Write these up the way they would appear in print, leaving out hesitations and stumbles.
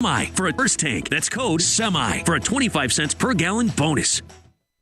SEMI for a first tank. That's code SEMI for a 25 cents per gallon bonus.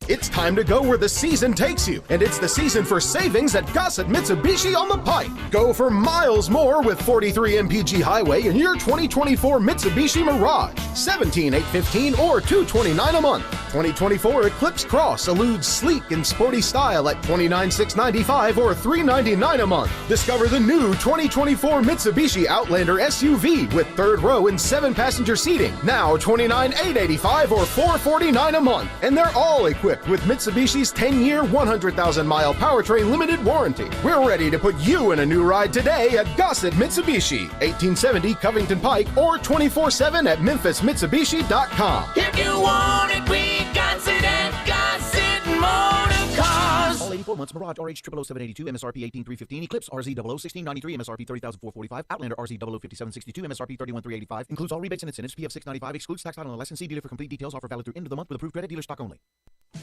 It's time to go where the season takes you, and it's the season for savings at Gossett Mitsubishi on the Pike. Go for miles more with 43 MPG Highway in your 2024 Mitsubishi Mirage. $17,815 or $229 a month. 2024 Eclipse Cross eludes sleek and sporty style at $29,695 or $399 a month. Discover the new 2024 Mitsubishi Outlander SUV with third row and 7-passenger seating. Now $29,885 or $449 a month. And they're all equipped with Mitsubishi's 10-year, 100,000-mile powertrain limited warranty. We're ready to put you in a new ride today at Gossett Mitsubishi, 1870 Covington Pike, or 24/7 at memphismitsubishi.com. If you want it, we got it at Gossett Motor Cars. All 84 months. Mirage RH 00782, MSRP 18315. Eclipse RZ 001693, MSRP 30445. Outlander RZ 005762, MSRP 31385. Includes all rebates and incentives. PF 695. Excludes tax title and licensee. Dealer for complete details. Offer valid through end of the month with approved credit. Dealer stock only.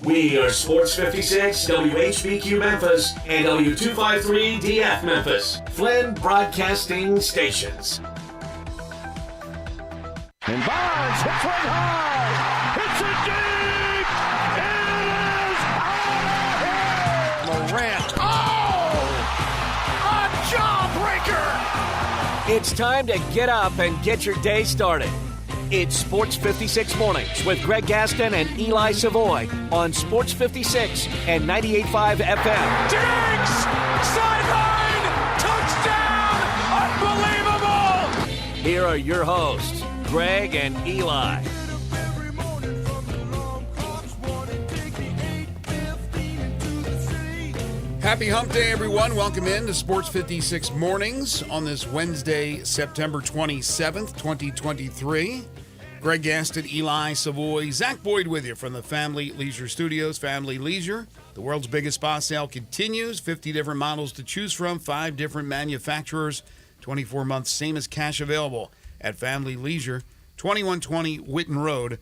We are Sports 56, WHBQ Memphis, and W253DF Memphis, Flynn Broadcasting Stations. And Barnes hits one high. Hits it deep. It is out of here. Morant. Oh! A jawbreaker. It's time to get up and get your day started. It's Sports 56 Mornings with Greg Gaston and Eli Savoy on Sports 56 and 98.5 FM. Diggs! Sideline! Touchdown! Unbelievable! Here are your hosts, Greg and Eli. Happy Hump Day, everyone. Welcome in to Sports 56 Mornings on this Wednesday, September 27th, 2023. Greg Gaston, Eli Savoy, Zach Boyd with you from the Family Leisure Studios. Family Leisure, the world's biggest spa sale continues. 50 different models to choose from, 5 different manufacturers, 24 months, same as cash available at Family Leisure, 2120 Whitten Road,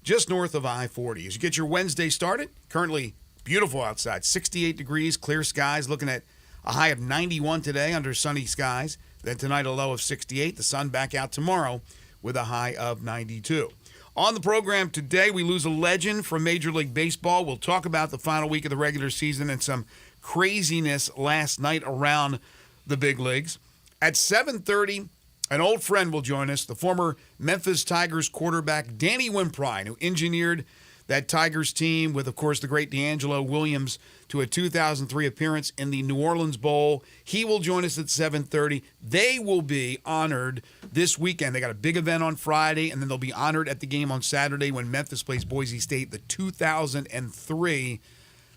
just north of I-40. As you get your Wednesday started, currently beautiful outside, 68 degrees, clear skies, looking at a high of 91 today under sunny skies. Then tonight a low of 68. The sun back out tomorrow with a high of 92. On the program today, we lose a legend from Major League Baseball. We'll talk about the final week of the regular season and some craziness last night around the big leagues. At 7:30, an old friend will join us, the former Memphis Tigers quarterback Danny Wimprine, who engineered that Tigers team with, of course, the great D'Angelo Williams to a 2003 appearance in the New Orleans Bowl. He will join us at 7:30. They will be honored this weekend. They got a big event on Friday, and then they'll be honored at the game on Saturday when Memphis plays Boise State, the 2003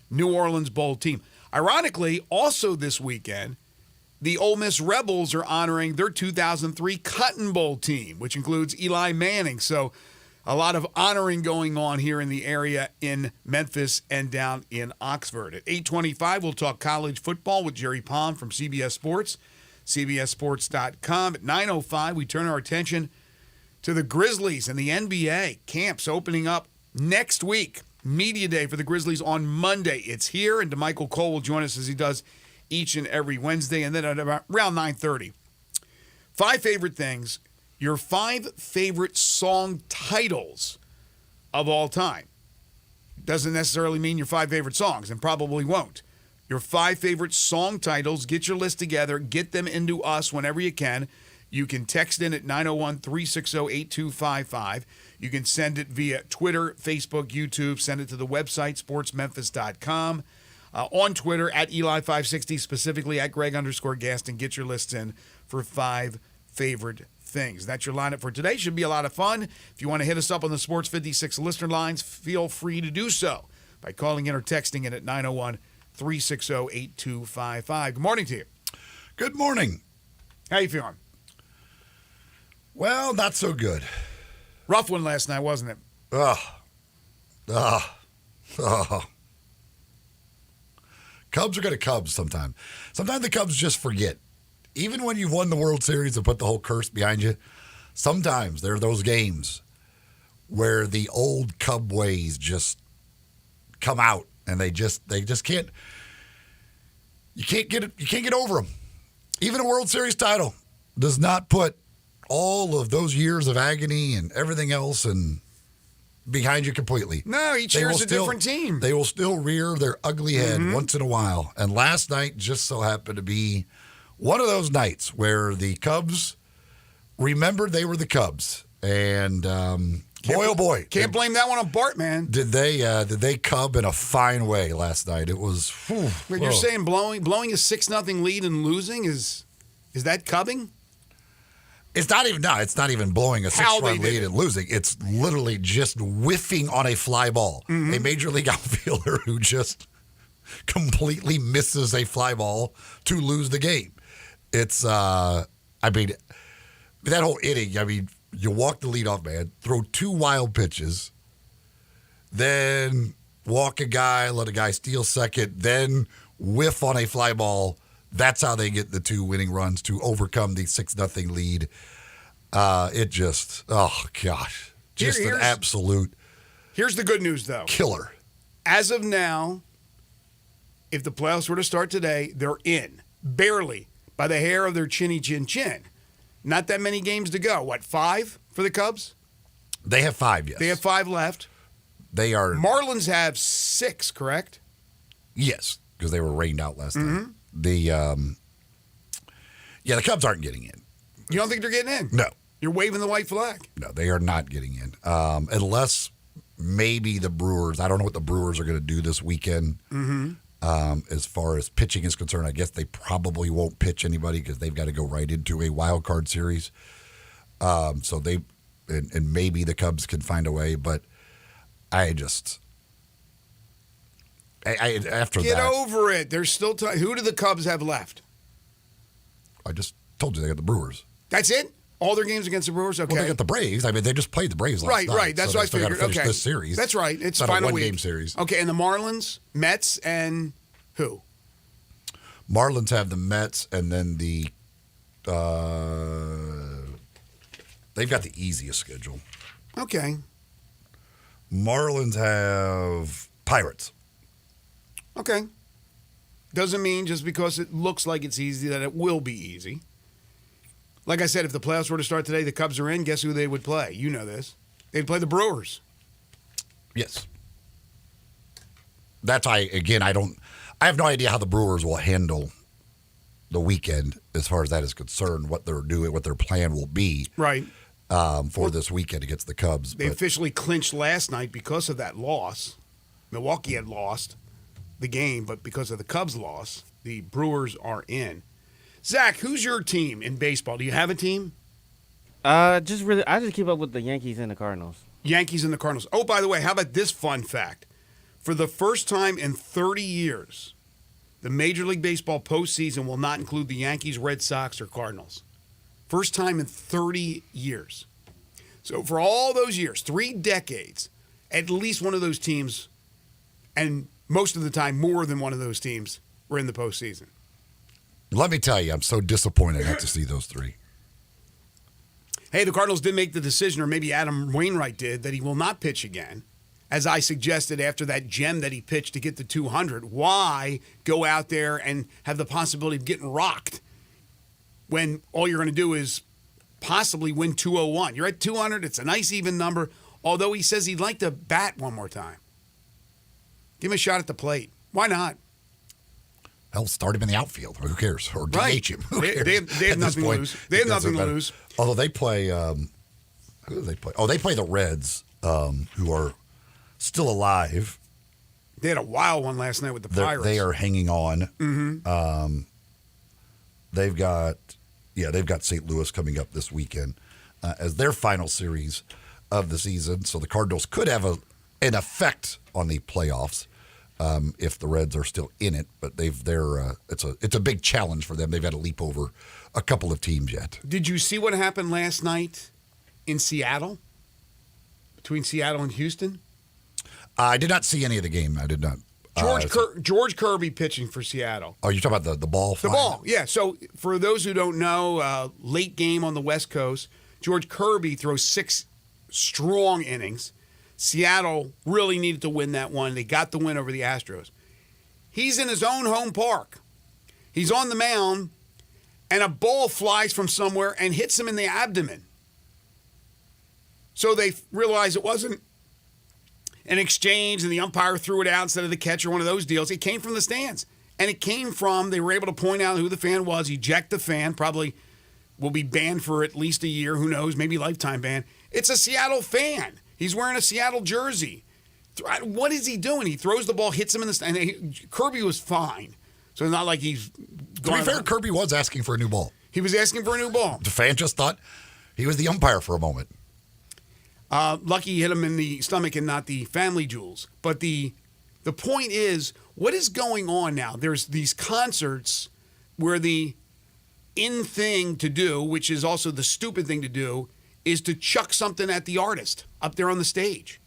New Orleans Bowl team. Ironically, also this weekend, the Ole Miss Rebels are honoring their 2003 Cotton Bowl team, which includes Eli Manning. So a lot of honoring going on here in the area in Memphis and down in Oxford. At 8:25, we'll talk college football with Jerry Palm from CBS Sports, CBSSports.com. At 9:05, we turn our attention to the Grizzlies and the NBA. Camps opening up next week. Media Day for the Grizzlies on Monday. It's here, and DeMichael Cole will join us as he does each and every Wednesday. And then at around 9:30, 5 favorite things. Your 5 favorite song titles of all time. Doesn't necessarily mean your 5 favorite songs, and probably won't. Your 5 favorite song titles. Get your list together. Get them into us whenever you can. You can text in at 901-360-8255. You can send it via Twitter, Facebook, YouTube. Send it to the website, sportsmemphis.com. On Twitter, at Eli560, specifically at Greg_Gaston. Get your lists in for 5 favorite things. That's your lineup for today. Should be a lot of fun. If you want to hit us up on the Sports 56 listener lines, feel free to do so by calling in or texting in at 901-360-8255. Good morning to you. Good morning. How you feeling? Well, not so good. Rough one last night, wasn't it? Cubs are going to Cubs sometime. Sometimes the Cubs just forget. Even when you've won the World Series and put the whole curse behind you, sometimes there are those games where the old Cub ways just come out and they just can't. You can't get over them. Even a World Series title does not put all of those years of agony and everything else and behind you completely. No, each year is a different team. They will still rear their ugly head once in a while. And last night just so happened to be one of those nights where the Cubs remembered they were the Cubs. And boy, oh boy. Can't blame that one on Bart, man. Did they cub in a fine way last night? It was, When you're saying blowing a 6-0 lead and losing, is that cubbing? It's not even blowing a 6-run lead and losing. It's literally just whiffing on a fly ball. A major league outfielder who just completely misses a fly ball to lose the game. It's, that whole inning, you walk the leadoff man, throw 2 wild pitches, then walk a guy, let a guy steal second, then whiff on a fly ball. That's how they get the 2 winning runs to overcome the 6-0 lead. It just, oh gosh, just an absolute. Here's the good news, though. Killer. As of now, if the playoffs were to start today, they're in, barely, by the hair of their chinny chin chin. Not that many games to go. What, 5 for the Cubs? They have 5, yes. They have 5 left. They are. Marlins have 6, correct? Yes, because they were rained out last night. The Cubs aren't getting in. You don't think they're getting in? No. You're waving the white flag. No, they are not getting in. Unless maybe the Brewers. I don't know what the Brewers are going to do this weekend. As far as pitching is concerned, I guess they probably won't pitch anybody because they've got to go right into a wild card series. So they and maybe the Cubs can find a way, but I after Get that, over it. There's still time. Who do the Cubs have left? I just told you they got the Brewers. That's it? All their games against the Brewers? Okay. Well, they got the Braves. They just played the Braves last night. Right. That's so what I figured. Finish Okay. this series. That's right. It's not final a week. one-game series. Okay, and the Marlins, Mets, and who? Marlins have the Mets, and then they've got the easiest schedule. Okay. Marlins have Pirates. Okay. Doesn't mean just because it looks like it's easy that it will be easy. Like I said, if the playoffs were to start today, the Cubs are in. Guess who they would play? You know this. They'd play the Brewers. Yes. That's I have no idea how the Brewers will handle the weekend as far as that is concerned, what they're doing, what their plan will be. Right. For this weekend against the Cubs. They officially clinched last night because of that loss. Milwaukee had lost the game, but because of the Cubs' loss, the Brewers are in. Zach, who's your team in baseball? Do you have a team? I just keep up with the Yankees and the Cardinals. Yankees and the Cardinals. Oh, by the way, how about this fun fact? For the first time in 30 years, the Major League Baseball postseason will not include the Yankees, Red Sox, or Cardinals. First time in 30 years. So for all those years, 3 decades, at least one of those teams, and most of the time more than one of those teams, were in the postseason. Let me tell you, I'm so disappointed not to see those 3. Hey, the Cardinals did make the decision, or maybe Adam Wainwright did, that he will not pitch again. As I suggested after that gem that he pitched to get to 200, why go out there and have the possibility of getting rocked when all you're going to do is possibly win 201? You're at 200. It's a nice even number, although he says he'd like to bat one more time. Give him a shot at the plate. Why not? Hell, start him in the outfield. Who cares? Or DH him. Who cares? They have nothing to lose. They have nothing to lose. Although they play, who do they play? Oh, they play the Reds, who are still alive. They had a wild one last night with the Pirates. They are hanging on. Mm-hmm. They've got St. Louis coming up this weekend as their final series of the season. So the Cardinals could have an effect on the playoffs if the Reds are still in it. But it's a big challenge for them. They've got to leap over a couple of teams yet. Did you see what happened last night in Seattle? Between Seattle and Houston? I did not see any of the game. I did not. George Kirby pitching for Seattle. Oh, you're talking about the ball? The ball, yeah. So for those who don't know, late game on the West Coast, George Kirby throws 6 strong innings. Seattle really needed to win that one. They got the win over the Astros. He's in his own home park. He's on the mound, and a ball flies from somewhere and hits him in the abdomen. So they realized it wasn't an exchange and the umpire threw it out instead of the catcher, one of those deals. It came from the stands. And it came from, they were able to point out who the fan was, eject the fan, probably will be banned for at least a year, who knows, maybe lifetime ban. It's a Seattle fan. He's wearing a Seattle jersey. What is he doing? He throws the ball, hits him in the stand. Kirby was fine. So it's not like he's To be fair, Kirby was asking for a new ball. He was asking for a new ball. The fan just thought he was the umpire for a moment. Lucky he hit him in the stomach and not the family jewels. But the point is, what is going on now? There's these concerts where the in thing to do, which is also the stupid thing to do, is to chuck something at the artist up there on the stage.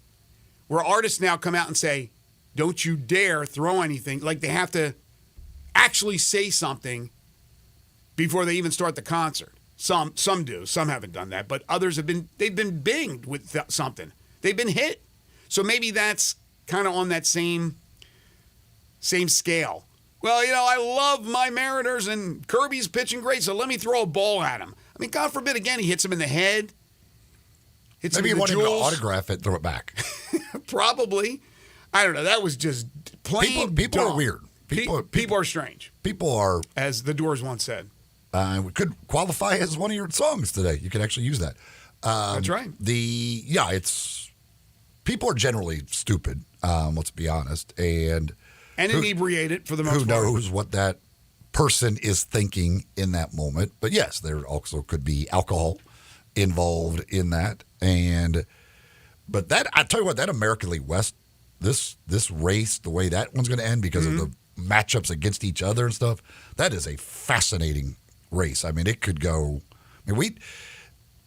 Where artists now come out and say, don't you dare throw anything. Like they have to actually say something before they even start the concert. Some do. Some haven't done that. But others they've been binged with something. They've been hit. So maybe that's kind of on that same scale. Well, I love my Mariners and Kirby's pitching great, so let me throw a ball at him. I mean, God forbid, again, he hits him in the head. Maybe he wanted to autograph it, throw it back. Probably. I don't know. That was just plain People dumb. are weird. People are strange. People are... As the Doors once said. We could qualify as one of your songs today. You could actually use that. That's right. People are generally stupid, let's be honest. And inebriated for the most part. Who knows what that person is thinking in that moment. But yes, there also could be alcohol involved in that. But that, I tell you what, that American League West, this race, the way that one's going to end because of the matchups against each other and stuff, that is a fascinating race. I mean, it could go.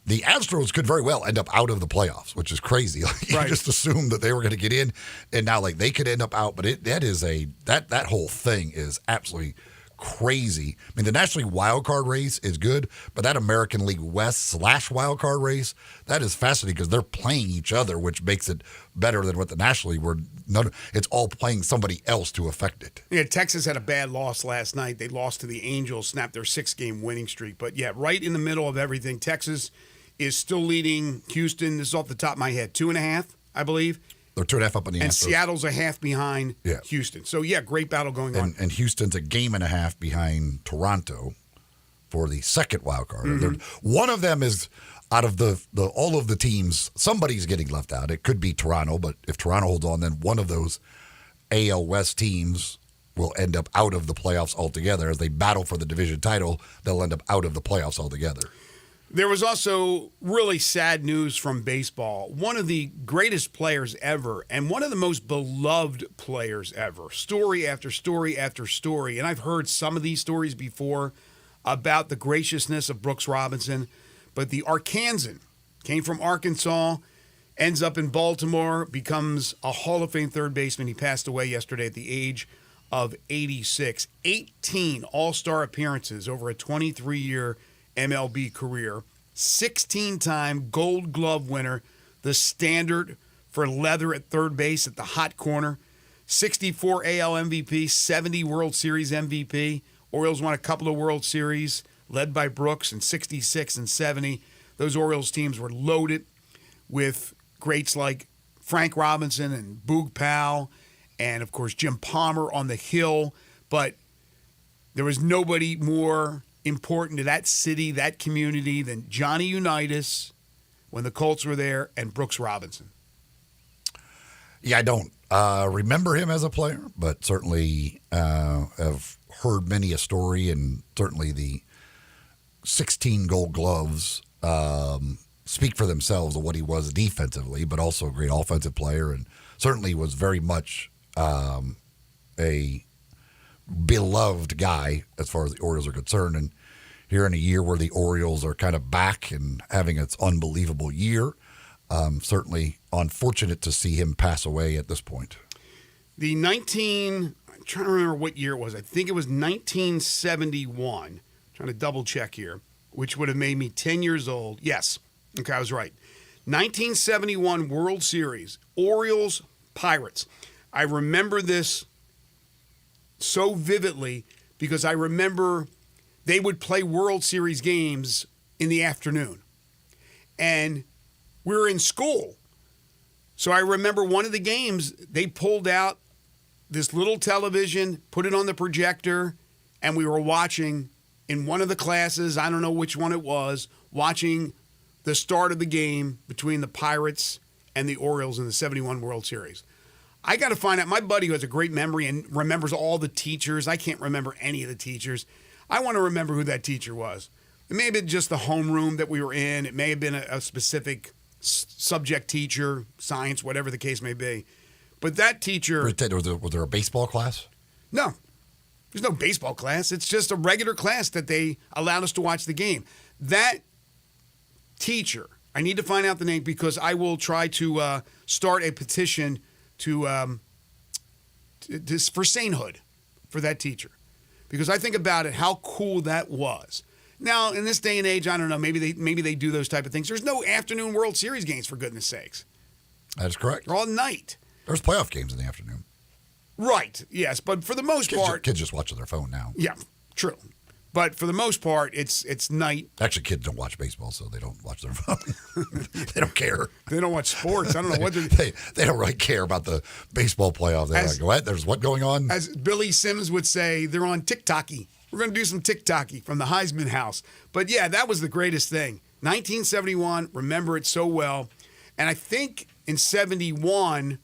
The Astros could very well end up out of the playoffs, which is crazy. Like, you just assumed that they were going to get in, and now they could end up out. But that whole thing is absolutely crazy. I mean, the National League wild card race is good, but that American League West / wild card race, that is fascinating because they're playing each other, which makes it better than what the National League were. It's all playing somebody else to affect it. Yeah, Texas had a bad loss last night. They lost to the Angels, snapped their 6-game winning streak. But yeah, right in the middle of everything, Texas is still leading Houston. This is off the top of my head, 2.5, I believe. They're 2.5 up on the Astros. And Seattle's a half behind Houston. So, yeah, great battle going on. And Houston's a 1.5 games behind Toronto for the second wild card. One of them is out of all of the teams, somebody's getting left out. It could be Toronto, but if Toronto holds on, then one of those AL West teams will end up out of the playoffs altogether. As they battle for the division title, they'll end up out of the playoffs altogether. There was also really sad news from baseball. One of the greatest players ever and one of the most beloved players ever. Story after story after story. And I've heard some of these stories before about the graciousness of Brooks Robinson. But the Arkansan came from Arkansas, ends up in Baltimore, becomes a Hall of Fame third baseman. He passed away yesterday at the age of 86. 18 All-Star appearances over a 23-year MLB career, 16-time Gold Glove winner, the standard for leather at third base at the hot corner, 64 AL MVP, 70 World Series MVP. Orioles won a couple of World Series, led by Brooks in 66 and 70. Those Orioles teams were loaded with greats like Frank Robinson and Boog Powell and, of course, Jim Palmer on the hill. But there was nobody more important to that city, that community, than Johnny Unitas when the Colts were there and Brooks Robinson. Yeah, I don't remember him as a player, but certainly have heard many a story, and certainly the 16 Gold Gloves speak for themselves of what he was defensively, but also a great offensive player, and certainly was very much a beloved guy as far as the Orioles are concerned. And here in a year where the Orioles are kind of back and having its unbelievable year, certainly unfortunate to see him pass away at this point. I'm trying to remember what year it was. I think it was 1971. Trying to double check here, which would have made me 10 years old. Yes. Okay, I was right. 1971 World Series, Orioles, Pirates. I remember this so vividly because I remember they would play World Series games in the afternoon. And we were in school. So I remember one of the games, they pulled out this little television, put it on the projector, and we were watching in one of the classes, I don't know which one it was, watching the start of the game between the Pirates and the Orioles in the 71 World Series. I got to find out. My buddy who has a great memory and remembers all the teachers. I can't remember any of the teachers. I want to remember who that teacher was. It may have been just the homeroom that we were in. It may have been a specific subject teacher, science, whatever the case may be. But that teacher... Was there a baseball class? No. There's no baseball class. It's just a regular class that they allowed us to watch the game. That teacher, I need to find out the name because I will try to start a petition for sainthood for that teacher. Because I think about it, how cool that was. Now, in this day and age, I don't know, maybe they do those type of things. There's no afternoon World Series games, for goodness sakes. That is correct. They're all night. There's playoff games in the afternoon. Right, yes, but for the most part... Kids just watch on their phone now. Yeah, true. But for the most part, it's night. Actually, kids don't watch baseball, so they don't watch their phone. They don't care. They don't watch sports. I don't know what they don't really care about the baseball playoffs. They're like, what? There's what going on? As Billy Sims would say, they're on TikTok-y. We're going to do some TikTok-y from the Heisman house. But yeah, that was the greatest thing. 1971, remember it so well. And I think in 71...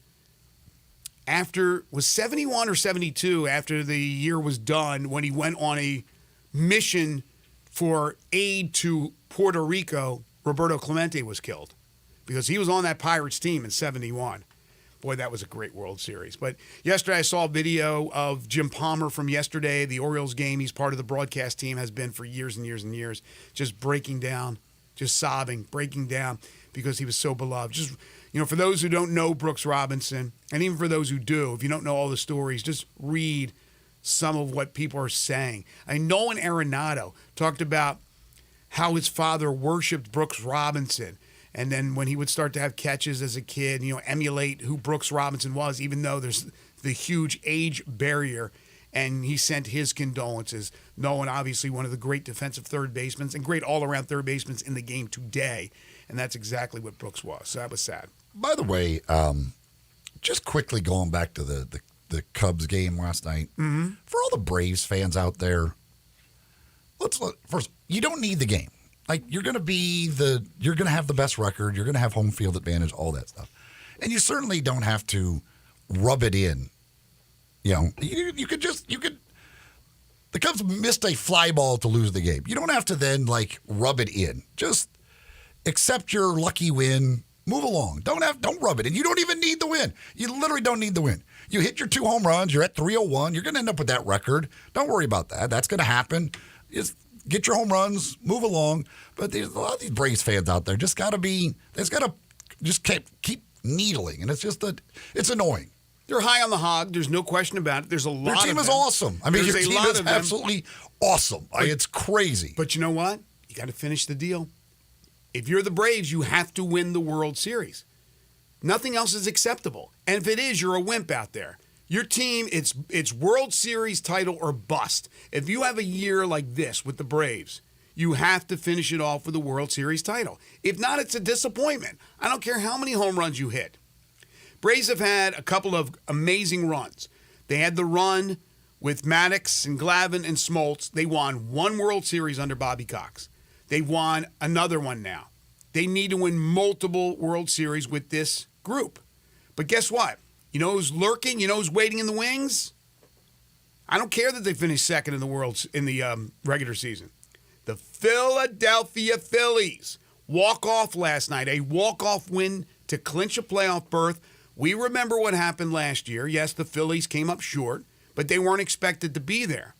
was 71 or 72 after the year was done when he went on a mission for aid to Puerto Rico, Roberto Clemente was killed because he was on that Pirates team in 71. Boy, that was a great World Series. But yesterday I saw a video of Jim Palmer from yesterday, the Orioles game. He's part of the broadcast team, has been for years and years and years, just breaking down, just sobbing, breaking down because he was so beloved. Just, for those who don't know Brooks Robinson, and even for those who do, if you don't know all the stories, just read some of what people are saying. Nolan Arenado talked about how his father worshipped Brooks Robinson. And then when he would start to have catches as a kid, emulate who Brooks Robinson was, even though there's the huge age barrier. And he sent his condolences. Nolan, obviously one of the great defensive third basemen and great all-around third basemen in the game today. And that's exactly what Brooks was. So that was sad. By the way, just quickly going back to the Cubs game last night, for all the Braves fans out there, first, you don't need the game. Like, you're going to have the best record, you're going to have home field advantage, all that stuff. And you certainly don't have to rub it in. The Cubs missed a fly ball to lose the game. You don't have to then, rub it in. Just accept your lucky win. Move along. Don't rub it in. You don't even need the win. You literally don't need the win. You hit your 2 home runs. You're at 301. You're going to end up with that record. Don't worry about that. That's going to happen. Just get your home runs. Move along. But there's a lot of these Braves fans out there just got to just keep needling. And it's just it's annoying. They're high on the hog. There's no question about it. There's a lot of them. Their team is awesome. I mean, your team is absolutely awesome. It's crazy. But you know what? You got to finish the deal. If you're the Braves, you have to win the World Series. Nothing else is acceptable. And if it is, you're a wimp out there. Your team, it's World Series title or bust. If you have a year like this with the Braves, you have to finish it off with the World Series title. If not, it's a disappointment. I don't care how many home runs you hit. Braves have had a couple of amazing runs. They had the run with Maddox and Glavine and Smoltz. They won 1 World Series under Bobby Cox. They won another one now. They need to win multiple World Series with this group. But guess what? You know who's lurking? You know who's waiting in the wings? I don't care that they finished second in the regular season. The Philadelphia Phillies walk-off last night, a walk-off win to clinch a playoff berth. We remember what happened last year. Yes, the Phillies came up short, but they weren't expected to be there.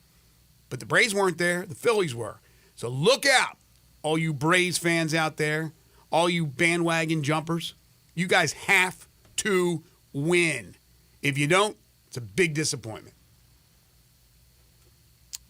But the Braves weren't there. The Phillies were. So look out, all you Braves fans out there, all you bandwagon jumpers. You guys have to win. If you don't, it's a big disappointment.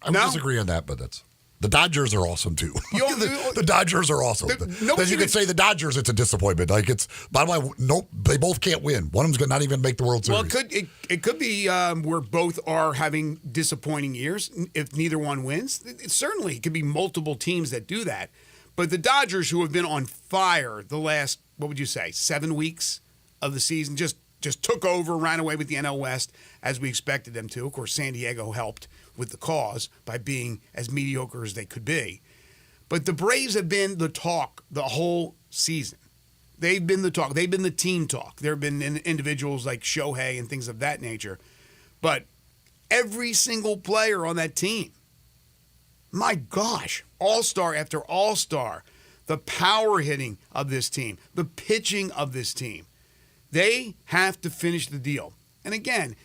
I would disagree on that, but The Dodgers are awesome too. The Dodgers are awesome. Then you could say the Dodgers, it's a disappointment. Like it's bottom line, nope, they both can't win. One of them's not even make the World Series. Well, it could be where both are having disappointing years if neither one wins. Certainly, it could be multiple teams that do that. But the Dodgers, who have been on fire the last, what would you say, 7 weeks of the season, just took over, ran away with the NL West as we expected them to. Of course, San Diego helped with the cause by being as mediocre as they could be. But the Braves have been the talk the whole season. They've been the talk. They've been the team talk. There have been individuals like Shohei and things of that nature. But every single player on that team, my gosh, all-star after all-star, the power hitting of this team, the pitching of this team, they have to finish the deal. And again,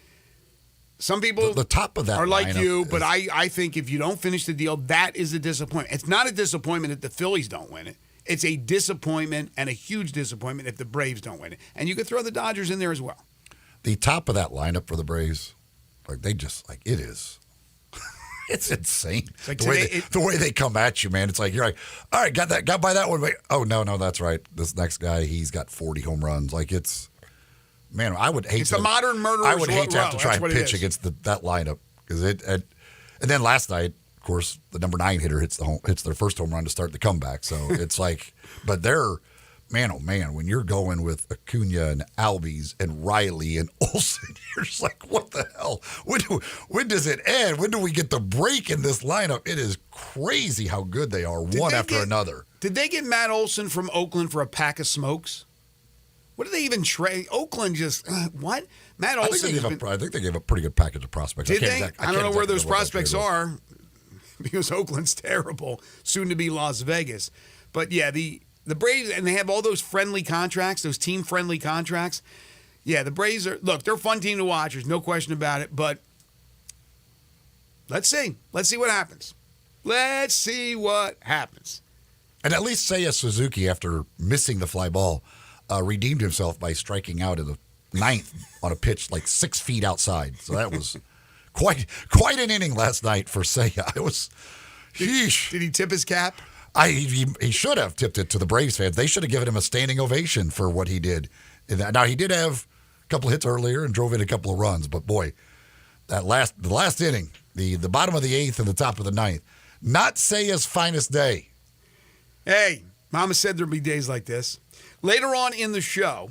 some people the top of that are like you, but I think if you don't finish the deal, that is a disappointment. It's not a disappointment if the Phillies don't win it. It's a disappointment and a huge disappointment if the Braves don't win it. And you could throw the Dodgers in there as well. The top of that lineup for the Braves, like they just like it is. It's insane. It's like the way they come at you, man. It's like you're like, all right, got by that one. Wait, oh no, that's right. This next guy, he's got 40 home runs. Like it's. Man, I would hate. It's a modern murderer's I would hate to have to try and pitch against that lineup because and then last night, of course, the number 9 hitter hits their first home run to start the comeback. So it's like, but they're man, oh man, when you're going with Acuna and Albies and Riley and Olsen, you're just like, what the hell? When does it end? When do we get the break in this lineup? It is crazy how good they are, one after another. Did they get Matt Olson from Oakland for a pack of smokes? What did they even trade? Oakland just, what? Matt Olson. I think they gave a pretty good package of prospects. Did they? I don't know where those prospects are because Oakland's terrible, soon to be Las Vegas. But yeah, the Braves, and they have all those friendly contracts, those team-friendly contracts. Yeah, the Braves they're a fun team to watch. There's no question about it. But let's see. Let's see what happens. Let's see what happens. And at least Seiya Suzuki, after missing the fly ball, redeemed himself by striking out in the 9th on a pitch like 6 feet outside. So that was quite an inning last night for Seiya. It was, sheesh. Did he tip his cap? He should have tipped it to the Braves fans. They should have given him a standing ovation for what he did. Now, he did have a couple of hits earlier and drove in a couple of runs, but boy, the last inning, the bottom of the 8th and the top of the 9th, not Seiya's finest day. Hey, Mama said there'd be days like this. Later on in the show,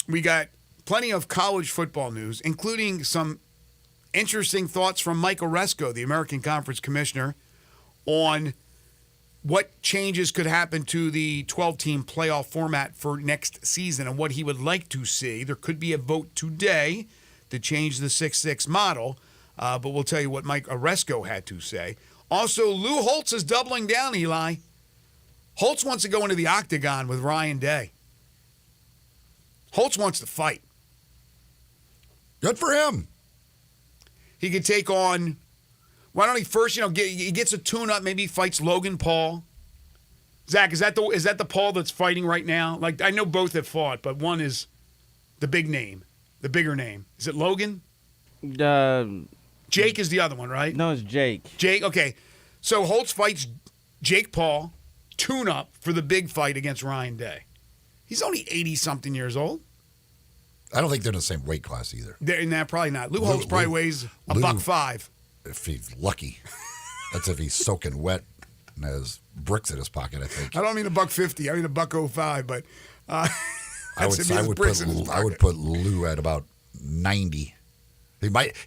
we got plenty of college football news, including some interesting thoughts from Mike Oresco, the American Conference Commissioner, on what changes could happen to the 12-team playoff format for next season and what he would like to see. There could be a vote today to change the 6-6 model, but we'll tell you what Mike Oresco had to say. Also, Lou Holtz is doubling down, Eli. Holtz wants to go into the octagon with Ryan Day. Holtz wants to fight. Good for him. He could take on, why don't he first, he gets a tune-up, maybe he fights Logan Paul. Zach, is that the Paul that's fighting right now? Like, I know both have fought, but one is the big name, the bigger name. Is it Logan? Jake is the other one, right? No, it's Jake. Jake, okay. So Holtz fights Jake Paul, tune-up for the big fight against Ryan Day. He's only 80-something years old. I don't think they're in the same weight class either. Nah, probably not. Lou Holtz probably weighs $105. If he's lucky. That's if he's soaking wet and has bricks in his pocket, I think. I don't mean $150. I mean $105, but I would put Lou at about 90.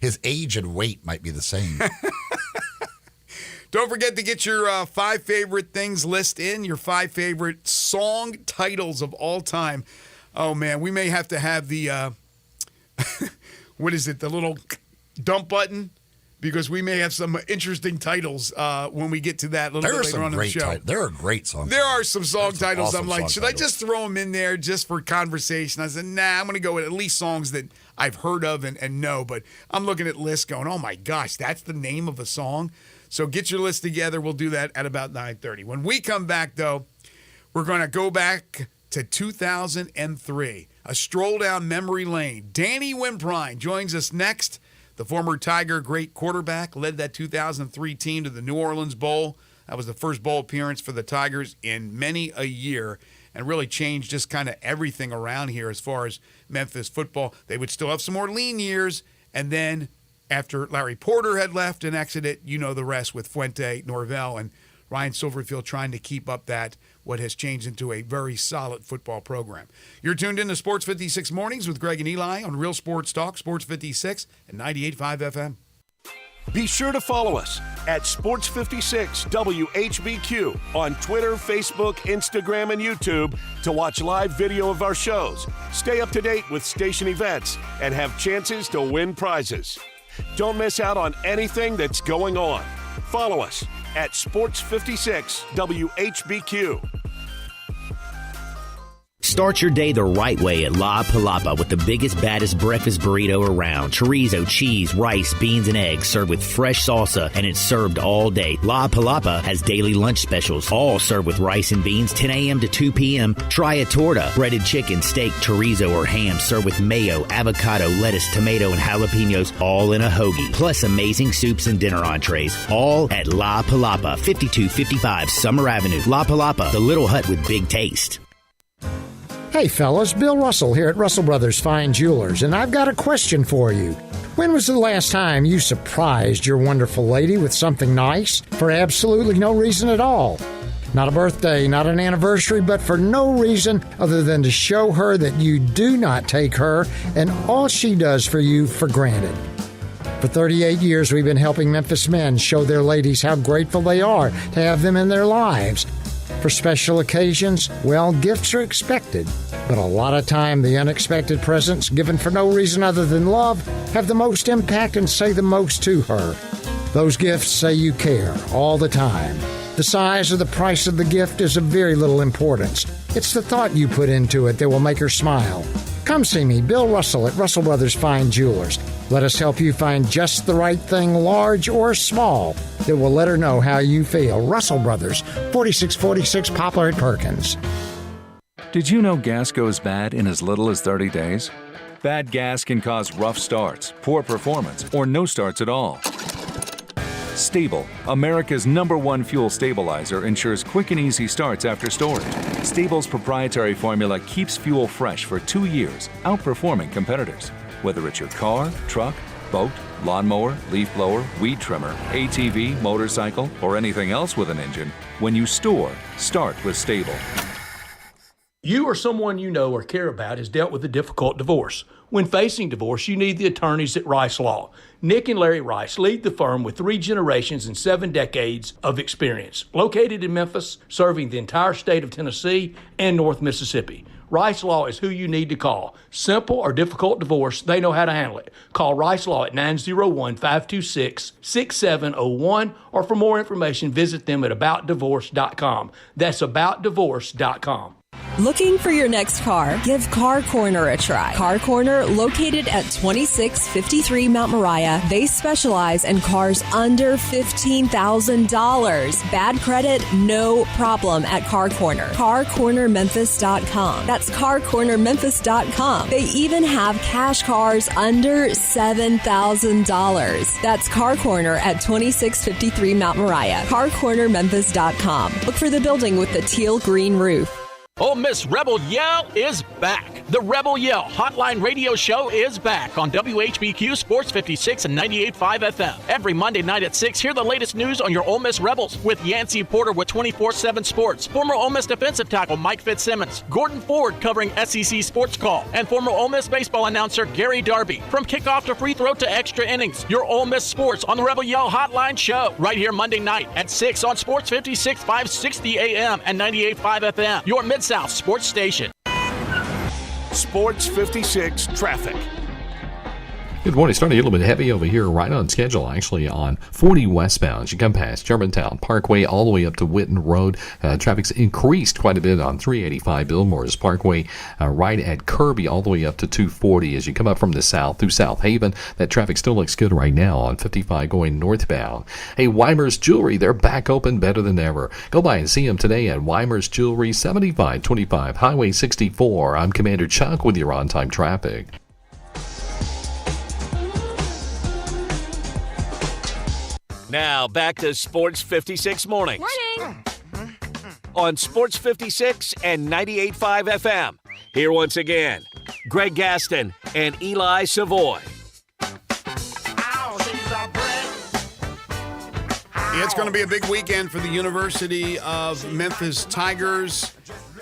His age and weight might be the same. Don't forget to get your 5 favorite things list in, your 5 favorite song titles of all time. Oh, man, we may have to have the, what is it, the little dump button? Because we may have some interesting titles when we get to that a little bit later on in the show. There are great songs. There are some song titles. I'm like, should I just throw them in there just for conversation? I said, nah, I'm going to go with at least songs that I've heard of and know. But I'm looking at lists going, oh, my gosh, that's the name of a song? So get your list together. We'll do that at about 9:30. When we come back, though, we're going to go back to 2003, a stroll down memory lane. Danny Wimprine joins us next. The former Tiger great quarterback led that 2003 team to the New Orleans Bowl. That was the first bowl appearance for the Tigers in many a year, and really changed just kind of everything around here as far as Memphis football. They would still have some more lean years, and then after Larry Porter had left and exited, you know the rest with Fuente, Norvell, and Ryan Silverfield trying to keep up what has changed into a very solid football program. You're tuned in to Sports 56 Mornings with Greg and Eli on Real Sports Talk, Sports 56 and 98.5 FM. Be sure to follow us at Sports 56 WHBQ on Twitter, Facebook, Instagram, and YouTube to watch live video of our shows, stay up to date with station events, and have chances to win prizes. Don't miss out on anything that's going on. Follow us at Sports 56 WHBQ. Start your day the right way at La Palapa with the biggest, baddest breakfast burrito around. Chorizo, cheese, rice, beans, and eggs served with fresh salsa, and it's served all day. La Palapa has daily lunch specials, all served with rice and beans, 10 a.m. to 2 p.m. Try a torta, breaded chicken, steak, chorizo, or ham served with mayo, avocado, lettuce, tomato, and jalapenos, all in a hoagie. Plus amazing soups and dinner entrees, all at La Palapa, 5255 Summer Avenue. La Palapa, the little hut with big taste. Hey fellas, Bill Russell here at Russell Brothers Fine Jewelers, and I've got a question for you. When was the last time you surprised your wonderful lady with something nice for absolutely no reason at all? Not a birthday, not an anniversary, but for no reason other than to show her that you do not take her and all she does for you for granted. For 38 years, we've been helping Memphis men show their ladies how grateful they are to have them in their lives. For special occasions, well, gifts are expected. But a lot of time, the unexpected presents given for no reason other than love have the most impact and say the most to her. Those gifts say you care all the time. The size or the price of the gift is of very little importance. It's the thought you put into it that will make her smile. Come see me, Bill Russell at Russell Brothers Fine Jewelers. Let us help you find just the right thing, large or small, that will let her know how you feel. Russell Brothers, 4646 Poplar at Perkins. Did you know gas goes bad in as little as 30 days? Bad gas can cause rough starts, poor performance, or no starts at all. Stable, America's #1 fuel stabilizer, ensures quick and easy starts after storage. Stable's proprietary formula keeps fuel fresh for 2 years, outperforming competitors. Whether it's your car, truck, boat, lawnmower, leaf blower, weed trimmer, ATV, motorcycle, or anything else with an engine, when you store, start with Stable. You or someone you know or care about has dealt with a difficult divorce. When facing divorce, you need the attorneys at Rice Law. Nick and Larry Rice lead the firm with 3 generations and 7 decades of experience. Located in Memphis, serving the entire state of Tennessee and North Mississippi. Rice Law is who you need to call. Simple or difficult divorce, they know how to handle it. Call Rice Law at 901-526-6701, or for more information, visit them at aboutdivorce.com. That's aboutdivorce.com. Looking for your next car? Give Car Corner a try. Car Corner, located at 2653 Mount Moriah. They specialize in cars under $15,000. Bad credit? No problem at Car Corner. CarCornerMemphis.com. That's CarCornerMemphis.com. They even have cash cars under $7,000. That's Car Corner at 2653 Mount Moriah. CarCornerMemphis.com. Look for the building with the teal green roof. Ole Miss Rebel Yell is back. The Rebel Yell Hotline Radio Show is back on WHBQ Sports 56 and 98.5 FM. Every Monday night at 6, hear the latest news on your Ole Miss Rebels with Yancey Porter with 24/7 Sports, former Ole Miss defensive tackle Mike Fitzsimmons, Gordon Ford covering SEC Sports Call, and former Ole Miss baseball announcer Gary Darby. From kickoff to free throw to extra innings, your Ole Miss sports on the Rebel Yell Hotline Show right here Monday night at 6 on Sports 56, 560 AM and 98.5 FM. Your Mid-South Sports Station. Sports 56 Traffic. Good morning. Starting a little bit heavy over here, right on schedule, actually, on 40 westbound. You come past Germantown Parkway all the way up to Witten Road. Traffic's increased quite a bit on 385 Billmores Parkway, right at Kirby, all the way up to 240. As you come up from the south through South Haven, that traffic still looks good right now on 55 going northbound. Hey, Weimer's Jewelry, they're back open better than ever. Go by and see them today at Weimer's Jewelry, 7525 Highway 64. I'm Commander Chuck with your on-time traffic. Now back to Sports 56 Mornings. Morning. On Sports 56 and 98.5 FM. Here once again, Greg Gaston and Eli Savoy. It's going to be a big weekend for the University of Memphis Tigers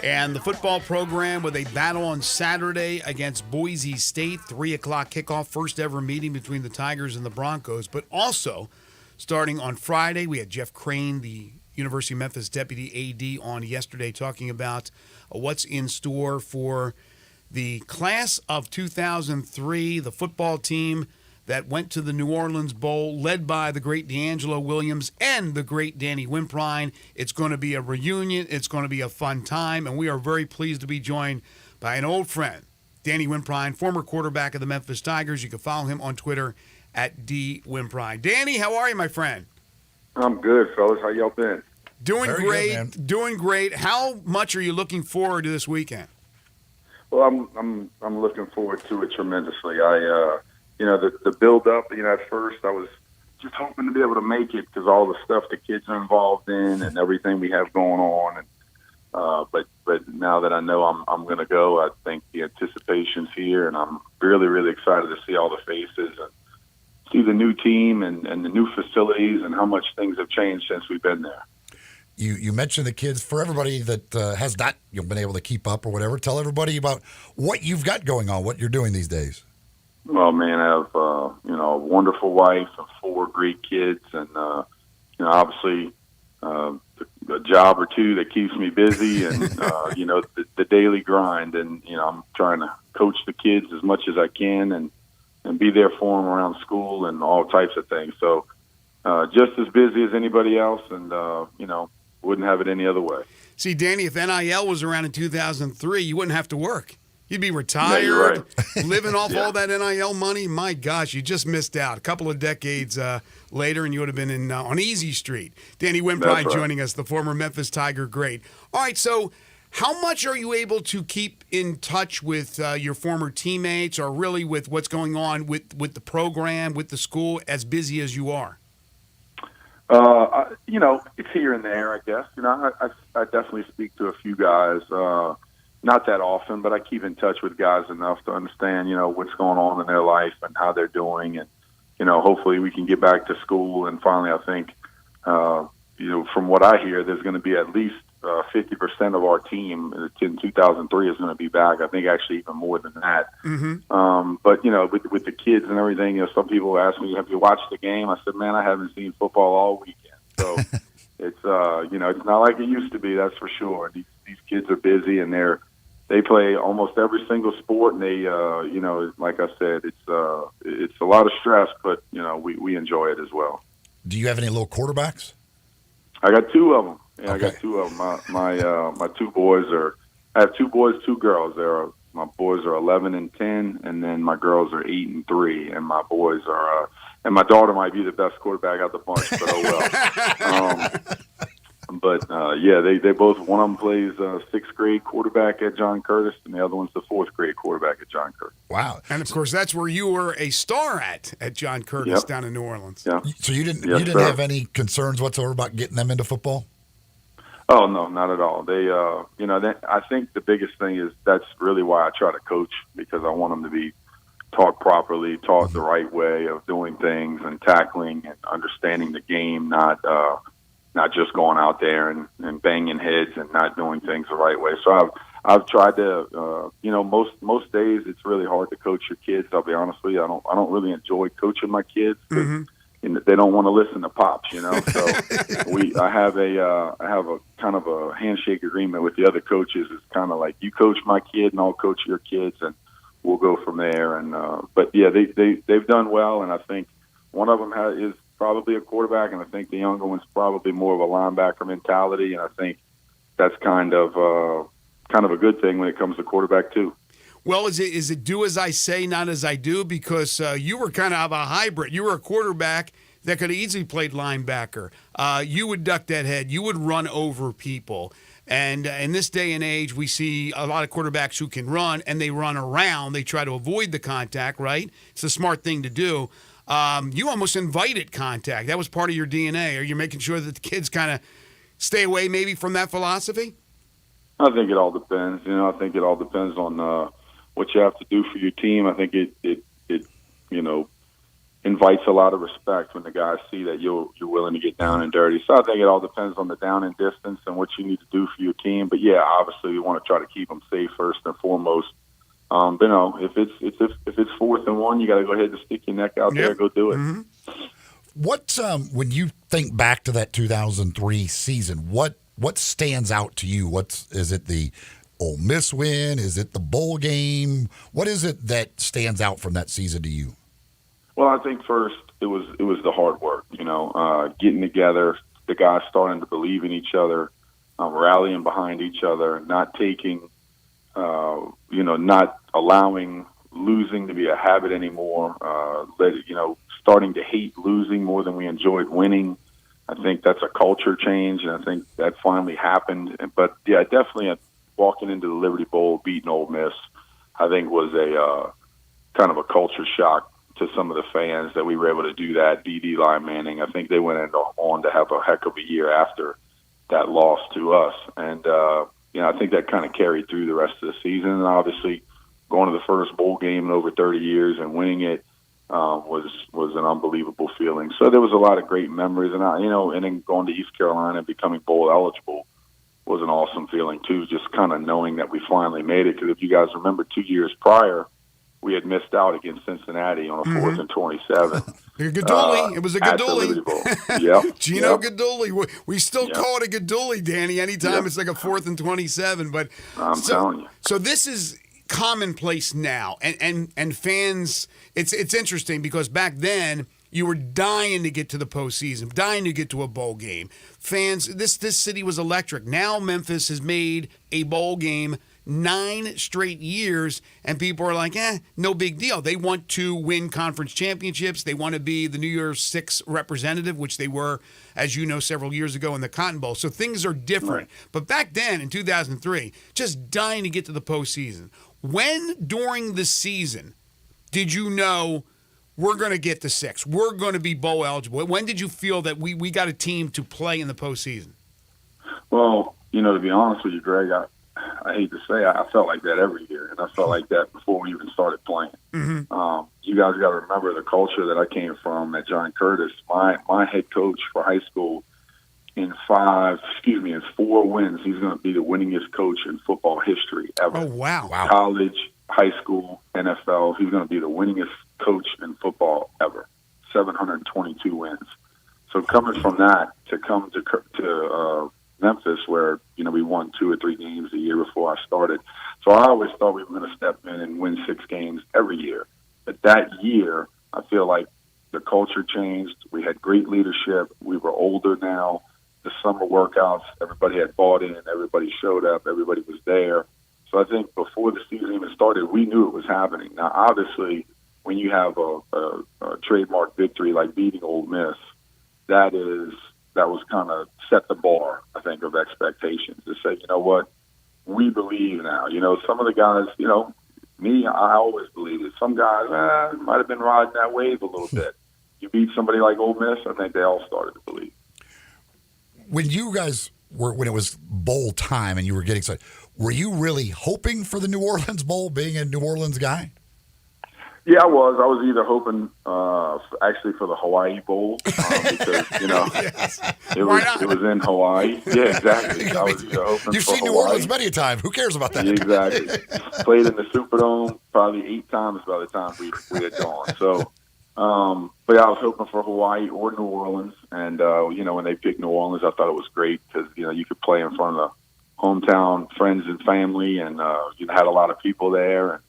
and the football program with a battle on Saturday against Boise State. 3 o'clock kickoff, first ever meeting between the Tigers and the Broncos. But also, starting on Friday, we had Jeff Crane, the University of Memphis Deputy AD, on yesterday talking about what's in store for the class of 2003, the football team that went to the New Orleans Bowl, led by the great D'Angelo Williams and the great Danny Wimprine. It's going to be a reunion. It's going to be a fun time, and we are very pleased to be joined by an old friend, Danny Wimprine, former quarterback of the Memphis Tigers. You can follow him on Twitter at @DWimprine. Danny, how are you, my friend? I'm good, fellas. How y'all been? Doing Very great. good, man. Doing great. How much are you looking forward to this weekend? Well, I'm looking forward to it tremendously. The build up. At first I was just hoping to be able to make it because all the stuff the kids are involved in and everything we have going on. And but now that I know I'm going to go, I think the anticipation's here, and I'm really, really excited to see all the faces and see the new team and the new facilities and how much things have changed since we've been there. You mentioned the kids. For everybody that has not been able to keep up or whatever, tell everybody about what you've got going on, what you're doing these days. Well, man, I have a wonderful wife and 4 great kids, and obviously a job or two that keeps me busy, and the daily grind. And I'm trying to coach the kids as much as I can, and be there for them around school and all types of things. So just as busy as anybody else, and wouldn't have it any other way. See, Danny, if NIL was around in 2003, you wouldn't have to work. You'd be retired, you're right. living off all that NIL money. My gosh, you just missed out. A couple of decades later, and you would have been on Easy Street. Danny Wimprine Right. joining us, the former Memphis Tiger great. All right, so how much are you able to keep in touch with your former teammates, or really with what's going on with the program, with the school, as busy as you are? It's here and there, I guess. I definitely speak to a few guys. Not that often, but I keep in touch with guys enough to understand, what's going on in their life and how they're doing. And, hopefully we can get back to school. And finally, I think, from what I hear, there's going to be at least 50% of our team in 2003 is going to be back. I think actually even more than that. Mm-hmm. But, with the kids and everything, some people ask me, have you watched the game? I said, man, I haven't seen football all weekend. So it's not like it used to be, that's for sure. These kids are busy, and they play almost every single sport, and they, like I said, it's a lot of stress, but we enjoy it as well. Do you have any little quarterbacks? I got 2 of them. Yeah, Okay. I got 2 of them. My 2 boys I have 2 boys, 2 girls. My boys are 11 and 10, and then my girls are 8 and 3, and my boys are. And my daughter might be the best quarterback out the bunch, but oh well. They both. One of them plays 6th grade quarterback at John Curtis, and the other one's the 4th grade quarterback at John Curtis. Wow! And of course, that's where you were a star at John Curtis down in New Orleans. Yeah. So you didn't Yes, sir. have any concerns whatsoever about getting them into football? Oh no, not at all. They, I think the biggest thing is that's really why I try to coach, because I want them to be taught properly, taught the right way of doing things and tackling and understanding the game, not just going out there and banging heads and not doing things the right way. So I've tried to, most days it's really hard to coach your kids. I'll be honest with you. I don't really enjoy coaching my kids. Mm-hmm. They don't want to listen to pops, So I have a kind of a handshake agreement with the other coaches. It's kind of like, you coach my kid and I'll coach your kids, and we'll go from there. And but yeah, they've done well, and I think one of them is probably a quarterback, and I think the younger one's probably more of a linebacker mentality, and I think that's kind of a good thing when it comes to quarterback too. Well, is it do as I say, not as I do? Because you were kind of a hybrid. You were a quarterback that could have easily played linebacker. You would duck that head. You would run over people. And in this day and age, we see a lot of quarterbacks who can run, and they run around. They try to avoid the contact, right? It's a smart thing to do. You almost invited contact. That was part of your DNA. Are you making sure that the kids kind of stay away maybe from that philosophy? I think it all depends. I think it all depends on what you have to do for your team. I think it invites a lot of respect when the guys see that you're willing to get down and dirty. So I think it all depends on the down and distance and what you need to do for your team. But yeah, obviously we want to try to keep them safe first and foremost. But if it's 4th and 1, you got to go ahead and stick your neck out there, go do it. Mm-hmm. What when you think back to that 2003 season, what stands out to you? Is it the Ole Miss win? Is it the bowl game? What is it that stands out from that season to you? Well, I think first it was the hard work, getting together, the guys starting to believe in each other, rallying behind each other, not taking, not allowing losing to be a habit anymore, starting to hate losing more than we enjoyed winning. I think that's a culture change, and I think that finally happened. But, yeah, definitely walking into the Liberty Bowl, beating Ole Miss, I think was a kind of a culture shock to some of the fans that we were able to do that, beat Eli Manning. I think they went on to have a heck of a year after that loss to us. And, I think that kind of carried through the rest of the season. And obviously going to the first bowl game in over 30 years and winning it was an unbelievable feeling. So there was a lot of great memories. And, and then going to East Carolina and becoming bowl eligible was an awesome feeling, too, just kind of knowing that we finally made it. Because if you guys remember 2 years prior, we had missed out against Cincinnati on a 4th and 27. Gaduli. It was a Gaduli. Yep. Gino Gaduli. We still call it a Gaduli, Danny, anytime it's like a 4th and 27. But I'm telling you. So this is commonplace now. And fans, it's interesting because back then you were dying to get to the postseason, dying to get to a bowl game. Fans, this city was electric. Now Memphis has made a bowl game 9 straight years, and people are like, no big deal. They want to win conference championships. They want to be the New Year's Six representative, which they were, as you know, several years ago in the Cotton Bowl. So things are different. Right. But back then, in 2003, just dying to get to the postseason. When, during the season, did you know we're going to get to 6? We're going to be bowl eligible? When did you feel that we got a team to play in the postseason? Well, to be honest with you, Greg, I hate to say I felt like that every year, and I felt like that before we even started playing. Mm-hmm. You guys got to remember the culture that I came from at John Curtis. My head coach for high school in 4 wins, he's going to be the winningest coach in football history ever. Oh, wow. College, high school, NFL, he's going to be the winningest coach in football ever. 722 wins. So coming from that to come to Memphis, where we won 2 or 3 games a year before I started. So I always thought we were going to step in and win 6 games every year. But that year, I feel like the culture changed. We had great leadership. We were older now. The summer workouts, everybody had bought in. Everybody showed up. Everybody was there. So I think before the season even started, we knew it was happening. Now, obviously, when you have a trademark victory like beating Ole Miss, that was kind of set the bar, I think, of expectations to say, you know what, we believe now. Some of the guys, me, I always believed it. Some guys might have been riding that wave a little bit. You beat somebody like Ole Miss, I think they all started to believe. When you guys when it was bowl time and you were getting excited, were you really hoping for the New Orleans Bowl, being a New Orleans guy? Yeah, I was. I was either hoping, actually, for the Hawaii Bowl because yes. it was in Hawaii. Yeah, exactly. I was either hoping You've for seen New Hawaii. Orleans many a time. Who cares about that? Yeah, exactly. Played in the Superdome probably 8 times by the time we had gone. So, but yeah, I was hoping for Hawaii or New Orleans. And when they picked New Orleans, I thought it was great because you could play in front of the hometown friends and family, and had a lot of people there. And,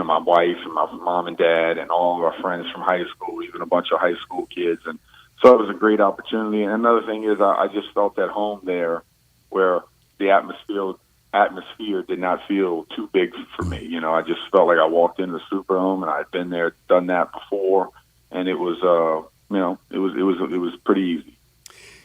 my wife and my mom and dad and all of our friends from high school, even a bunch of high school kids. And so it was a great opportunity. And another thing is I just felt at home there where the atmosphere did not feel too big for me. I just felt like I walked into the Superdome and I'd been there, done that before. And it was, it was pretty easy.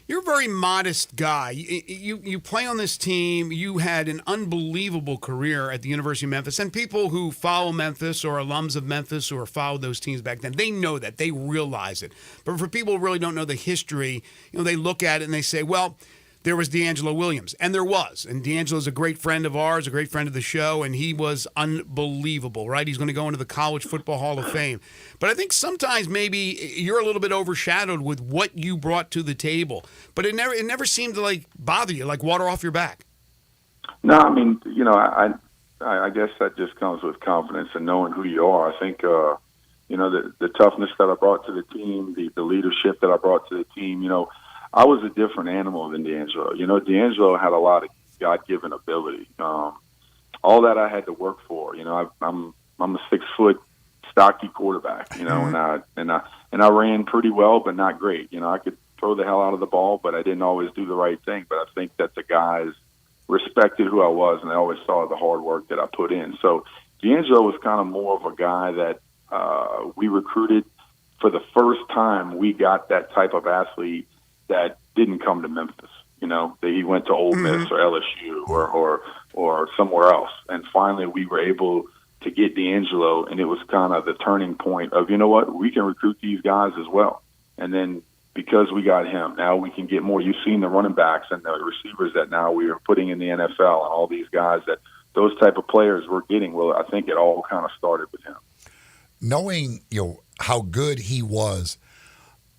You're a very modest guy. You play on this team. You had an unbelievable career at the University of Memphis. And people who follow Memphis or alums of Memphis or followed those teams back then, they know that. They realize it. But for people who really don't know the history, they look at it and they say, well, there was D'Angelo Williams. And there was. And D'Angelo's a great friend of ours, a great friend of the show, and he was unbelievable, right? He's going to go into the College Football Hall of Fame. But I think sometimes maybe you're a little bit overshadowed with what you brought to the table. But it never seemed to, bother you, like water off your back. No, I mean, I guess that just comes with confidence and knowing who you are. I think, the toughness that I brought to the team, the leadership that I brought to the team, I was a different animal than D'Angelo. D'Angelo had a lot of God-given ability. All that I had to work for. I'm a 6-foot, stocky quarterback. And I ran pretty well, but not great. I could throw the hell out of the ball, but I didn't always do the right thing. But I think that the guys respected who I was, and they always saw the hard work that I put in. So D'Angelo was kind of more of a guy that we recruited for the first time. We got that type of athlete that didn't come to Memphis, that he went to Ole Miss or LSU or somewhere else. And finally we were able to get D'Angelo, and it was kind of the turning point of, we can recruit these guys as well. And then because we got him, now we can get more. You've seen the running backs and the receivers that now we are putting in the NFL and all these guys that those type of players we're getting. Well, I think it all kind of started with him. Knowing, how good he was,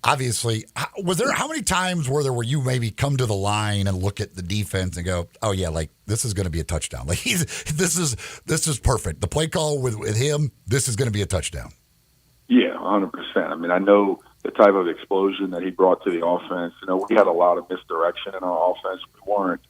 obviously, how many times were there where you maybe come to the line and look at the defense and go, oh yeah, this is going to be a touchdown. This is perfect. The play call with him, this is going to be a touchdown. Yeah, 100%. I mean, I know the type of explosion that he brought to the offense. We had a lot of misdirection in our offense. We weren't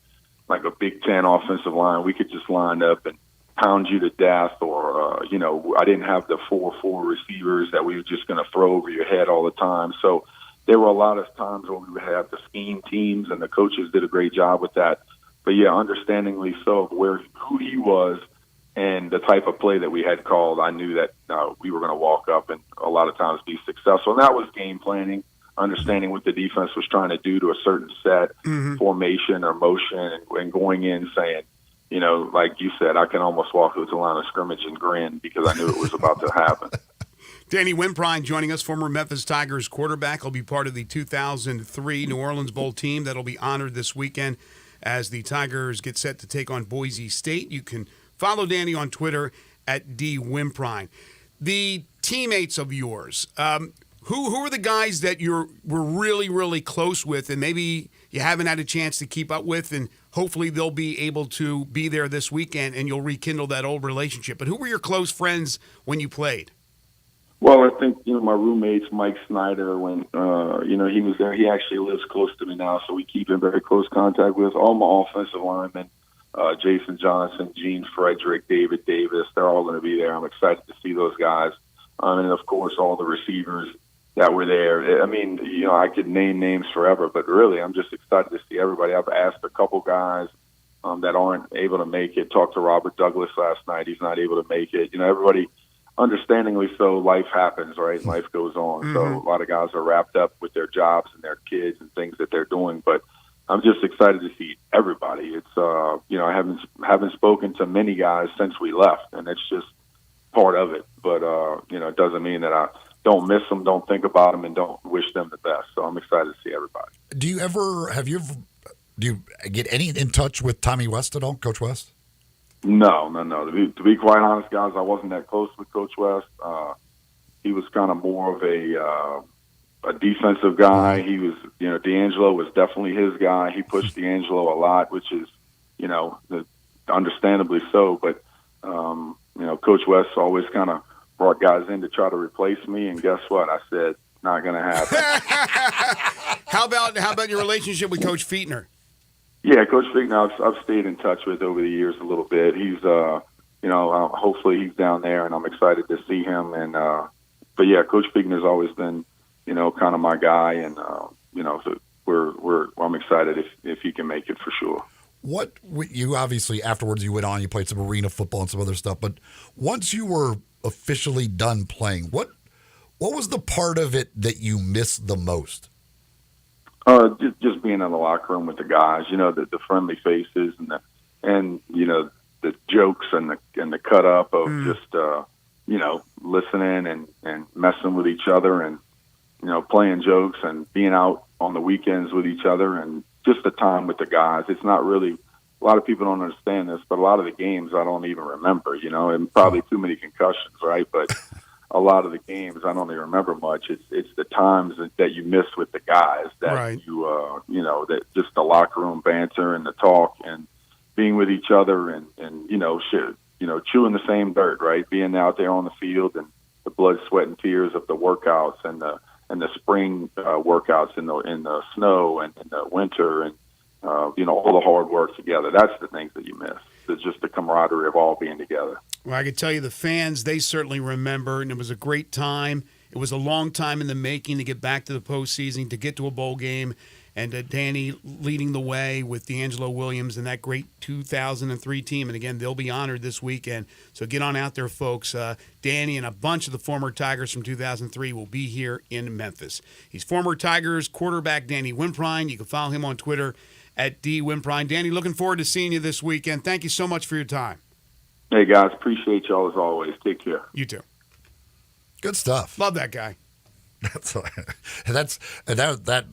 like a Big Ten offensive line. We could just line up and pound you to death, or I didn't have the 4-4 receivers that we were just going to throw over your head all the time. So there were a lot of times when we would have the scheme teams, and the coaches did a great job with that. But yeah, understandingly so, who he was and the type of play that we had called, I knew that we were going to walk up and a lot of times be successful. And that was game planning, understanding what the defense was trying to do to a certain set, formation or motion, and going in saying, like you said, I can almost walk to the line of scrimmage and grin because I knew it was about to happen. Danny Wimprine joining us, former Memphis Tigers quarterback. He'll be part of the 2003 New Orleans Bowl team that'll be honored this weekend as the Tigers get set to take on Boise State. You can follow Danny on Twitter at @DWimprine. The teammates of yours, who are the guys that were really, really close with and maybe you haven't had a chance to keep up with, and hopefully they'll be able to be there this weekend and you'll rekindle that old relationship? But who were your close friends when you played? Well, I think, my roommates, Mike Snyder, when, he was there, he actually lives close to me now, so we keep in very close contact with all my offensive linemen, Jason Johnson, Gene Frederick, David Davis. They're all going to be there. I'm excited to see those guys. And, of course, all the receivers that were there. I mean, I could name names forever, but really I'm just excited to see everybody. I've asked a couple guys that aren't able to make it. Talked to Robert Douglas last night. He's not able to make it. Everybody, understandingly so, life happens, right? Life goes on. So a lot of guys are wrapped up with their jobs and their kids and things that they're doing. But I'm just excited to see everybody. It's, I haven't spoken to many guys since we left, and it's just part of it. But, it doesn't mean that I don't miss them, don't think about them, and don't wish them the best. So I'm excited to see everybody. Do you get any in touch with Tommy West at all, Coach West? No. To be quite honest, guys, I wasn't that close with Coach West. He was kind of more of a defensive guy. He was, D'Angelo was definitely his guy. He pushed D'Angelo a lot, which is, understandably so. But, Coach West always kind of brought guys in to try to replace me, and guess what? I said, not going to happen. How about your relationship with Coach Fietner? Yeah, Coach Fietner, I've stayed in touch with over the years a little bit. He's, hopefully he's down there, and I'm excited to see him. And, but yeah, Coach Fietner's always been, kind of my guy, and so I'm excited if he can make it for sure. What you obviously afterwards you went on, you played some arena football and some other stuff, but once you were officially done playing, what was the part of it that you missed the most? Just being in the locker room with the guys, the friendly faces and the jokes and the cut up of just listening and messing with each other and playing jokes and being out on the weekends with each other and just the time with the guys. It's not really, a lot of people don't understand this, but a lot of the games I don't even remember, and probably too many concussions, right? But a lot of the games I don't even remember much. It's the times that you miss with the guys that right. That just the locker room banter and the talk and being with each other and chewing the same dirt, right? Being out there on the field and the blood, sweat, and tears of the workouts and the spring workouts in the snow and in the winter and all the hard work together. That's the things that you miss. It's just the camaraderie of all being together. Well, I could tell you the fans, they certainly remember, and it was a great time. It was a long time in the making to get back to the postseason, to get to a bowl game, and Danny leading the way with D'Angelo Williams and that great 2003 team. And, again, they'll be honored this weekend. So get on out there, folks. Danny and a bunch of the former Tigers from 2003 will be here in Memphis. He's former Tigers quarterback Danny Wimprine. You can follow him on Twitter at @DWimprine. Danny, looking forward to seeing you this weekend. Thank you so much for your time. Hey, guys. Appreciate y'all as always. Take care. You too. Good stuff. Love that guy. That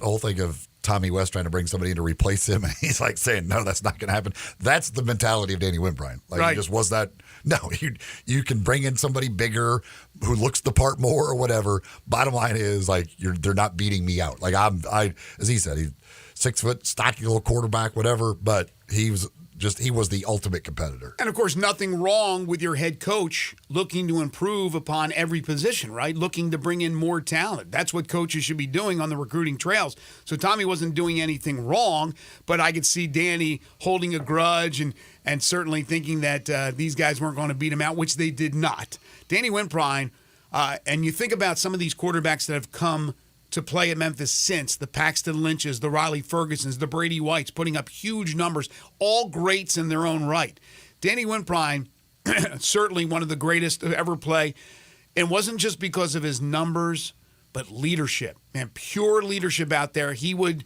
whole thing of Tommy West trying to bring somebody in to replace him, and he's like saying, no, that's not going to happen. That's the mentality of Danny Wimprine. Like, right. He just was that. No, you can bring in somebody bigger who looks the part more or whatever. Bottom line is, like, they're not beating me out. Like, as he said, he's 6 foot, stocky little quarterback, whatever, but he was the ultimate competitor. And, of course, nothing wrong with your head coach looking to improve upon every position, right? Looking to bring in more talent. That's what coaches should be doing on the recruiting trails. So Tommy wasn't doing anything wrong, but I could see Danny holding a grudge and certainly thinking that these guys weren't going to beat him out, which they did not. Danny Wimprine, and you think about some of these quarterbacks that have come to play at Memphis since, the Paxton Lynches, the Riley Fergusons, the Brady Whites, putting up huge numbers, all greats in their own right. Danny Wimprine, certainly one of the greatest to ever play, and wasn't just because of his numbers, but leadership. Man, pure leadership out there. He would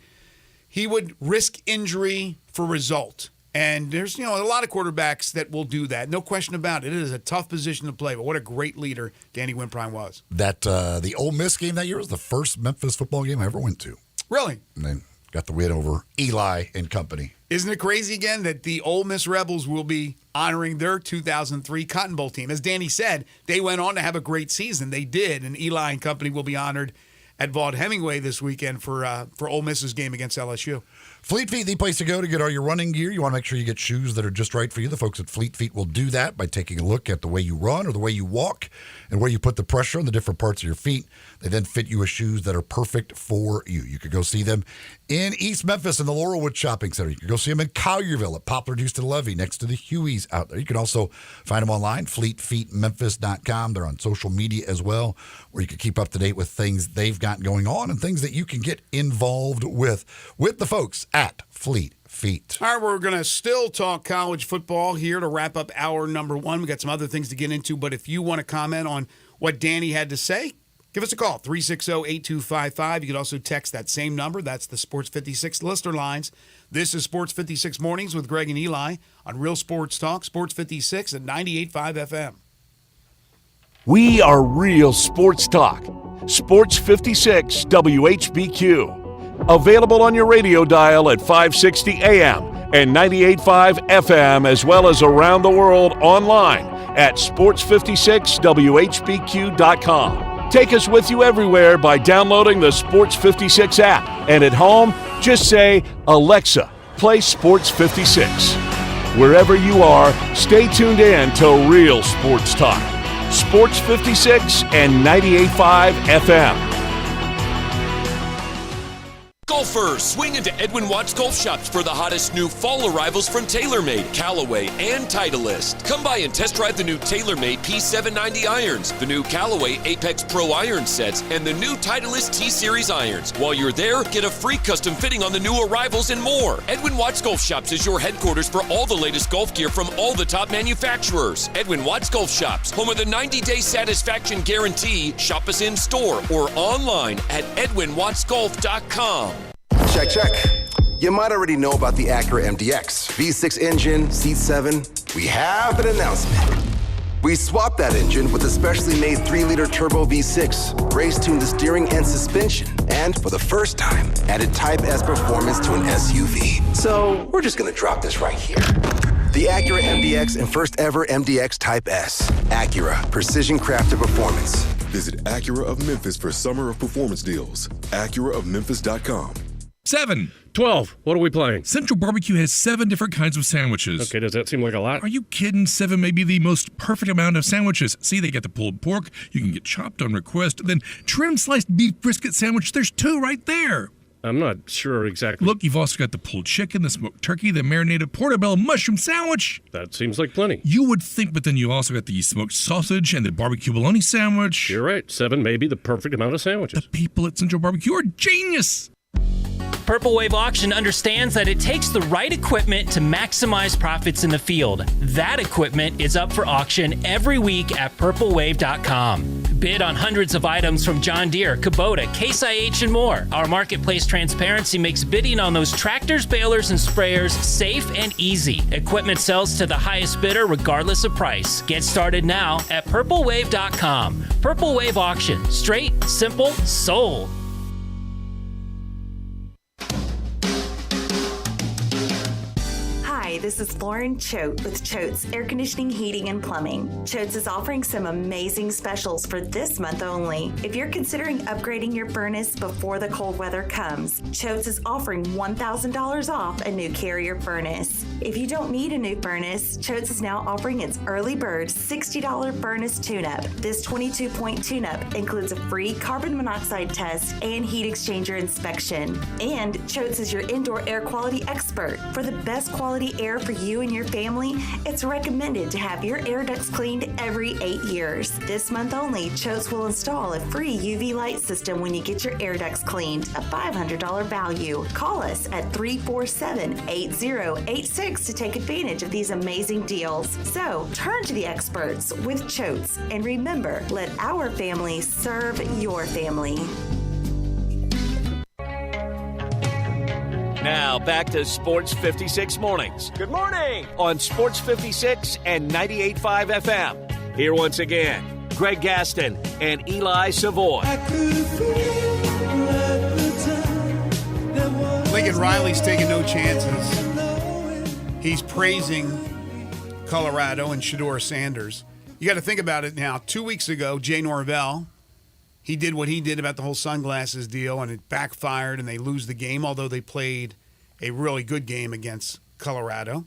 risk injury for result. And there's, a lot of quarterbacks that will do that. No question about it. It is a tough position to play, but what a great leader Danny Wimprine was. That the Ole Miss game that year was the first Memphis football game I ever went to. Really? And then got the win over Eli and company. Isn't it crazy again that the Ole Miss Rebels will be honoring their 2003 Cotton Bowl team? As Danny said, they went on to have a great season. They did, and Eli and company will be honored at Vaught-Hemingway this weekend for Ole Miss's game against LSU. Fleet Feet, the place to go to get all your running gear. You want to make sure you get shoes that are just right for you. The folks at Fleet Feet will do that by taking a look at the way you run or the way you walk and where you put the pressure on the different parts of your feet. They then fit you with shoes that are perfect for you. You could go see them in East Memphis in the Laurelwood Shopping Center. You could go see them in Collierville at Poplar, Houston Levy next to the Hueys out there. You can also find them online, fleetfeetmemphis.com. They're on social media as well, where you can keep up to date with things they've got going on and things that you can get involved with the folks at Fleet Feet. All right, we're going to still talk college football here to wrap up hour number one. We got some other things to get into, but if you want to comment on what Danny had to say, give us a call, 360-8255. You can also text that same number. That's the Sports 56 listener lines. This is Sports 56 Mornings with Greg and Eli on Real Sports Talk, Sports 56 at 98.5 FM. We are Real Sports Talk. Sports 56 WHBQ. Available on your radio dial at 560 AM and 98.5 FM, as well as around the world online at sports56whbq.com. Take us with you everywhere by downloading the Sports 56 app. And at home, just say, Alexa, play Sports 56. Wherever you are, stay tuned in to Real Sports Talk. Sports 56 and 98.5 FM. Golfers, swing into Edwin Watts Golf Shops for the hottest new fall arrivals from TaylorMade, Callaway, and Titleist. Come by and test drive the new TaylorMade P790 irons, the new Callaway Apex Pro iron sets, and the new Titleist T-Series irons. While you're there, get a free custom fitting on the new arrivals and more. Edwin Watts Golf Shops is your headquarters for all the latest golf gear from all the top manufacturers. Edwin Watts Golf Shops, home of the 90-day satisfaction guarantee. Shop us in store or online at edwinwattsgolf.com. Check, check. You might already know about the Acura MDX. V6 engine, seat 7. We have an announcement. We swapped that engine with a specially made 3-liter turbo V6, race-tuned the steering and suspension, and for the first time, added Type S performance to an SUV. So we're just gonna drop this right here. The Acura MDX and first ever MDX Type S. Acura, precision crafted performance. Visit Acura of Memphis for summer of performance deals. AcuraofMemphis.com. 7. 12. What are we playing? Central Barbecue has 7 different kinds of sandwiches. Okay, does that seem like a lot? Are you kidding? 7 may be the most perfect amount of sandwiches. See, they get the pulled pork. You can get chopped on request. Then trim sliced beef brisket sandwich. There's 2 right there. I'm not sure exactly. Look, you've also got the pulled chicken, the smoked turkey, the marinated portobello mushroom sandwich. That seems like plenty. You would think, but then you also got the smoked sausage and the barbecue bologna sandwich. You're right. 7 may be the perfect amount of sandwiches. The people at Central Barbecue are genius. Purple Wave Auction understands that it takes the right equipment to maximize profits in the field. That equipment is up for auction every week at purplewave.com. Bid on hundreds of items from John Deere, Kubota, Case IH, and more. Our marketplace transparency makes bidding on those tractors, balers, and sprayers safe and easy. Equipment sells to the highest bidder regardless of price. Get started now at purplewave.com. Purple Wave Auction. Straight, simple, sold. Hi, this is Lauren Choate with Choate's Air Conditioning, Heating, and Plumbing. Choate's is offering some amazing specials for this month only. If you're considering upgrading your furnace before the cold weather comes, Choate's is offering $1,000 off a new Carrier furnace. If you don't need a new furnace, Choate's is now offering its early bird $60 furnace tune-up. This 22-point tune-up includes a free carbon monoxide test and heat exchanger inspection. And Choate's is your indoor air quality expert. For the best quality air for you and your family, it's recommended to have your air ducts cleaned every 8 years. This month only, Choate's will install a free UV light system when you get your air ducts cleaned, a $500 value. Call us at 347-8086 to take advantage of these amazing deals. So, turn to the experts with Choate's, and remember, let our family serve your family. Now, back to Sports 56 Mornings. Good morning! On Sports 56 and 98.5 FM. Here once again, Greg Gaston and Eli Savoy. Lincoln Riley's taking no chances. He's praising Colorado and Shedeur Sanders. You got to think about it now. 2 weeks ago, Jay Norvell, he did what he did about the whole sunglasses deal, and it backfired, and they lose the game, although they played a really good game against Colorado.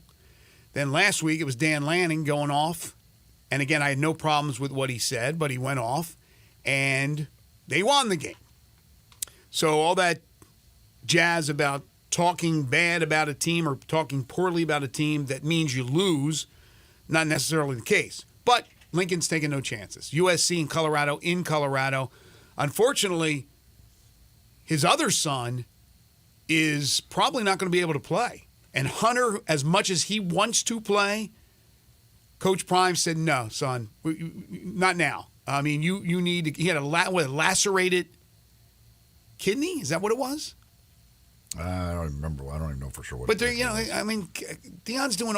Then last week, it was Dan Lanning going off. And again, I had no problems with what he said, but he went off, and they won the game. So all that jazz about talking bad about a team or talking poorly about a team, that means you lose, not necessarily the case. But Lincoln's taking no chances. USC and Colorado in Colorado. Unfortunately, his other son is probably not going to be able to play. And Hunter, as much as he wants to play, Coach Prime said, no, son, not now. I mean, you need to, he had a lacerated kidney? Is that what it was? I don't remember. I don't even know for sure what. But I mean, Deion's doing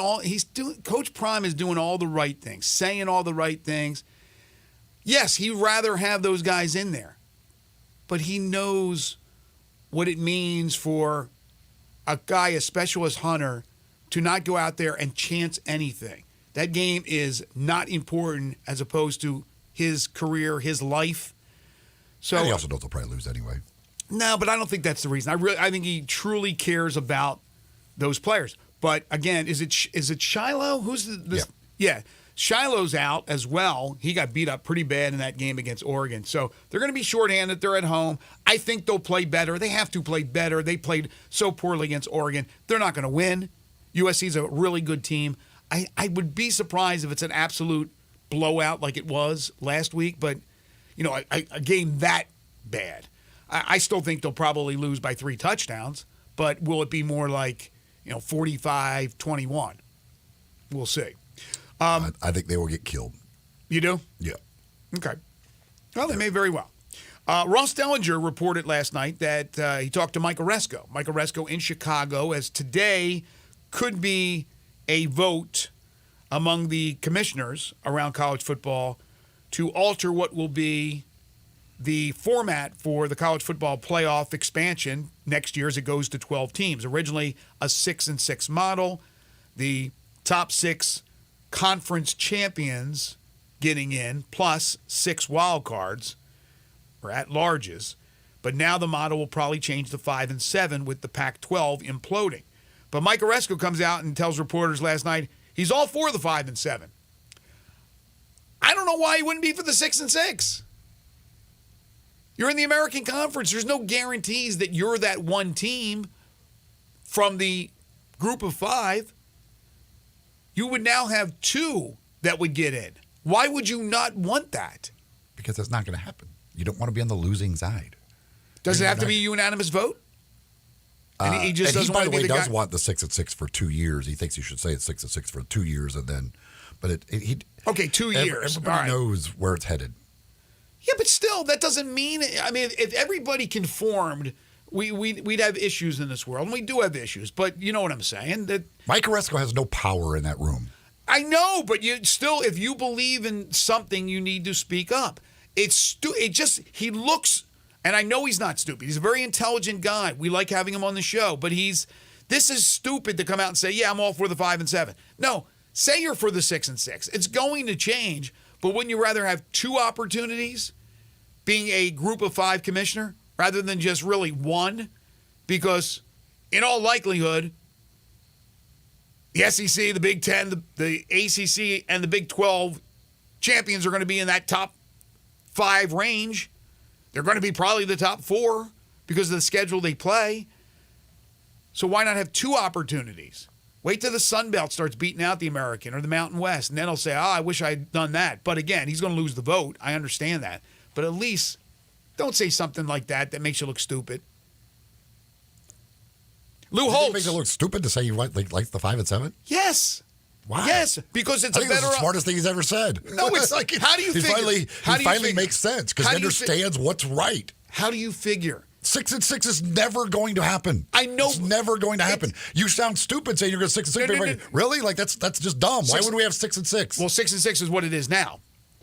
Coach Prime is doing all the right things, saying all the right things. Yes, he'd rather have those guys in there, but he knows what it means for a guy as special as Hunter to not go out there and chance anything. That game is not important as opposed to his career, his life. So and he also knows they'll probably lose anyway. No, but I don't think that's the reason. I think he truly cares about those players. But again, is it Shiloh? Who's yeah. Shiloh's out as well. He got beat up pretty bad in that game against Oregon. So they're going to be shorthanded. They're at home. I think they'll play better. They have to play better. They played so poorly against Oregon. They're not going to win. USC's a really good team. I would be surprised if it's an absolute blowout like it was last week. But, a game that bad. I still think they'll probably lose by 3 touchdowns. But will it be more like, 45-21? We'll see. I think they will get killed. You do? Yeah. Okay. Well, they may very well. Ross Dellinger reported last night that he talked to Mike Oresco. Mike Oresco in Chicago, as today could be a vote among the commissioners around college football to alter what will be the format for the college football playoff expansion next year as it goes to 12 teams. Originally a 6-6 model, the top 6 conference champions getting in, plus 6 wild cards or at-larges. But now the model will probably change to 5-7 with the Pac-12 imploding. But Mike Oresco comes out and tells reporters last night he's all for the 5-7. I don't know why he wouldn't be for the 6-6. You're in the American Conference. There's no guarantees that you're that one team from the group of 5. You would now have 2 that would get in. Why would you not want that? Because that's not going to happen. You don't want to be on the losing side. Does it have to be a unanimous vote? And he just doesn't want to be the guy. By the way, does want the 6-6 for 2 years. He thinks you should say it's 6-6 for 2 years, and then, but okay, 2 years. Everybody knows where it's headed. Yeah, but still, that doesn't mean. I mean, if everybody conformed, we'd have issues in this world, and we do have issues. But you know what I'm saying? That Mike Oresco has no power in that room. I know, but you still, if you believe in something, you need to speak up. He looks. And I know he's not stupid. He's a very intelligent guy. We like having him on the show. But this is stupid to come out and say, yeah, I'm all for the 5-7. No, say you're for the 6-6. It's going to change. But wouldn't you rather have 2 opportunities being a group of 5 commissioner rather than just really 1? Because in all likelihood, the SEC, the Big Ten, the ACC, and the Big 12 champions are going to be in that top 5 range. They're going to be probably the top 4 because of the schedule they play. So why not have 2 opportunities? Wait till the Sun Belt starts beating out the American or the Mountain West, and then he'll say, I wish I'd done that. But again, he's going to lose the vote. I understand that. But at least don't say something like that makes you look stupid. Lou Holtz. It makes it look stupid to say you like the 5-7? Yes. Why? Yes, because it's I think it's the smartest thing he's ever said. No, it's like, how do you figure? He finally makes sense because he understands what's right. How do you figure? 6-6 is never going to happen. I know. It's never going to happen. You sound stupid saying you're going to 6-6. No. Really? Like, that's just dumb. Why would we have 6-6? Well, 6-6 is what it is now.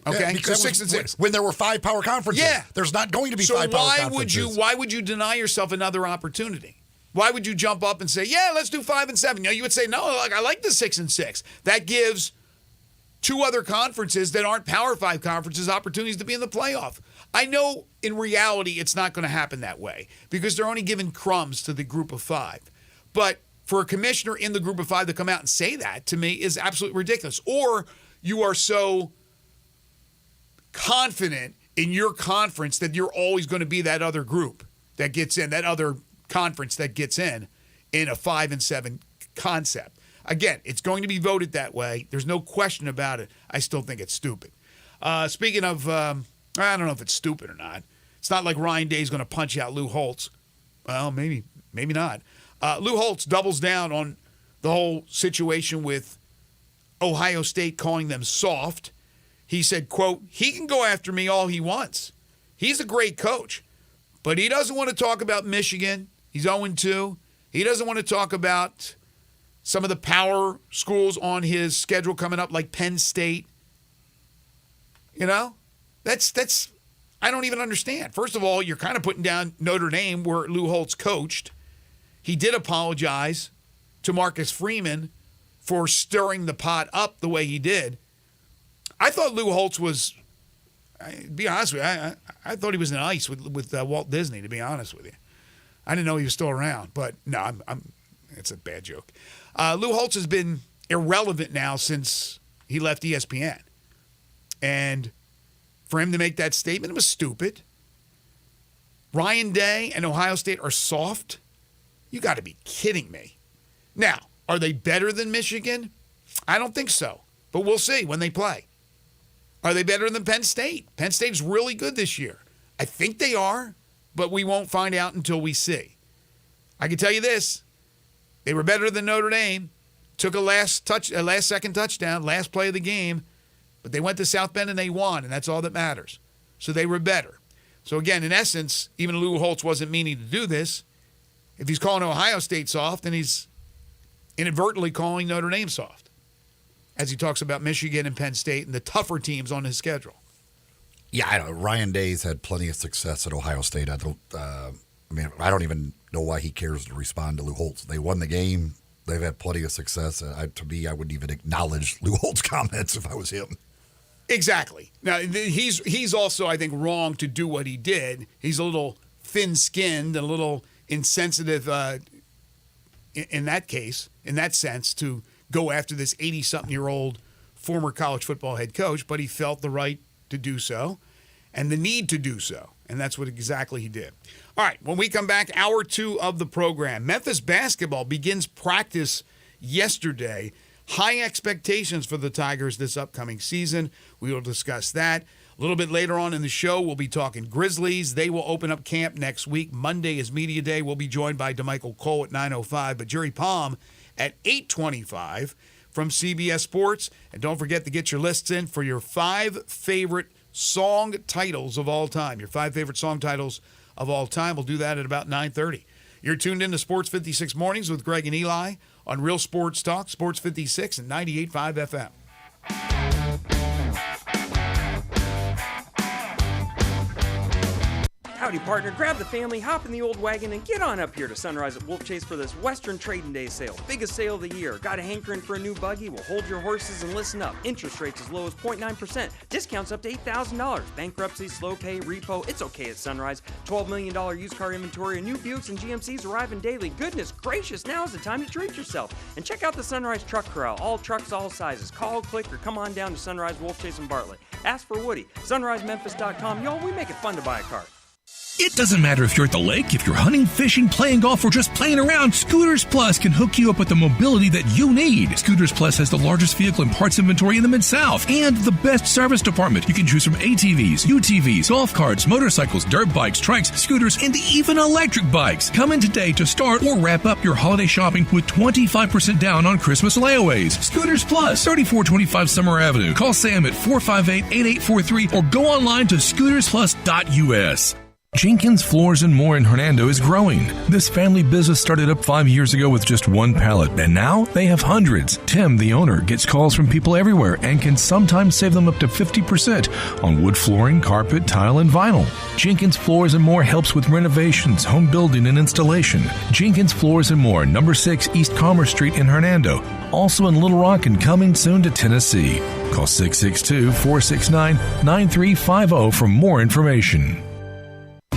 Okay, yeah, because 6-6. When there were 5 power conferences, yeah, there's not going to be 5 power conferences. Why would you deny yourself another opportunity? Why would you jump up and say, yeah, let's do 5-7? You would say, no, I like the 6-6. That gives 2 other conferences that aren't Power 5 conferences opportunities to be in the playoff. I know in reality it's not going to happen that way because they're only giving crumbs to the group of 5. But for a commissioner in the group of 5 to come out and say that, to me, is absolutely ridiculous. Or you are so confident in your conference that you're always going to be that other group that gets in, that other conference that gets in a 5-7 concept. Again, it's going to be voted that way. There's no question about it. I still think it's stupid. Speaking of, I don't know if it's stupid or not. It's not like Ryan Day's going to punch out Lou Holtz. Well, maybe not. Lou Holtz doubles down on the whole situation with Ohio State calling them soft. He said, quote, he can go after me all he wants. He's a great coach, but he doesn't want to talk about Michigan. He's 0-2. He doesn't want to talk about some of the power schools on his schedule coming up, like Penn State. You know, that's I don't even understand. First of all, you're kind of putting down Notre Dame, where Lou Holtz coached. He did apologize to Marcus Freeman for stirring the pot up the way he did. I thought Lou Holtz was, to be honest with you, I thought he was in ice with Walt Disney, to be honest with you. I didn't know he was still around, but no, it's a bad joke. Lou Holtz has been irrelevant now since he left ESPN. And for him to make that statement, it was stupid. Ryan Day and Ohio State are soft? You got to be kidding me. Now, are they better than Michigan? I don't think so, but we'll see when they play. Are they better than Penn State? Penn State's really good this year. I think they are, but we won't find out until we see. I can tell you this. They were better than Notre Dame. Took a last-second touchdown, last play of the game, but they went to South Bend and they won, and that's all that matters. So they were better. So, again, in essence, even Lou Holtz wasn't meaning to do this. If he's calling Ohio State soft, then he's inadvertently calling Notre Dame soft, as he talks about Michigan and Penn State and the tougher teams on his schedule. Yeah, I know. Ryan Day's had plenty of success at Ohio State. I don't even know why he cares to respond to Lou Holtz. They won the game. They've had plenty of success. To me, I wouldn't even acknowledge Lou Holt's comments if I was him. Exactly. Now, he's also, I think, wrong to do what he did. He's a little thin-skinned, a little insensitive in that case, in that sense, to go after this 80-something-year-old former college football head coach, but he felt the right to do so and the need to do so, and that's what exactly he did. All right, when we come back, hour 2 of the program, Memphis basketball begins practice yesterday. High expectations for the Tigers this upcoming season. We will discuss that. A little bit later on in the show, we'll be talking Grizzlies. They will open up camp next week. Monday is media day. We'll be joined by DeMichael Cole at 9:05, but Jerry Palm at 8:25 from CBS Sports. And don't forget to get your lists in for your 5 favorite song titles of all time. Your 5 favorite song titles of all time. We'll do that at about 9:30. You're tuned in to Sports 56 Mornings with Greg and Eli on Real Sports Talk, Sports 56 and 98.5 FM. Howdy, partner. Grab the family, hop in the old wagon, and get on up here to Sunrise at Wolf Chase for this Western Trading Day sale. Biggest sale of the year. Got a hankering for a new buggy? Well, hold your horses and listen up. Interest rates as low as 0.9%. Discounts up to $8,000. Bankruptcy, slow pay, repo. It's okay at Sunrise. $12 million used car inventory and new Buicks and GMCs arriving daily. Goodness gracious, now is the time to treat yourself. And check out the Sunrise Truck Corral. All trucks, all sizes. Call, click, or come on down to Sunrise Wolf Chase and Bartlett. Ask for Woody. SunriseMemphis.com. Y'all, we make it fun to buy a car. It doesn't matter if you're at the lake, if you're hunting, fishing, playing golf, or just playing around, Scooters Plus can hook you up with the mobility that you need. Scooters Plus has the largest vehicle and parts inventory in the Mid-South and the best service department. You can choose from ATVs, UTVs, golf carts, motorcycles, dirt bikes, trikes, scooters, and even electric bikes. Come in today to start or wrap up your holiday shopping with 25% down on Christmas layaways. Scooters Plus, 3425 Summer Avenue. Call Sam at 458-8843 or go online to scootersplus.us. Jenkins Floors and More in Hernando is growing. This family business started up 5 years ago with just one pallet, and now they have hundreds. Tim, the owner, gets calls from people everywhere and can sometimes save them up to 50% on wood flooring, carpet, tile, and vinyl. Jenkins Floors and More helps with renovations, home building, and installation. Jenkins Floors and More, number 6 East Commerce Street in Hernando. Also in Little Rock and coming soon to Tennessee. Call 662-469-9350 for more information.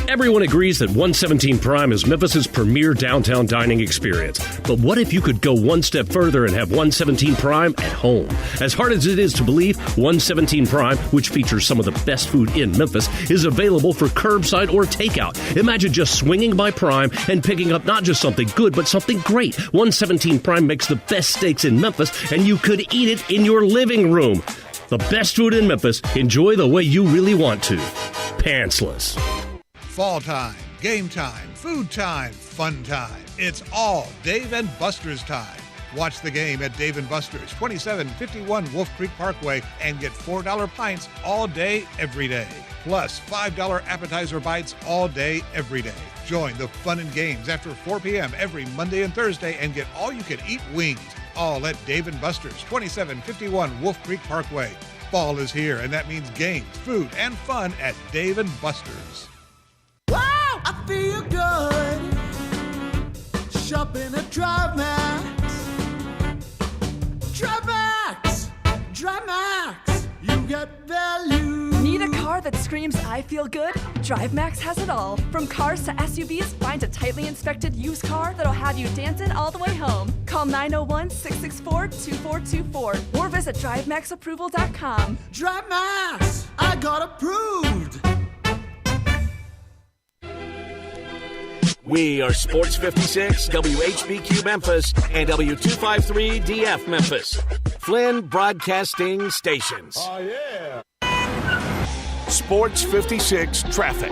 Everyone agrees that 117 Prime is Memphis's premier downtown dining experience. But what if you could go one step further and have 117 Prime at home? As hard as it is to believe, 117 Prime, which features some of the best food in Memphis, is available for curbside or takeout. Imagine just swinging by Prime and picking up not just something good, but something great. 117 Prime makes the best steaks in Memphis, and you could eat it in your living room. The best food in Memphis, enjoy the way you really want to. Pantsless. Fall time, game time, food time, fun time. It's all Dave & Buster's time. Watch the game at Dave & Buster's, 2751 Wolf Creek Parkway, and get $4 pints all day, every day. Plus $5 appetizer bites all day, every day. Join the fun and games after 4 p.m. every Monday and Thursday and get all-you-can-eat wings. All at Dave & Buster's, 2751 Wolf Creek Parkway. Fall is here, and that means games, food, and fun at Dave & Buster's. Wow, I feel good. Shopping at DriveMax. DriveMax, you get value. Need a car that screams I feel good? DriveMax has it all. From cars to SUVs, find a tightly inspected used car that'll have you dancing all the way home. Call 901-664-2424 or visit DriveMaxApproval.com. DriveMax, I got approved. We are Sports 56, WHBQ Memphis, and W253DF Memphis. Flynn Broadcasting Stations. Oh, yeah. Sports 56 Traffic.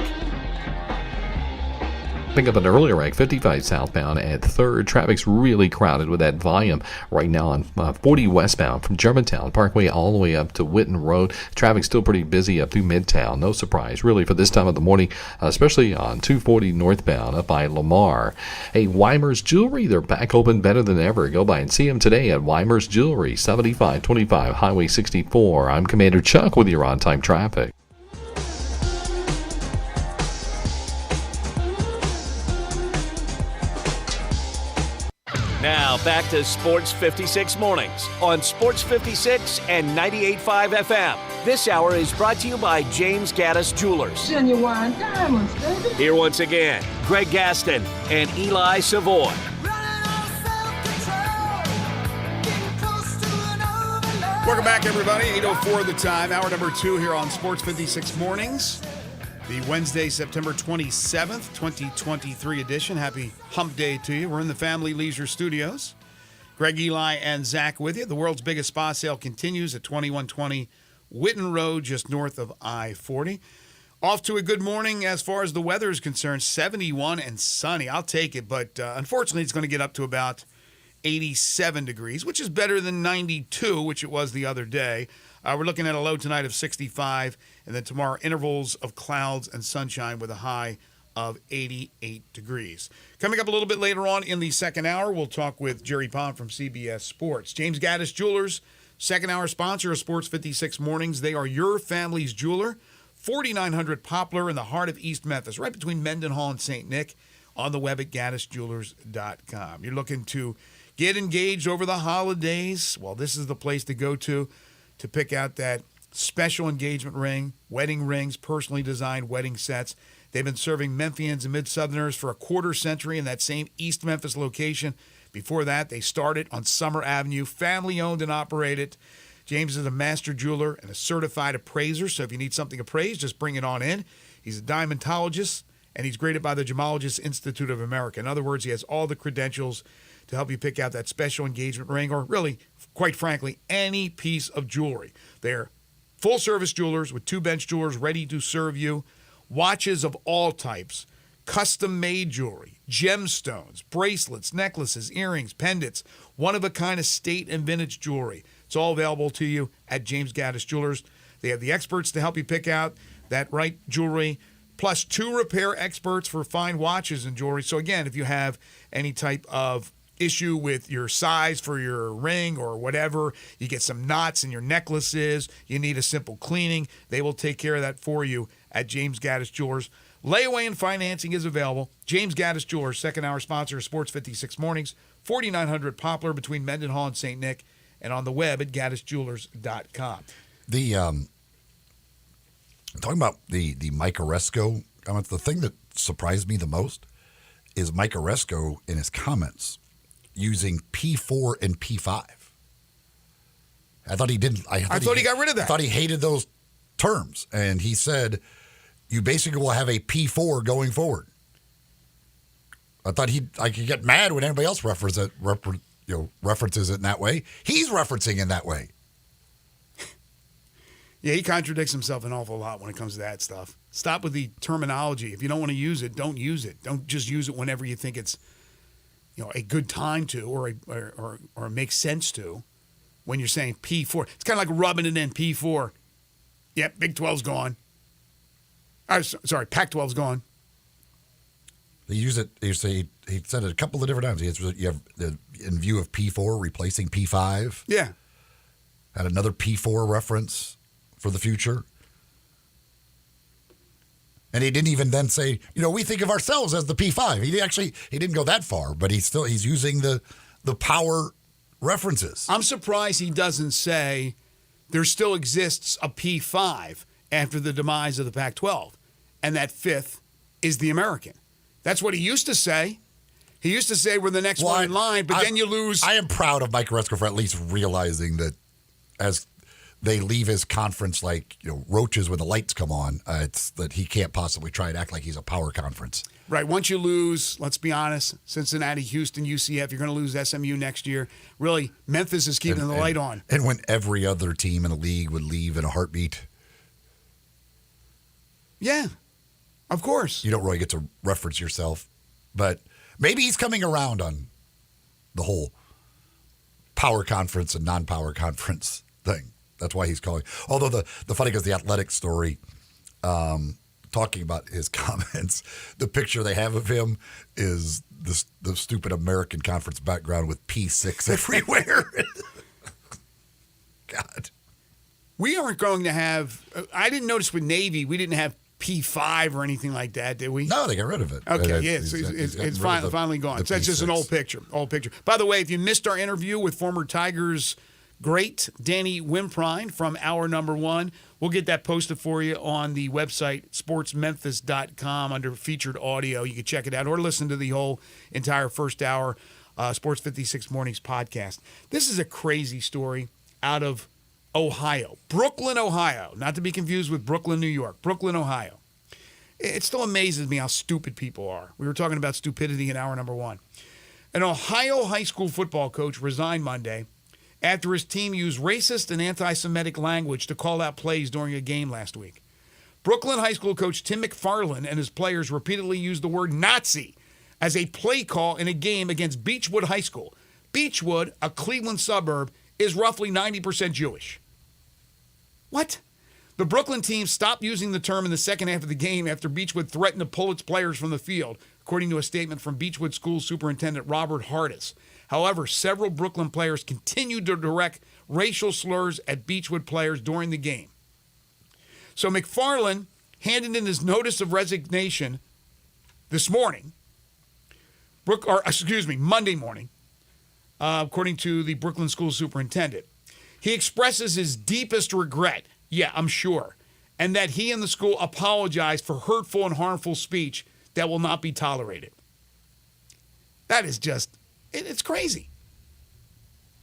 pick up an earlier wreck, 55 southbound at 3rd. Traffic's really crowded with that volume right now on 40 westbound from Germantown Parkway all the way up to Witten Road. Traffic's still pretty busy up through Midtown. No surprise, really, for this time of the morning, especially on 240 northbound up by Lamar. Hey, Weimer's Jewelry, they're back open better than ever. Go by and see them today at Weimer's Jewelry, 7525 Highway 64. I'm Commander Chuck with your on-time traffic. Now back to Sports 56 Mornings on Sports 56 and 98.5 FM. This hour is brought to you by James Gaddis Jewelers. Genuine diamonds, baby. Here once again, Greg Gaston and Eli Savoy. Welcome back, everybody. 8:04 the time. Hour number 2 here on Sports 56 Mornings. The Wednesday, September 27th, 2023 edition. Happy hump day to you. We're in the Family Leisure Studios. Greg, Eli, and Zach with you. The world's biggest spa sale continues at 2120 Witten Road, just north of I-40. Off to a good morning as far as the weather is concerned. 71 and sunny. I'll take it, but unfortunately it's going to get up to about 87 degrees, which is better than 92, which it was the other day. We're looking at a low tonight of 65, and then tomorrow intervals of clouds and sunshine with a high of 88 degrees. Coming up a little bit later on in the second hour, we'll talk with Jerry Pond from CBS Sports. James Gaddis Jewelers, second hour sponsor of Sports 56 Mornings. They are your family's jeweler. 4900 Poplar in the heart of East Memphis, right between Mendenhall and St. Nick, on the web at gaddisjewelers.com. You're looking to get engaged over the holidays? Well, this is the place to go to pick out that special engagement ring, wedding rings, personally designed wedding sets. They've been serving Memphians and Mid-Southerners for a quarter century in that same East Memphis location. Before that, they started on Summer Avenue, family-owned and operated. James is a master jeweler and a certified appraiser, so if you need something appraised, just bring it on in. He's a diamondologist, and he's graded by the Gemologist Institute of America. In other words, he has all the credentials to help you pick out that special engagement ring, or really, quite frankly, any piece of jewelry. They're full-service jewelers with 2-bench jewelers ready to serve you. Watches of all types, custom-made jewelry, gemstones, bracelets, necklaces, earrings, pendants, one-of-a-kind estate and vintage jewelry. It's all available to you at James Gaddis Jewelers. They have the experts to help you pick out that right jewelry, plus 2 repair experts for fine watches and jewelry. So again, if you have any type of issue with your size for your ring or whatever, you get some knots in your necklaces, you need a simple cleaning, they will take care of that for you at James Gaddis Jewelers. Layaway and financing is available. James Gaddis Jewelers, second hour sponsor of Sports 56 Mornings, 4900 Poplar between Mendenhall and St. Nick, and on the web at gaddisjewelers.com. Talking about the Mike Oresco comments, the thing that surprised me the most is Mike Oresco in his comments using P4 and P5. I thought he didn't. I thought he got rid of that. I thought he hated those terms, and he said you basically will have a P4 going forward. I thought I could get mad when anybody else references it in that way. He's referencing in that way. Yeah, he contradicts himself an awful lot when it comes to that stuff. Stop with the terminology. If you don't want to use it, don't use it. Don't just use it whenever you think it's a good time to or makes sense to. When you're saying P4, it's kind of like rubbing it in. P4. Yep, Big 12's gone. Sorry, Pac-12's gone. They use it. He said it a couple of different times. You have in view of P4 replacing P5. Yeah. Had another P4 reference for the future. And he didn't even then say, we think of ourselves as the P5. He didn't go that far, but he's using the power references. I'm surprised he doesn't say there still exists a P5 after the demise of the Pac-12, and that 5th is the American. That's what he used to say. He used to say we're the next one in line, but then you lose. I am proud of Mike Oresco for at least realizing that as they leave his conference like roaches when the lights come on, it's that he can't possibly try and act like he's a power conference. Right. Once you lose, let's be honest, Cincinnati, Houston, UCF, you're going to lose SMU next year. Really, Memphis is keeping the light on. And when every other team in the league would leave in a heartbeat. Yeah, of course. You don't really get to reference yourself But maybe he's coming around on the whole power conference and non-power conference thing. That's why he's calling. Although the funny is the Athletic story, talking about his comments, the picture they have of him is the stupid American Conference background with P6 everywhere. God. We aren't going to have, I didn't notice with Navy, we didn't have P5 or anything like that, did we? No, they got rid of it. Okay, it's finally gone. So that's just an old picture. By the way, if you missed our interview with former Tigers great Danny Wimprine from hour number 1, we'll get that posted for you on the website, sportsmemphis.com, under featured audio. You can check it out or listen to the whole entire first hour Sports 56 Mornings podcast. This is a crazy story out of Ohio. Brooklyn, Ohio. Not to be confused with Brooklyn, New York. Brooklyn, Ohio. It still amazes me how stupid people are. We were talking about stupidity in hour number 1. An Ohio high school football coach resigned Monday after his team used racist and anti-Semitic language to call out plays during a game last week. Brooklyn high school coach Tim McFarland and his players repeatedly used the word Nazi as a play call in a game against Beechwood High School. Beechwood, a Cleveland suburb, is roughly 90% Jewish. What? The Brooklyn team stopped using the term in the second half of the game after Beechwood threatened to pull its players from the field, according to a statement from Beechwood School Superintendent Robert Hardis. However, several Brooklyn players continued to direct racial slurs at Beechwood players during the game. So McFarland handed in his notice of resignation this morning, Monday morning, according to the Brooklyn School Superintendent. He expresses his deepest regret, I'm sure, and that he and the school apologize for hurtful and harmful speech that will not be tolerated. That is just, it's crazy.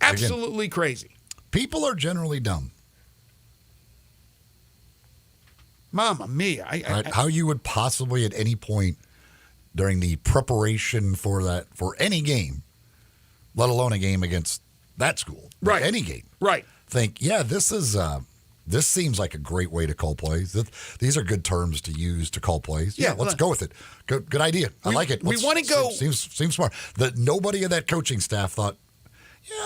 Absolutely crazy. People are generally dumb. Mamma mia. How you would possibly at any point during the preparation for any game, let alone a game against that school, right? Any game, right? Think, this seems like a great way to call plays. These are good terms to use to call plays. Yeah, let's go with it. Good idea. I like it. We want to go. Seems smart. That nobody in that coaching staff thought,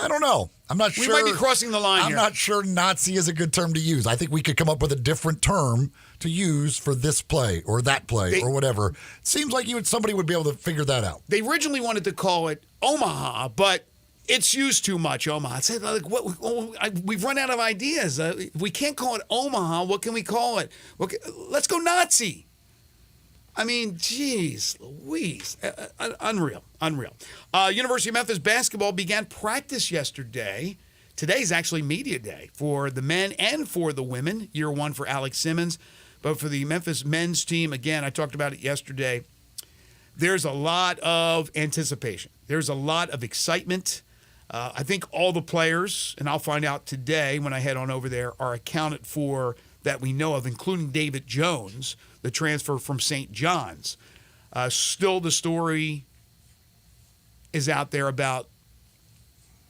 I don't know. I'm not sure. We might be crossing the line here. I'm not sure Nazi is a good term to use. I think we could come up with a different term to use for this play or that play or whatever. It seems like somebody would be able to figure that out. They originally wanted to call it Omaha, but it's used too much, Omaha. I said, we've run out of ideas. If we can't call it Omaha, what can we call it? Let's go Nazi. I mean, geez, Louise. Unreal. University of Memphis basketball began practice yesterday. Today's actually media day for the men and for the women. Year 1 for Alex Simmons. But for the Memphis men's team, again, I talked about it yesterday, there's a lot of anticipation. There's a lot of excitement. I think all the players, and I'll find out today when I head on over there, are accounted for that we know of, including David Jones, the transfer from St. John's. Still, the story is out there about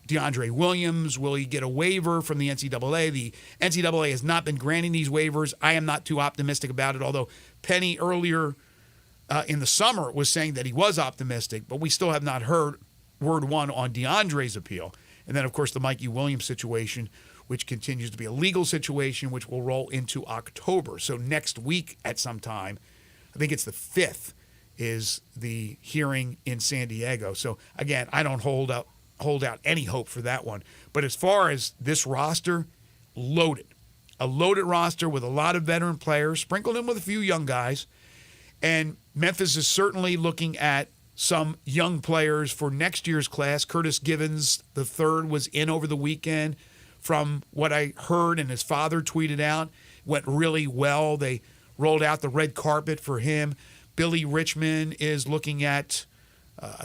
DeAndre Williams. Will he get a waiver from the NCAA? The NCAA has not been granting these waivers. I am not too optimistic about it, although Penny earlier in the summer was saying that he was optimistic, but we still have not heard word one on DeAndre's appeal. And then, of course, the Mikey Williams situation, which continues to be a legal situation, which will roll into October. So next week at some time, I think it's the 5th, is the hearing in San Diego. So, again, I don't hold out any hope for that one. But as far as this roster, loaded. A loaded roster with a lot of veteran players, sprinkled in with a few young guys. And Memphis is certainly looking at some young players for next year's class. Curtis Givens III was in over the weekend. From what I heard and his father tweeted out, went really well. They rolled out the red carpet for him. Billy Richmond is looking at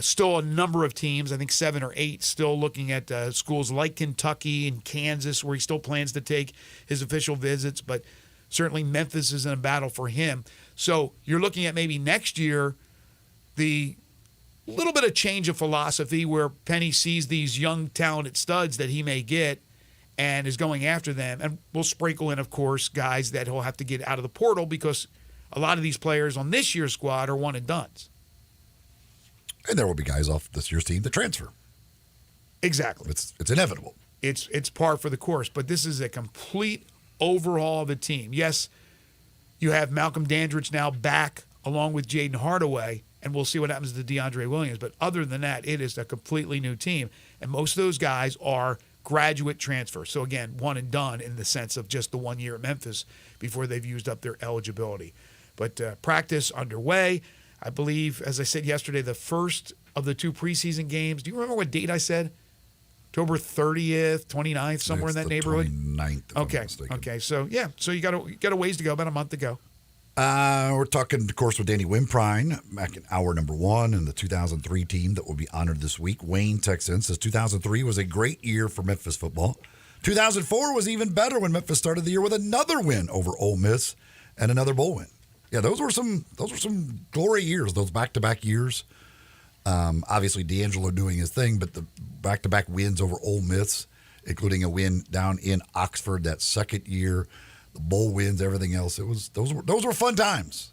still a number of teams, I think 7 or 8, still looking at schools like Kentucky and Kansas, where he still plans to take his official visits. But certainly Memphis is in a battle for him. So you're looking at maybe next year the little bit of change of philosophy where Penny sees these young, talented studs that he may get and is going after them. And we'll sprinkle in, of course, guys that he'll have to get out of the portal because a lot of these players on this year's squad are one and dones. And there will be guys off this year's team that transfer. Exactly. It's inevitable. It's par for the course, but this is a complete overhaul of the team. Yes, you have Malcolm Dandridge now back along with Jaden Hardaway, and we'll see what happens to DeAndre Williams. But other than that, it is a completely new team, and most of those guys are graduate transfers. So, again, one and done in the sense of just the 1 year at Memphis before they've used up their eligibility. But practice underway. I believe, as I said yesterday, the first of the 2 preseason games. Do you remember what date I said? October 30th, 29th, somewhere in that neighborhood? 29th. Okay. So, yeah. So you got a ways to go, about a month to go. We're talking, of course, with Danny Wimprine back in hour number 1 and the 2003 team that will be honored this week. Wayne texts in, says 2003 was a great year for Memphis football. 2004 was even better when Memphis started the year with another win over Ole Miss and another bowl win. Yeah, those were some glory years, those back-to-back years. Obviously, D'Angelo doing his thing, but the back-to-back wins over Ole Miss, including a win down in Oxford that second year, the bowl wins, everything else. Those were fun times.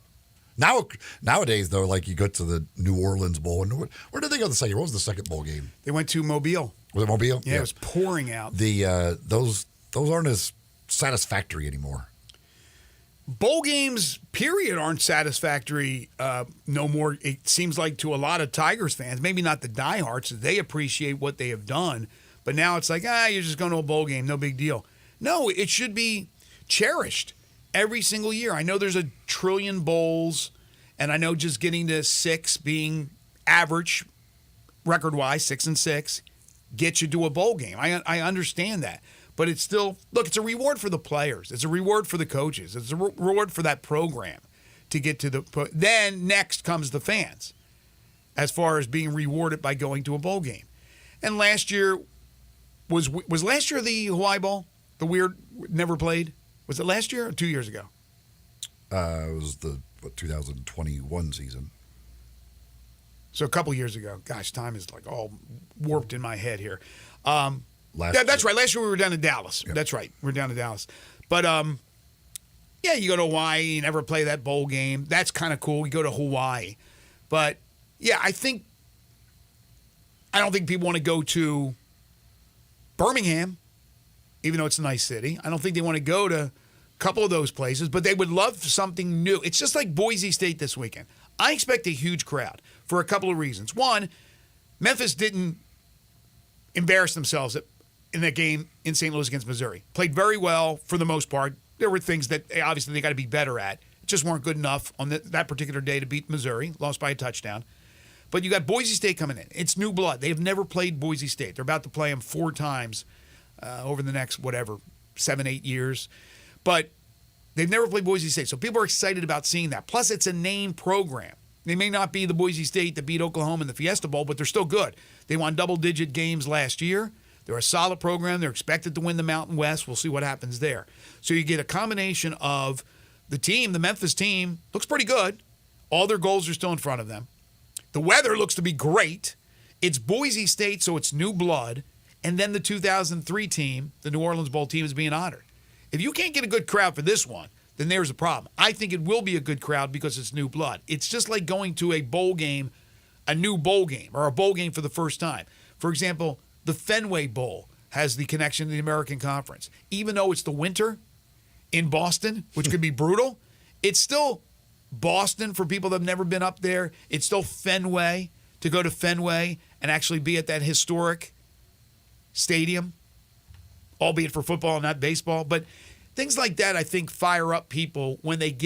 Nowadays, though, like you go to the New Orleans Bowl, and where did they go the second year? What was the second bowl game? They went to Mobile. Was it Mobile? Yeah, it was pouring out. Those aren't as satisfactory anymore. Bowl games, period, aren't satisfactory no more. It seems like to a lot of Tigers fans, maybe not the diehards, they appreciate what they have done. But now it's like, you're just going to a bowl game, no big deal. No, it should be cherished every single year. I know there's a trillion bowls, and I know just getting to 6 being average, record-wise, 6-6, gets you to a bowl game. I understand that. But it's still, look, it's a reward for the players. It's a reward for the coaches. It's a reward for that program to get to the, then next comes the fans as far as being rewarded by going to a bowl game. And last year, was last year the Hawaii Bowl? The weird, never played? Was it last year or 2 years ago? It was the 2021 season. So a couple years ago. Gosh, time is like all warped in my head here. That's right. Last year we were down in Dallas. Yep. That's right. We're down in Dallas. But, you go to Hawaii, you never play that bowl game. That's kind of cool. You go to Hawaii. But, I don't think people want to go to Birmingham, even though it's a nice city. I don't think they want to go to a couple of those places, but they would love something new. It's just like Boise State this weekend. I expect a huge crowd for a couple of reasons. One, Memphis didn't embarrass themselves in that game in St. Louis against Missouri. Played very well for the most part. There were things that obviously they got to be better at. Just weren't good enough on that particular day to beat Missouri. Lost by a touchdown. But you got Boise State coming in. It's new blood. They have never played Boise State. They're about to play them 4 times over the next, 7-8 years. But they've never played Boise State. So people are excited about seeing that. Plus, it's a name program. They may not be the Boise State that beat Oklahoma in the Fiesta Bowl, but they're still good. They won double-digit games last year. They're a solid program. They're expected to win the Mountain West. We'll see what happens there. So you get a combination of the team, the Memphis team, looks pretty good. All their goals are still in front of them. The weather looks to be great. It's Boise State, so it's new blood. And then the 2003 team, the New Orleans Bowl team, is being honored. If you can't get a good crowd for this one, then there's a problem. I think it will be a good crowd because it's new blood. It's just like going to a bowl game, a new bowl game, or a bowl game for the first time. For example, the Fenway Bowl has the connection to the American Conference. Even though it's the winter in Boston, which could be brutal, it's still Boston for people that have never been up there. It's still Fenway, to go to Fenway and actually be at that historic stadium, albeit for football and not baseball. But things like that, I think, fire up people when it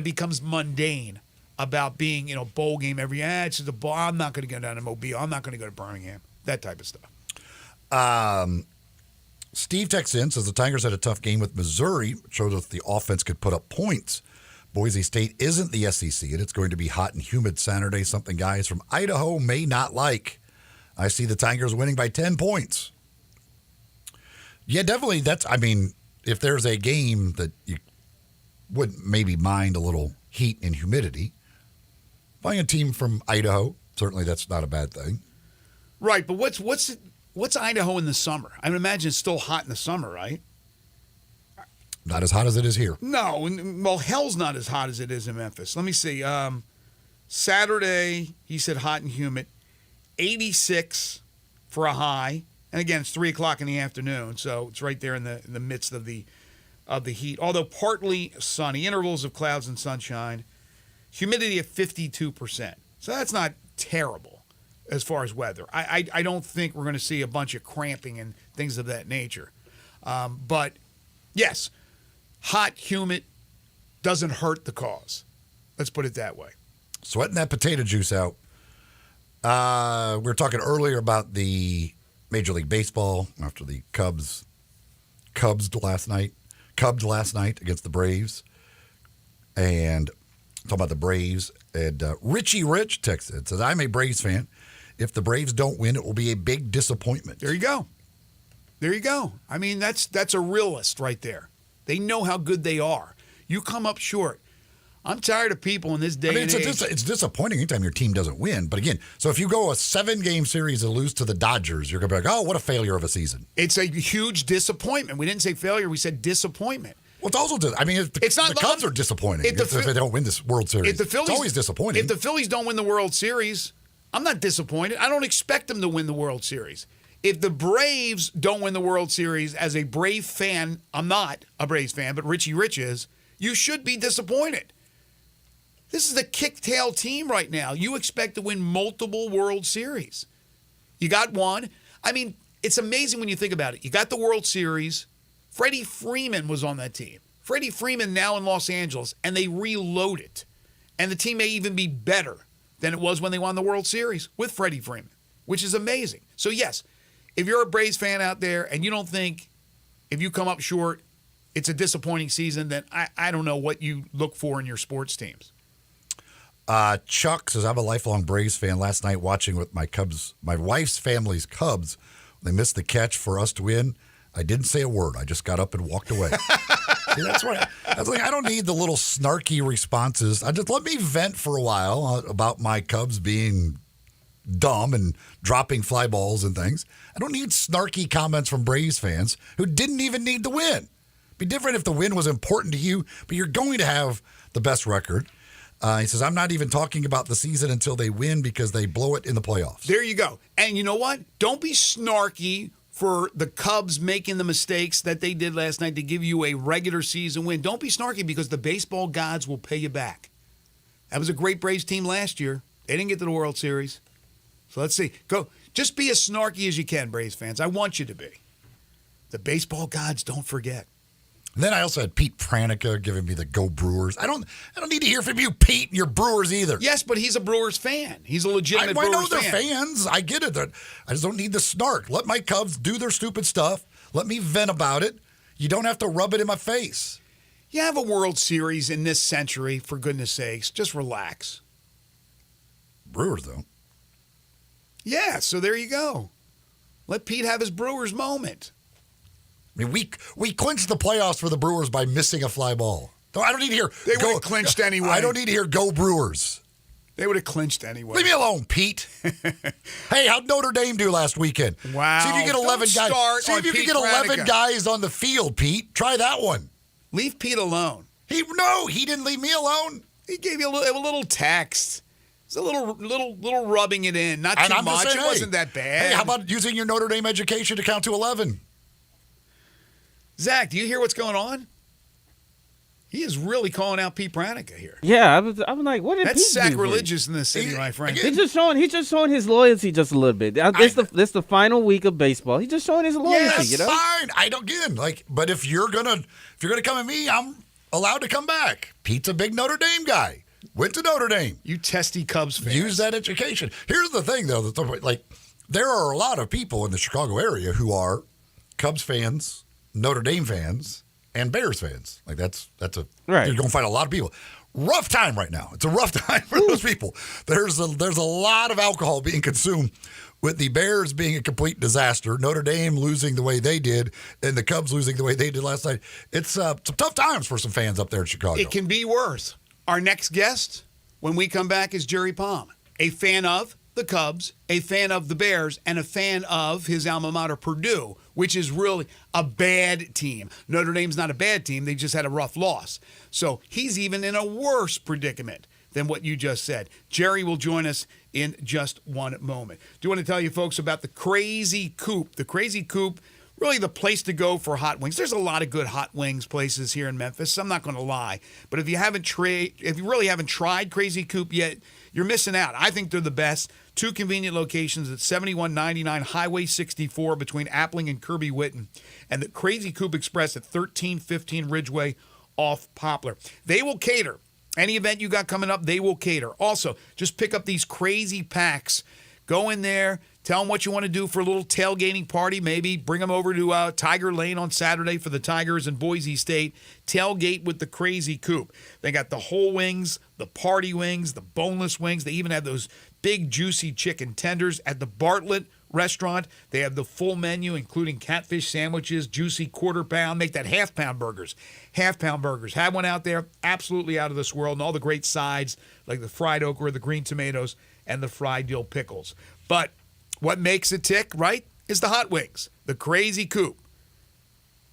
becomes mundane about being, bowl game every year. It's just a bowl. I'm not going to go down to Mobile. I'm not going to go to Birmingham. That type of stuff. Steve texts in, says the Tigers had a tough game with Missouri, showed that the offense could put up points. Boise State isn't the SEC, and it's going to be hot and humid Saturday, something guys from Idaho may not like. I see the Tigers winning by 10 points. Yeah, definitely. If there's a game that you would maybe mind a little heat and humidity, playing a team from Idaho, certainly that's not a bad thing. Right, but what's Idaho in the summer? I would imagine it's still hot in the summer, right? Not as hot as it is here. No, well, hell's not as hot as it is in Memphis. Let me see. Saturday, he said hot and humid. 86 for a high. And again, it's 3 o'clock in the afternoon, so it's right there in the midst of the heat. Although partly sunny, intervals of clouds and sunshine. Humidity at 52%. So that's not terrible as far as weather. I don't think we're going to see a bunch of cramping and things of that nature. But, yes, hot, humid doesn't hurt the cause. Let's put it that way. Sweating that potato juice out. We were talking earlier about the Major League Baseball after the Cubs last night against the Braves. And talking about the Braves. And Richie Rich texted, says, I'm a Braves fan. If the Braves don't win, it will be a big disappointment. There you go. I mean, that's a realist right there. They know how good they are. You come up short. I'm tired of people in this day and age. It's disappointing anytime your team doesn't win. But again, so if you go a 7-game series and lose to the Dodgers, you're going to be like, oh, what a failure of a season. It's a huge disappointment. We didn't say failure. We said disappointment. Well, it's also, the Cubs are disappointing if they don't win this World Series. It's always disappointing. If the Phillies don't win the World Series, I'm not disappointed. I don't expect them to win the World Series. If the Braves don't win the World Series, as a Brave fan, I'm not a Braves fan, but Richie Rich is, you should be disappointed. This is a kick-tail team right now. You expect to win multiple World Series. You got one. I mean, it's amazing when you think about it. You got the World Series. Freddie Freeman was on that team. Freddie Freeman now in Los Angeles, and they reload it. And the team may even be better than it was when they won the World Series with Freddie Freeman, which is amazing. So, yes, if you're a Braves fan out there and you don't think if you come up short, it's a disappointing season, then I don't know what you look for in your sports teams. Chuck says, I'm a lifelong Braves fan. Last night watching with my wife's family's Cubs, they missed the catch for us to win. I didn't say a word. I just got up and walked away. See, that's why I don't need the little snarky responses. Let me vent for a while about my Cubs being dumb and dropping fly balls and things. I don't need snarky comments from Braves fans who didn't even need the win. It'd be different if the win was important to you, but you're going to have the best record. He says, I'm not even talking about the season until they win because they blow it in the playoffs. There you go. And you know what? Don't be snarky for the Cubs making the mistakes that they did last night to give you a regular season win. Don't be snarky because the baseball gods will pay you back. That was a great Braves team last year. They didn't get to the World Series. So let's see. Go. Just be as snarky as you can, Braves fans. I want you to be. The baseball gods don't forget. And then I also had Pete Pranica giving me the Go Brewers. I don't need to hear from you, Pete, and your Brewers either. Yes, but he's a Brewers fan. He's a legitimate Brewers fan. I know they're fans. I get it. I just don't need the snark. Let my Cubs do their stupid stuff. Let me vent about it. You don't have to rub it in my face. You have a World Series in this century, for goodness sakes. Just relax. Brewers, though. Yeah, so there you go. Let Pete have his Brewers moment. I mean, we clinched the playoffs for the Brewers by missing a fly ball. I don't need to hear they would have clinched anyway. I don't need to hear Go Brewers. They would have clinched anyway. Leave me alone, Pete. Hey, how'd Notre Dame do last weekend? Wow. See if you get 11 guys. See if you can get 11 guys on the field, Pete. Try that one. Leave Pete alone. He didn't leave me alone. He gave you a little text. It's a little rubbing it in. Not too much. Saying, it wasn't that bad. Hey, how about using your Notre Dame education to count to 11? Zach, do you hear what's going on? He is really calling out Pete Pranica here. Yeah, I'm like, what did That's Pete sacrilegious in this city, my friend. He's just showing his loyalty just a little bit. This the final week of baseball. He's just showing his loyalty. Yes, you know? Fine. I don't get it. But if you're gonna come at me, I'm allowed to come back. Pete's a big Notre Dame guy. Went to Notre Dame. You testy Cubs fans. Use that education. Here's the thing, though. There are a lot of people in the Chicago area who are Cubs fans, Notre Dame fans, and Bears fans. That's right. You're going to find a lot of people. Rough time right now. It's a rough time for those people. There's a lot of alcohol being consumed with the Bears being a complete disaster, Notre Dame losing the way they did, and the Cubs losing the way they did last night. It's some tough times for some fans up there in Chicago. It can be worse. Our next guest, when we come back, is Jerry Palm, a fan of the Cubs, a fan of the Bears, and a fan of his alma mater, Purdue, which is really a bad team. Notre Dame's not a bad team. They just had a rough loss. So he's even in a worse predicament than what you just said. Jerry will join us in just one moment. Do want to tell you folks about the Crazy Coop. The Crazy Coop, really the place to go for hot wings. There's a lot of good hot wings places here in Memphis. I'm not going to lie, but if you really haven't tried Crazy Coop yet, you're missing out. I think they're the best. 2 convenient locations at 7199 Highway 64 between Appling and Kirby Whitten, and the Crazy Coop Express at 1315 Ridgeway off Poplar. They will cater. Any event you got coming up, they will cater. Also, just pick up these crazy packs. Go in there, tell them what you want to do for a little tailgating party. Maybe bring them over to Tiger Lane on Saturday for the Tigers in Boise State. Tailgate with the Crazy Coop. They got the whole wings, the party wings, the boneless wings. They even have those big, juicy chicken tenders. At the Bartlett restaurant, they have the full menu, including catfish sandwiches, juicy quarter-pound. Make that half-pound burgers. Half-pound burgers. Have one out there, absolutely out of this world. And all the great sides, like the fried okra, the green tomatoes, and the fried dill pickles. But what makes it tick, right, is the hot wings. The Crazy Coop.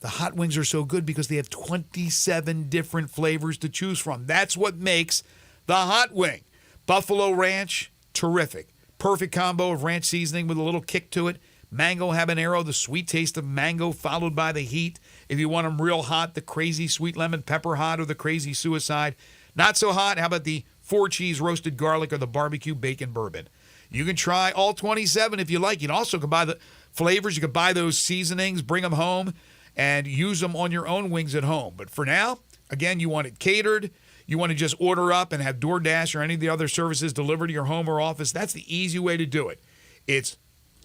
The hot wings are so good because they have 27 different flavors to choose from. That's what makes the hot wing. Buffalo Ranch, terrific. Perfect combo of ranch seasoning with a little kick to it. Mango habanero, the sweet taste of mango followed by the heat. If you want them real hot, the Crazy Sweet Lemon Pepper Hot or the Crazy Suicide. Not so hot, how about the 4-cheese roasted garlic or the barbecue bacon bourbon? You can try all 27 if you like. You can also buy the flavors. You can buy those seasonings, bring them home, and use them on your own wings at home. But for now, again, you want it catered. You want to just order up and have DoorDash or any of the other services delivered to your home or office. That's the easy way to do it. It's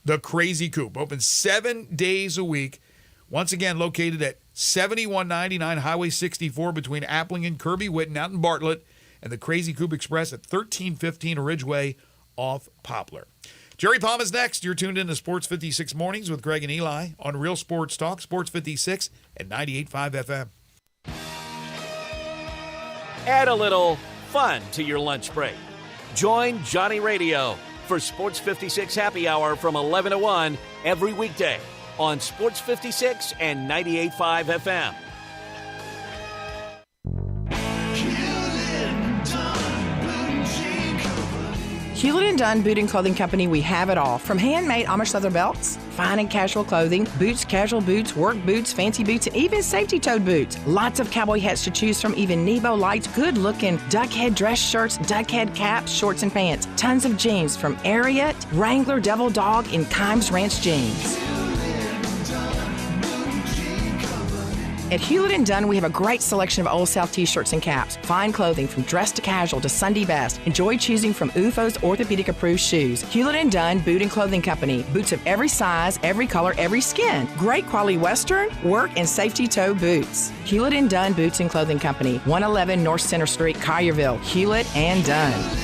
the Crazy Coop. Open 7 days a week. Once again, located at 7199 Highway 64 between Appling and Kirby Whitten out in Bartlett, and the Crazy Coop Express at 1315 Ridgeway off Poplar. Jerry Palm is next. You're tuned in to Sports 56 Mornings with Greg and Eli on Real Sports Talk, Sports 56 at 98.5 FM. Add a little fun to your lunch break. Join Johnny Radio for Sports 56 Happy Hour from 11 to 1 every weekday on Sports 56 and 98.5 FM. Hewlett & Dunn Boot and Clothing Company, we have it all. From handmade Amish leather belts, fine and casual clothing, boots, casual boots, work boots, fancy boots, and even safety-toed boots. Lots of cowboy hats to choose from, even Nebo lights, good-looking duck head dress shirts, duck head caps, shorts, and pants. Tons of jeans from Ariat, Wrangler, Devil Dog, and Kimes Ranch jeans. At Hewlett & Dunn, we have a great selection of Old South T-shirts and caps, fine clothing from dress to casual to Sunday best. Enjoy choosing from UFO's orthopedic-approved shoes. Hewlett & Dunn Boot and Clothing Company. Boots of every size, every color, every skin. Great quality Western, work, and safety toe boots. Hewlett & Dunn Boots and Clothing Company. 111 North Center Street, Collierville. Hewlett & Dunn.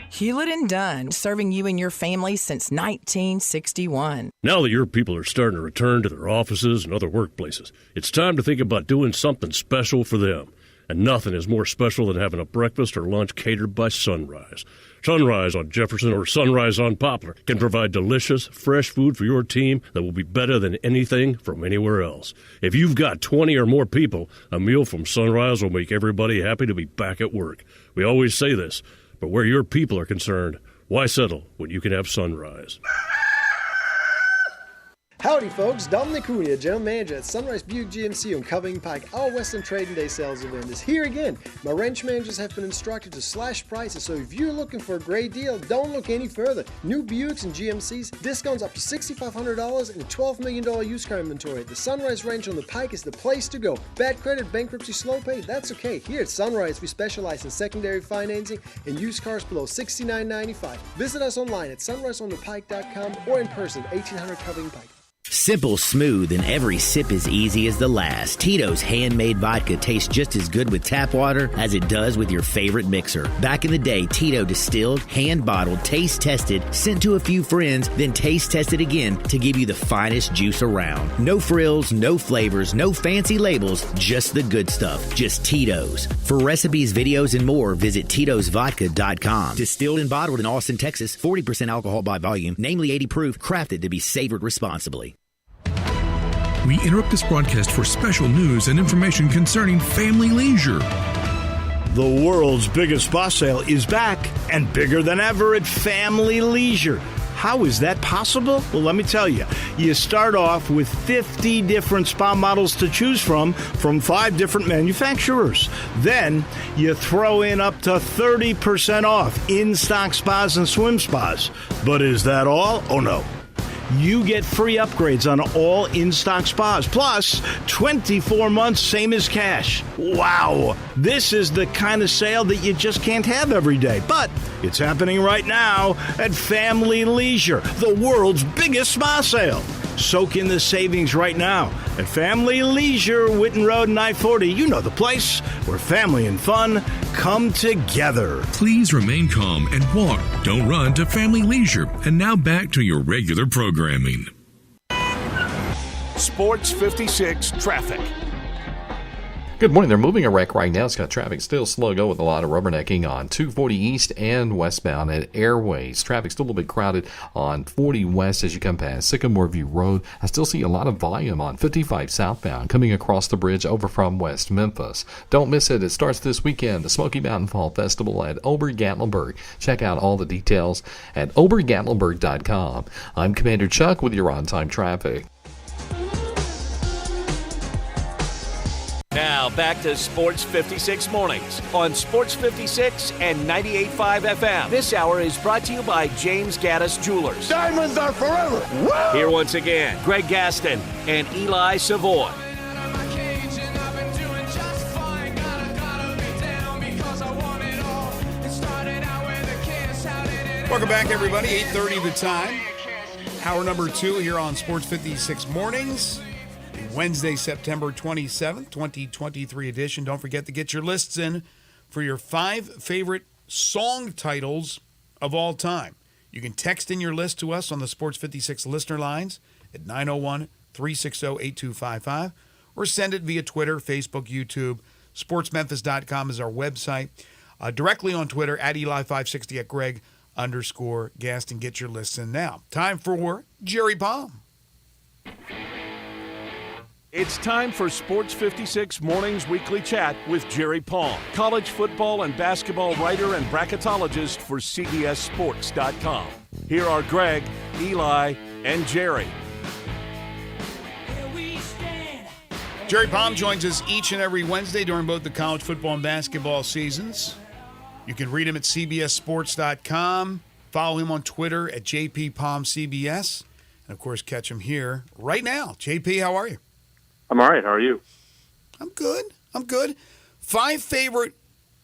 Hewlett & Dunn, serving you and your family since 1961. Now that your people are starting to return to their offices and other workplaces, it's time to think about doing something special for them. And nothing is more special than having a breakfast or lunch catered by Sunrise. Sunrise on Jefferson or Sunrise on Poplar can provide delicious, fresh food for your team that will be better than anything from anywhere else. If you've got 20 or more people, a meal from Sunrise will make everybody happy to be back at work. We always say this, but where your people are concerned, why settle when you can have Sunrise? Howdy folks, Dominic Cunha, General Manager at Sunrise Buick GMC on Covington Pike. Our Western Trading Day sales event is here again. My ranch managers have been instructed to slash prices, so if you're looking for a great deal, don't look any further. New Buicks and GMCs, discounts up to $6,500 and a $12 million used car inventory. The Sunrise Ranch on the Pike is the place to go. Bad credit, bankruptcy, slow pay, that's okay. Here at Sunrise, we specialize in secondary financing and used cars below $69.95. Visit us online at sunriseonthepike.com or in person at 1800 Covington Pike. Simple, smooth, and every sip as easy as the last. Tito's handmade vodka tastes just as good with tap water as it does with your favorite mixer. Back in the day, Tito distilled, hand-bottled, taste-tested, sent to a few friends, then taste-tested again to give you the finest juice around. No frills, no flavors, no fancy labels, just the good stuff. Just Tito's. For recipes, videos, and more, visit Tito'sVodka.com. Distilled and bottled in Austin, Texas, 40% alcohol by volume, namely 80 proof, crafted to be savored responsibly. We interrupt this broadcast for special news and information concerning family leisure. The world's biggest spa sale is back and bigger than ever at Family Leisure. How is that possible? Well, let me tell you. You start off with 50 different spa models to choose from 5 different manufacturers. Then you throw in up to 30% off in-stock spas and swim spas. But is that all? Oh, no. You get free upgrades on all in-stock spas, plus 24 months, same as cash. Wow! This is the kind of sale that you just can't have every day. But it's happening right now at Family Leisure, the world's biggest spa sale. Soak in the savings right now at Family Leisure, Witten Road and I-40. You know the place where family and fun come together. Please remain calm and walk. Don't run to Family Leisure. And now back to your regular programming. Sports 56 traffic. Good morning. They're moving a wreck right now. It's got traffic still slow go with a lot of rubbernecking on 240 east and westbound at Airways. Traffic still a little bit crowded on 40 west as you come past Sycamore View Road. I still see a lot of volume on 55 southbound coming across the bridge over from West Memphis. Don't miss it. It starts this weekend, the Smoky Mountain Fall Festival at Ober-Gatlinburg. Check out all the details at obergatlinburg.com. I'm Commander Chuck with your on-time traffic. Now back to Sports 56 Mornings on Sports 56 and 98.5 FM. This hour is brought to you by James Gaddis Jewelers. Diamonds are forever. Woo! Here once again, Greg Gaston and Eli Savoy. Welcome back, everybody. 8:30 the time. Hour number 2 here on Sports 56 Mornings. Wednesday, September 27th, 2023 edition. Don't forget to get your lists in for your 5 favorite song titles of all time. You can text in your list to us on the Sports 56 listener lines at 901-360-8255 or send it via Twitter, Facebook, YouTube. SportsMemphis.com is our website. Directly on Twitter at Eli560 at Greg_Gaston. Get your lists in now. Time for Jerry Palm. It's time for Sports 56 Mornings Weekly Chat with Jerry Palm, college football and basketball writer and bracketologist for CBSSports.com. Here are Greg, Eli, and Jerry. Jerry Palm joins us each and every Wednesday during both the college football and basketball seasons. You can read him at CBSSports.com. Follow him on Twitter at JPPalmCBS. And, of course, catch him here right now. JP, how are you? I'm all right. How are you? I'm good. 5 favorite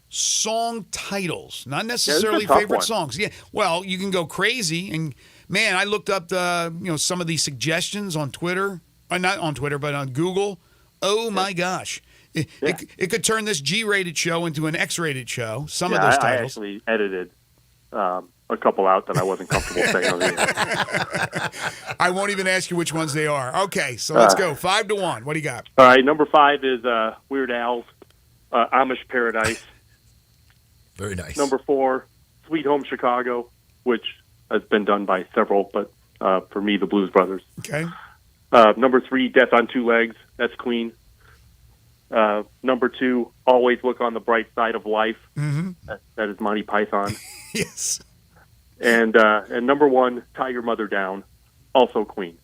song titles, not necessarily favorite songs. Yeah. Well, you can go crazy. And, man, I looked up some of these suggestions on Twitter. Not on Twitter, but on Google. Oh, my gosh. It could turn this G-rated show into an X-rated show. Some of those titles. I actually edited a couple out that I wasn't comfortable saying on the air. I won't even ask you which ones they are. Okay, so let's go. 5-1. What do you got? All right, number 5 is Weird Al's Amish Paradise. Very nice. Number 4, Sweet Home Chicago, which has been done by several, but for me, the Blues Brothers. Okay. Number 3, Death on Two Legs. That's Queen. Number 2, Always Look on the Bright Side of Life. Mm-hmm. That is Monty Python. Yes. And number 1, Tie Your Mother Down, also Queen.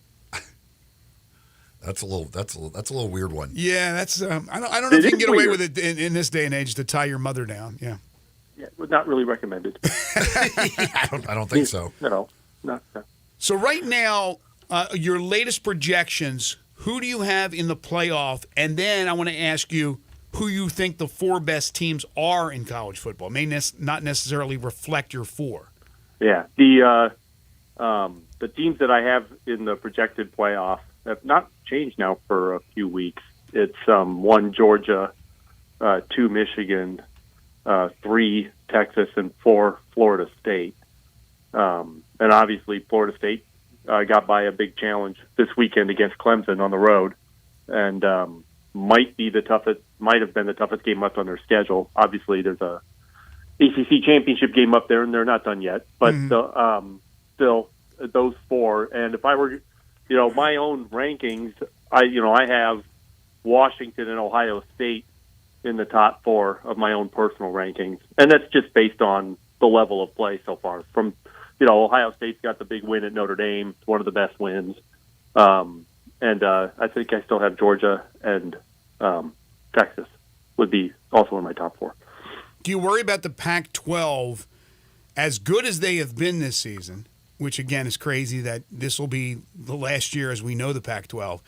That's a little weird one. Yeah, that's I don't know if you can get away with it in this day and age to tie your mother down. Yeah. Yeah, not really recommended. I don't think so. No, not so. So right now, your latest projections. Who do you have in the playoff? And then I want to ask you who you think the 4 best teams are in college football. It may not necessarily reflect your 4. Yeah, the teams that I have in the projected playoff have not changed now for a few weeks. It's 1 Georgia, 2 Michigan, 3 Texas, and 4 Florida State. And obviously Florida State got by a big challenge this weekend against Clemson on the road, and might have been the toughest game left on their schedule. Obviously, there's a ACC championship game up there, and they're not done yet. But still, those 4. And if I were my own rankings, I have Washington and Ohio State in the top 4 of my own personal rankings, and that's just based on the level of play so far. From Ohio State's got the big win at Notre Dame, it's one of the best wins, and I think I still have Georgia and Texas would be also in my top 4. Do you worry about the Pac-12, as good as they have been this season, which again is crazy that this will be the last year as we know the Pac-12,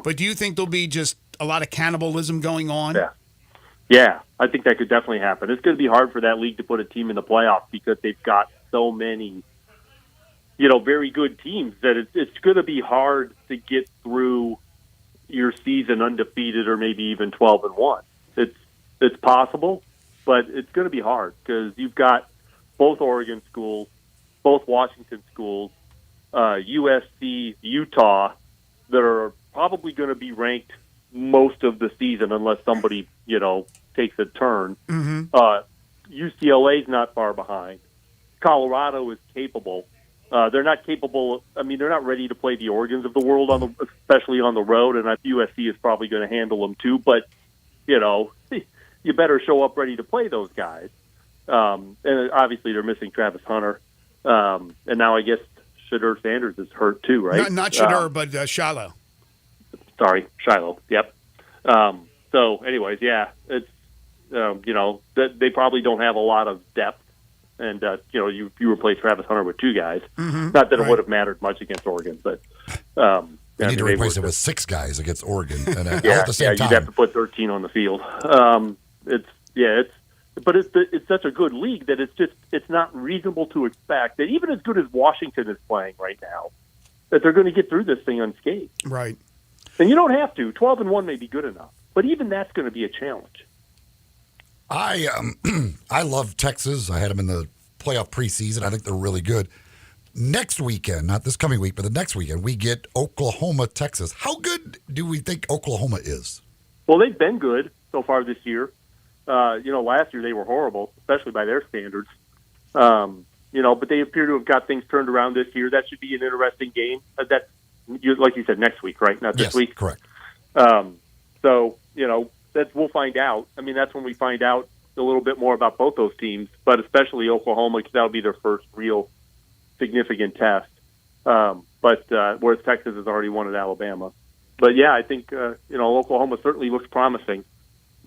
but do you think there'll be just a lot of cannibalism going on? Yeah, I think that could definitely happen. It's going to be hard for that league to put a team in the playoffs because they've got so many, very good teams that it's going to be hard to get through your season undefeated or maybe even 12-1. It's possible, but it's going to be hard because you've got both Oregon schools, both Washington schools, USC, Utah, that are probably going to be ranked most of the season unless somebody, takes a turn. UCLA's not far behind. Colorado is capable. They're not capable. They're not ready to play the Oregons of the world especially on the road, and USC is probably going to handle them too. But you better show up ready to play those guys. And obviously, they're missing Travis Hunter, and now I guess Shadur Sanders is hurt too, right? Not Shadur, but Shiloh. Sorry, Shiloh. Yep. So, anyways, yeah, it's they probably don't have a lot of depth, and you replace Travis Hunter with 2 guys. Not that it would have mattered much against Oregon, but you need to replace it with 6 guys against Oregon, and all at the same time. You'd have to put 13 on the field. It's such a good league that it's not reasonable to expect that even as good as Washington is playing right now, that they're going to get through this thing unscathed. Right. And you don't have to. 12-1 may be good enough, but even that's going to be a challenge. I love Texas. I had them in the playoff preseason. I think they're really good. Next weekend, not this coming week, but the next weekend, we get Oklahoma, Texas. How good do we think Oklahoma is? Well, they've been good so far this year. Last year they were horrible, especially by their standards. But they appear to have got things turned around this year. That should be an interesting game. That's, like you said, next week, right? Not this week. Correct. We'll find out. That's when we find out a little bit more about both those teams, but especially Oklahoma, because that'll be their first real significant test. Whereas Texas has already won at Alabama. But yeah, I think Oklahoma certainly looks promising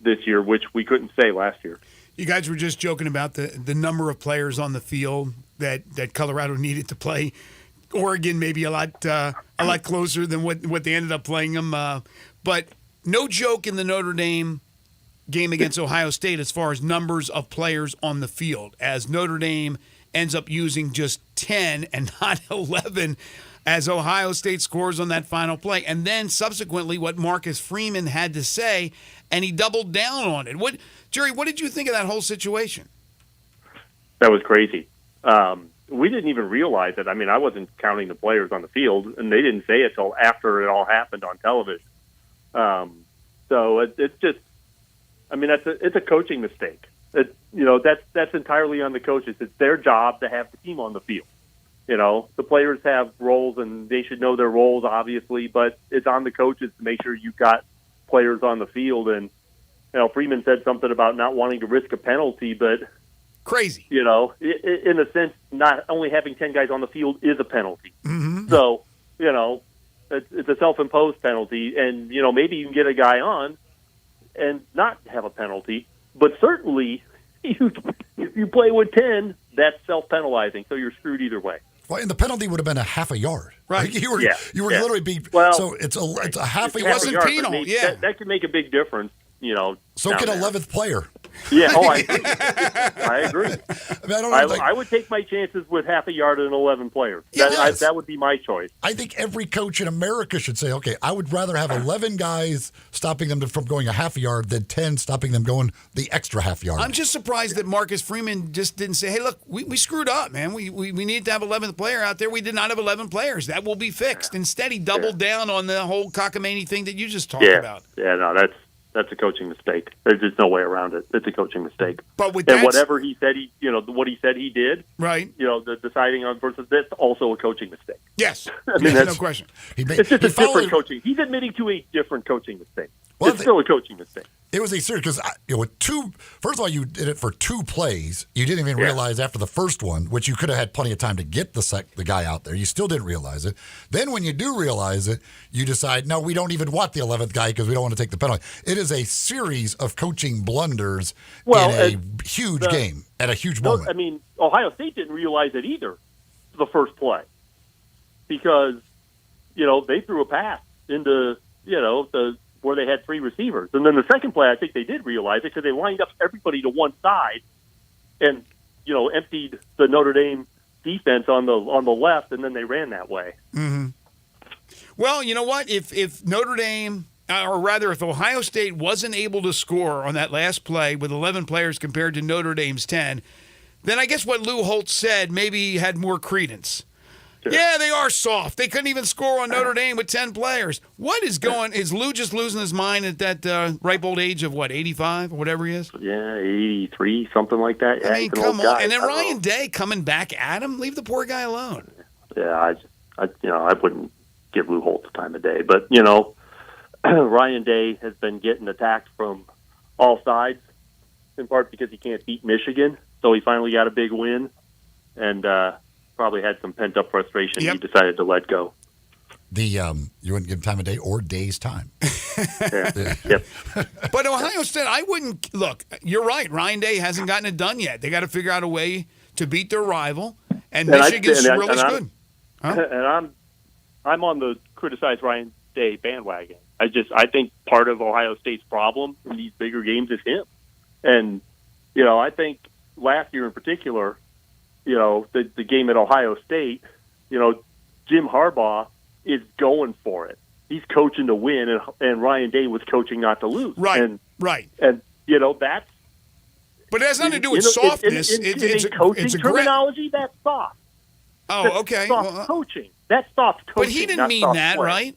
this year, which we couldn't say last year. You guys were just joking about the number of players on the field that Colorado needed to play. Oregon maybe a lot closer than what they ended up playing them. But no joke in the Notre Dame game against Ohio State as far as numbers of players on the field, as Notre Dame ends up using just 10 and not 11 as Ohio State scores on that final play. And then subsequently what Marcus Freeman had to say, and he doubled down on it. Jerry, what did you think of that whole situation? That was crazy. We didn't even realize it. I wasn't counting the players on the field, and they didn't say it till after it all happened on television. So it's just, it's a coaching mistake. That's entirely on the coaches. It's their job to have the team on the field. The players have roles, and they should know their roles, obviously, but it's on the coaches to make sure you've got players on the field. And, Freeman said something about not wanting to risk a penalty, but crazy. In a sense, not only having 10 guys on the field is a penalty. Mm-hmm. So, it's a self-imposed penalty, and, maybe you can get a guy on and not have a penalty, but certainly if you play with 10, that's self-penalizing, so you're screwed either way. Well, and the penalty would have been a half a yard. Right. You were literally being so it's a half a yard. It wasn't penal. That could make a big difference. So can 11th player. Yeah, I agree. I would take my chances with half a yard and 11 players. Yes. That would be my choice. I think every coach in America should say, okay, I would rather have 11 guys stopping them from going a half a yard than 10 stopping them going the extra half yard. I'm just surprised that Marcus Freeman just didn't say, hey, look, we screwed up, man. We need to have 11th player out there. We did not have 11 players. That will be fixed. Instead, he doubled down on the whole cockamamie thing that you just talked about. Yeah, no, that's That's a coaching mistake. There's just no way around it. It's a coaching mistake. But with and whatever he said, what he said he did, right? The deciding on versus this, also a coaching mistake. Yes, I mean, no question. It's just a different coaching. He's admitting to a different coaching mistake. It's still a coaching mistake. It was a serious because with first of all, you did it for 2 plays. You didn't even realize after the first one, which you could have had plenty of time to get the guy out there. You still didn't realize it. Then when you do realize it, you decide, no, we don't even want the 11th guy because we don't want to take the penalty. It is a series of coaching blunders in a huge game at a huge moment. I mean, Ohio State didn't realize it either, the first play, because they threw a pass into where they had 3 receivers. And then the second play, I think they did realize it because they lined up everybody to one side and, emptied the Notre Dame defense on the left, and then they ran that way. Mm-hmm. Well, you know what? If Notre Dame, or rather if Ohio State wasn't able to score on that last play with 11 players compared to Notre Dame's 10, then I guess what Lou Holtz said maybe had more credence. Sure. Yeah, they are soft. They couldn't even score on Notre Dame with 10 players. What is going? Is Lou just losing his mind at that ripe old age of 85 or whatever he is? Yeah, 83, something like that. Yeah, I mean, come on. And then Ryan Day coming back at him. Leave the poor guy alone. Yeah, I wouldn't give Lou Holtz the time of day, but Ryan Day has been getting attacked from all sides, in part because he can't beat Michigan. So he finally got a big win, and probably had some pent-up frustration. He decided to let go. You wouldn't give him time of day or day's time. Yep. But Ohio State, I wouldn't look. You're right. Ryan Day hasn't gotten it done yet. They got to figure out a way to beat their rival, and Michigan's really good. And I'm on the criticize Ryan Day bandwagon. I think part of Ohio State's problem in these bigger games is him, and I think last year in particular. The game at Ohio State, Jim Harbaugh is going for it. He's coaching to win, and Ryan Day was coaching not to lose. Right, and that's. But it has nothing to do with softness. It's coaching terminology. That's soft. Oh, that's okay. Soft coaching. That's soft coaching. But he didn't mean that, play. Right?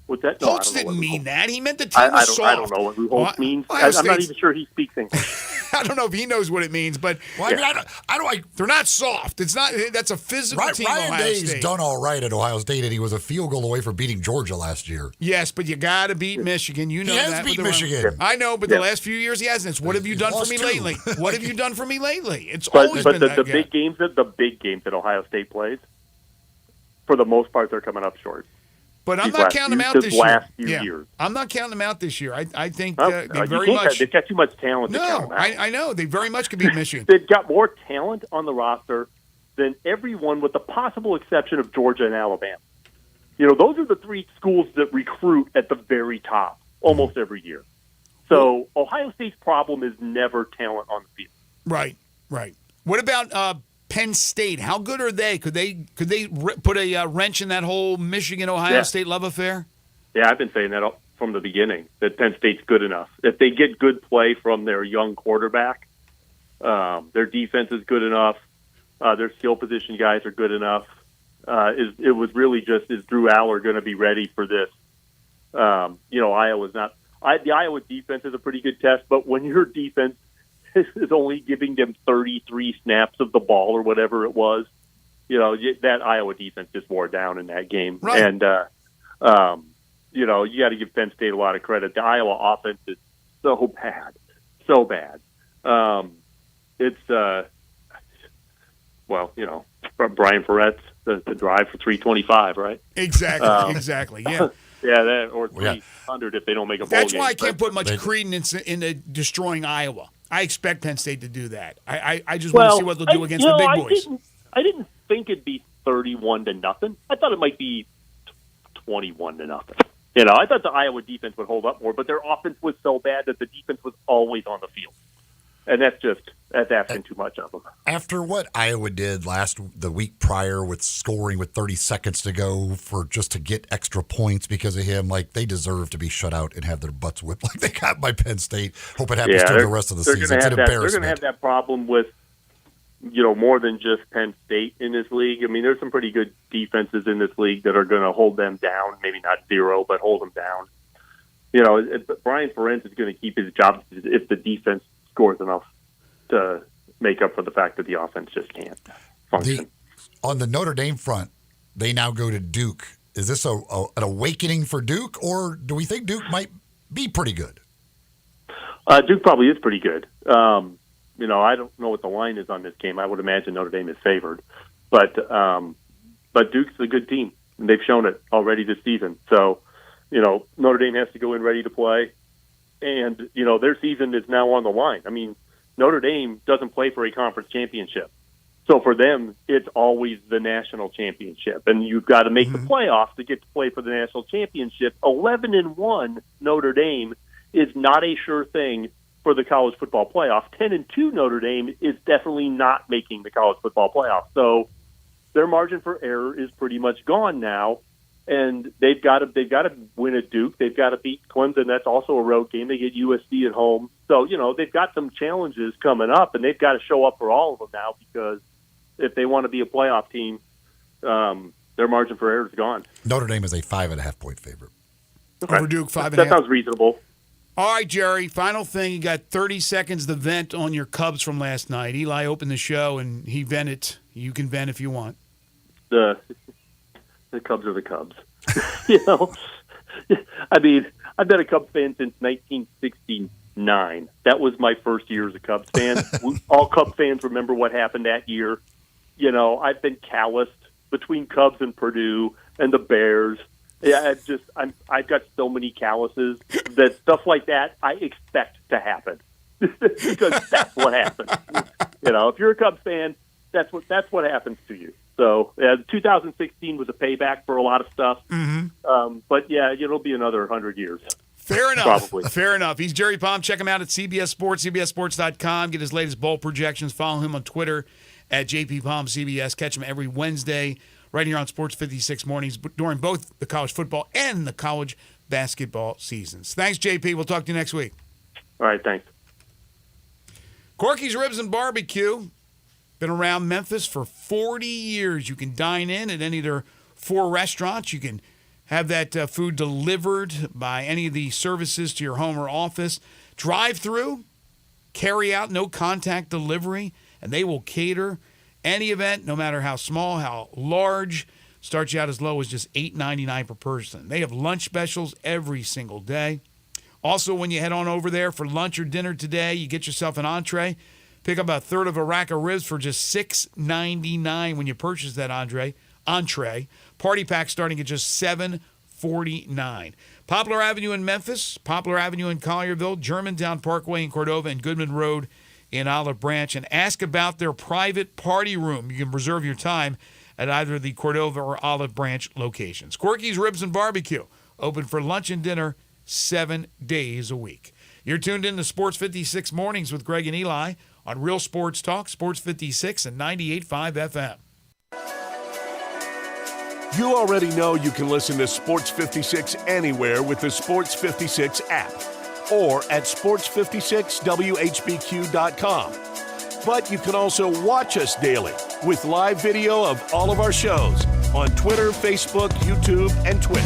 What's that? Holtz didn't mean that. He meant the team was soft. I don't know what Holtz means. I'm not even sure he speaks English. I don't know if he knows what it means, but they're not soft. It's not. That's a physical team. Ryan Ohio Day's State. done all right at Ohio State, and he was a field goal away from beating Georgia last year. Yes, but you got to beat Michigan. You know he has that. beat Michigan. I know, but the last few years he hasn't. It's what have you done for me lately? What have you done for me lately? It's always been that. But the big games that Ohio State plays, for the most part, they're coming up short. But I'm not counting them out this year. Last few years. I'm not counting them out this year. I think they very much. They've got too much talent to count them out. I know. They very much could beat Michigan. They've got more talent on the roster than everyone, with the possible exception of Georgia and Alabama. Those are the 3 schools that recruit at the very top almost every year. So Ohio State's problem is never talent on the field. Right. What about Penn State? How good are they? Could they put a wrench in that whole Michigan-Ohio State love affair? Yeah, I've been saying that from the beginning, that Penn State's good enough. If they get good play from their young quarterback, their defense is good enough, their skill position guys are good enough. It was really just, is Drew Aller going to be ready for this? Iowa's not. The Iowa defense is a pretty good test, but when your defense is only giving them 33 snaps of the ball or whatever it was, that Iowa defense just wore down in that game. Right. And, you got to give Penn State a lot of credit. The Iowa offense is so bad. Brian Ferrett's the drive for 325, right? Exactly. Yeah. Yeah, or 300 if they don't make a bowl game. That's why I can't put much credence into destroying Iowa. I expect Penn State to do that. I just want to see what they'll do against the big boys. I didn't think it'd be 31-0. I thought it might be 21-0. I thought the Iowa defense would hold up more, but their offense was so bad that the defense was always on the field. And that's asking too much of them. After what Iowa did the week prior with scoring with 30 seconds to go just to get extra points because of him, they deserve to be shut out and have their butts whipped like they got by Penn State. Hope it happens through the rest of the season. It's an embarrassment. They're going to have that problem with, more than just Penn State in this league. I mean, there's some pretty good defenses in this league that are going to hold them down. Maybe not 0, but hold them down. Brian Ferentz is going to keep his job if the defense scores enough to make up for the fact that the offense just can't function. On the Notre Dame front, they now go to Duke. Is this an awakening for Duke, or do we think Duke might be pretty good? Duke probably is pretty good. I don't know what the line is on this game. I would imagine Notre Dame is favored, but Duke's a good team, and they've shown it already this season. So, Notre Dame has to go in ready to play, and their season is now on the line. I mean, Notre Dame doesn't play for a conference championship. So for them, it's always the national championship, and you've got to make the playoffs to get to play for the national championship. 11-1 Notre Dame is not a sure thing for the college football playoff. 10-2 Notre Dame is definitely not making the college football playoff. So their margin for error is pretty much gone now, and they've got to win at Duke. They've got to beat Clemson. That's also a road game. They get USC at home. So they've got some challenges coming up, and they've got to show up for all of them now, because if they want to be a playoff team, their margin for error is gone. Notre Dame is a 5.5-point favorite. Okay. Over Duke, 5.5. That sounds reasonable. All right, Jerry, final thing. You got 30 seconds to vent on your Cubs from last night. Eli opened the show, and he vented. You can vent if you want. The Cubs are the Cubs. I mean, I've been a Cubs fan since 1969. That was my first year as a Cubs fan. All Cubs fans remember what happened that year. I've been calloused between Cubs and Purdue and the Bears. Yeah, I've got so many calluses that stuff like that I expect to happen because that's what happens. If you're a Cubs fan, that's what happens to you. So 2016 was a payback for a lot of stuff. But yeah, it'll be another 100 years. Fair enough. Probably. Fair enough. He's Jerry Palm. Check him out at CBS Sports, CBSSports.com. Get his latest bowl projections. Follow him on Twitter at JPPalmCBS. Catch him every Wednesday right here on Sports 56 mornings during both the college football and the college basketball seasons. Thanks, JP. We'll talk to you next week. All right, thanks. Corky's Ribs and Barbecue. Been around Memphis for 40 years. You can dine in at any of their 4 restaurants. You can have that food delivered by any of the services to your home or office. Drive-through, carry out, no contact delivery, and they will cater any event, no matter how small, how large. Starts you out as low as just $8.99 per person. They have lunch specials every single day. Also, when you head on over there for lunch or dinner today, you get yourself an entree. Pick up a third of a rack of ribs for just $6.99 when you purchase that entree. Party pack starting at just $7.49. Poplar Avenue in Memphis, Poplar Avenue in Collierville, Germantown Parkway in Cordova, and Goodman Road in Olive Branch. And ask about their private party room. You can reserve your time at either the Cordova or Olive Branch locations. Corky's Ribs and Barbecue, open for lunch and dinner 7 days a week. You're tuned in to Sports 56 Mornings with Greg and Eli on Real Sports Talk, Sports 56 and 98.5 FM. You already know you can listen to Sports 56 anywhere with the Sports 56 app or at sports56whbq.com. But you can also watch us daily with live video of all of our shows on Twitter, Facebook, YouTube, and Twitch.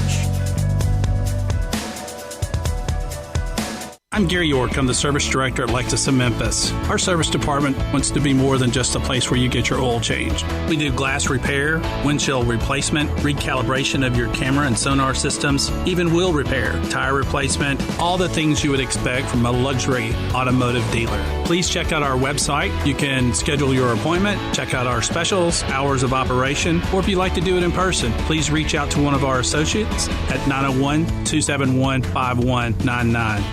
I'm Gary York. I'm the service director at Lexus of Memphis. Our service department wants to be more than just a place where you get your oil changed. We do glass repair, windshield replacement, recalibration of your camera and sonar systems, even wheel repair, tire replacement, all the things you would expect from a luxury automotive dealer. Please check out our website. You can schedule your appointment, check out our specials, hours of operation, or if you'd like to do it in person, please reach out to one of our associates at 901-271-5199.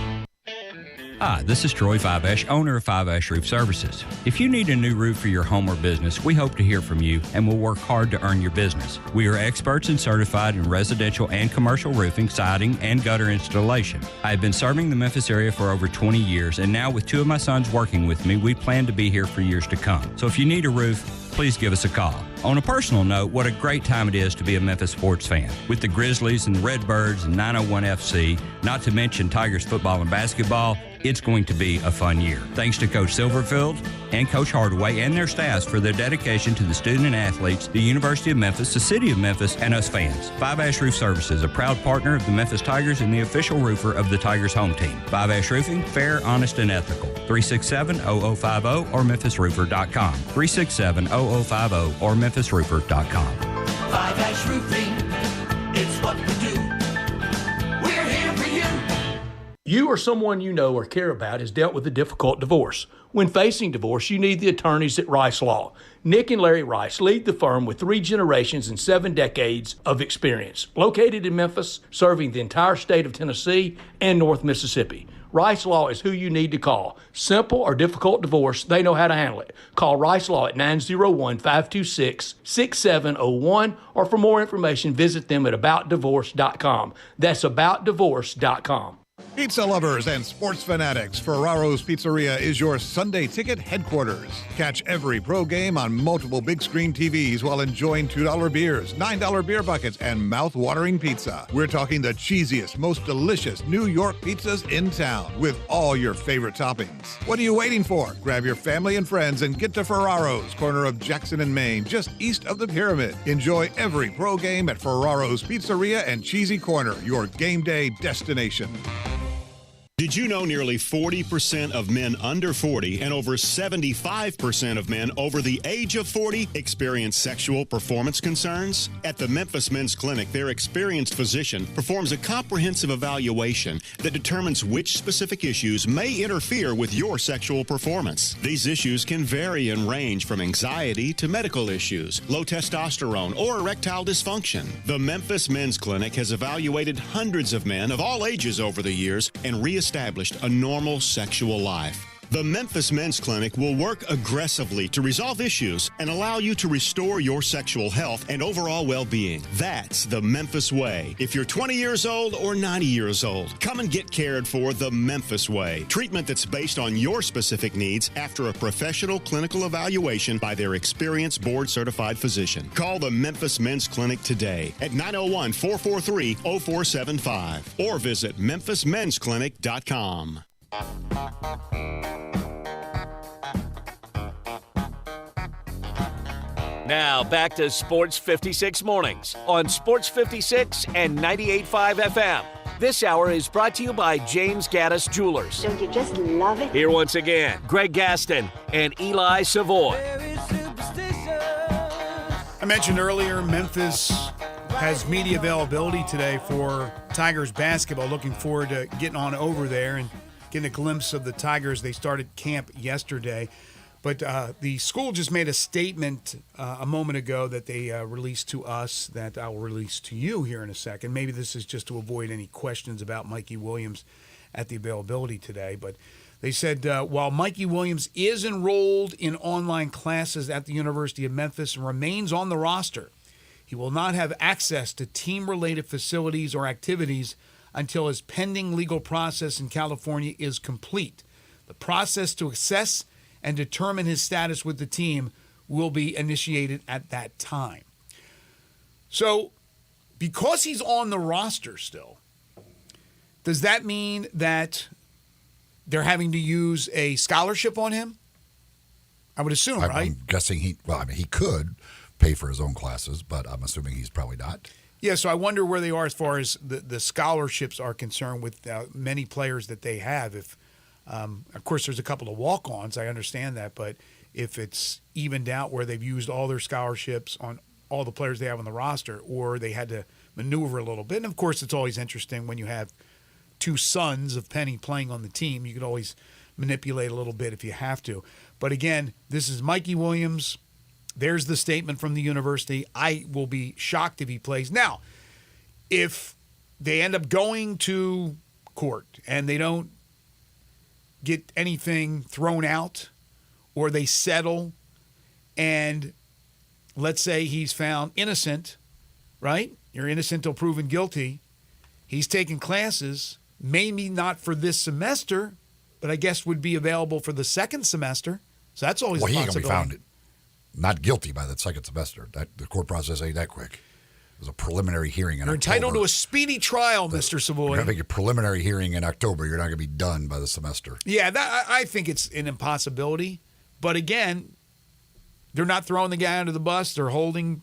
Hi, this is Troy Fiveash, owner of Fiveash Roof Services. If you need a new roof for your home or business, we hope to hear from you and will work hard to earn your business. We are experts and certified in residential and commercial roofing, siding, and gutter installation. I have been serving the Memphis area for over 20 years, and now with 2 of my sons working with me, we plan to be here for years to come. So if you need a roof, please give us a call. On a personal note, what a great time it is to be a Memphis sports fan. With the Grizzlies and the Redbirds and 901 FC, not to mention Tigers football and basketball, It's going to be a fun year. Thanks to Coach Silverfield and Coach Hardaway and their staffs for their dedication to the student and athletes, the University of Memphis, the City of Memphis, and us fans. Five Ash Roof Services, a proud partner of the Memphis Tigers and the official roofer of the Tigers home team. Five Ash Roofing, fair, honest, and ethical. 367-0050 or memphisroofer.com. 367-0050 or memphisroofer.com. Five Ash Roofing, it's what we do. We're here for you. You or someone you know or care about has dealt with a difficult divorce. When facing divorce, you need the attorneys at Rice Law. Nick and Larry Rice lead the firm with 3 generations and 7 decades of experience. Located in Memphis, serving the entire state of Tennessee and North Mississippi. Rice Law is who you need to call. Simple or difficult divorce, they know how to handle it. Call Rice Law at 901-526-6701, or for more information, visit them at aboutdivorce.com. That's aboutdivorce.com. Pizza lovers and sports fanatics, Ferraro's Pizzeria is your Sunday ticket headquarters. Catch every pro game on multiple big screen TVs while enjoying $2 beers, $9 beer buckets, and mouth-watering pizza. We're talking the cheesiest, most delicious New York pizzas in town with all your favorite toppings. What are you waiting for? Grab your family and friends and get to Ferraro's, corner of Jackson and Main, just east of the Pyramid. Enjoy every pro game at Ferraro's Pizzeria and Cheesy Corner, your game day destination. Did you know nearly 40% of men under 40 and over 75% of men over the age of 40 experience sexual performance concerns? At the Memphis Men's Clinic, their experienced physician performs a comprehensive evaluation that determines which specific issues may interfere with your sexual performance. These issues can vary and range from anxiety to medical issues, low testosterone, or erectile dysfunction. The Memphis Men's Clinic has evaluated hundreds of men of all ages over the years and reestablished a normal sexual life. The Memphis Men's Clinic will work aggressively to resolve issues and allow you to restore your sexual health and overall well-being. That's the Memphis way. If you're 20 years old or 90 years old, come and get cared for the Memphis way. Treatment that's based on your specific needs after a professional clinical evaluation by their experienced board-certified physician. Call the Memphis Men's Clinic today at 901-443-0475 or visit memphismensclinic.com. Now back to Sports 56 Mornings on Sports 56 and 98.5 FM. This hour is brought to you by James Gaddis Jewelers. Don't you just love it? Here once again, Greg Gaston and Eli Savoy. I mentioned earlier, Memphis has media availability today for Tigers basketball. Looking forward to getting on over there and getting a glimpse of the Tigers. They started camp yesterday. But the school just made a statement a moment ago that they released to us that I will release to you here in a second. Maybe this is just to avoid any questions about Mikey Williams at the availability today. But they said while Mikey Williams is enrolled in online classes at the University of Memphis and remains on the roster, he will not have access to team-related facilities or activities until his pending legal process in California is complete. The process to assess and determine his status with the team will be initiated at that time. So, because he's on the roster still, does that mean that they're having to use a scholarship on him? I would assume, right? I'm guessing he could pay for his own classes, but I'm assuming he's probably not. Yeah, so I wonder where they are as far as the scholarships are concerned with many players that they have. If of course, there's a couple of walk-ons. I understand that. But if it's evened out where they've used all their scholarships on all the players they have on the roster, or they had to maneuver a little bit. And, of course, it's always interesting when you have two sons of Penny playing on the team. You could always manipulate a little bit if you have to. But, again, this is Mikey Williams. There's the statement from the university. I will be shocked if he plays. Now, if they end up going to court and they don't get anything thrown out, or they settle, and let's say he's found innocent, right? You're innocent till proven guilty. He's taking classes, maybe not for this semester, but I guess would be available for the second semester. So that's always a possibility. He ain't going to be found not guilty by that second semester. The court process ain't that quick. was a preliminary hearing in You're October. entitled to a speedy trial, Mr. Savoy. You're going to make a preliminary hearing in October. You're not going to be done by the semester. Yeah, I think it's an impossibility. But again, they're not throwing the guy under the bus. They're holding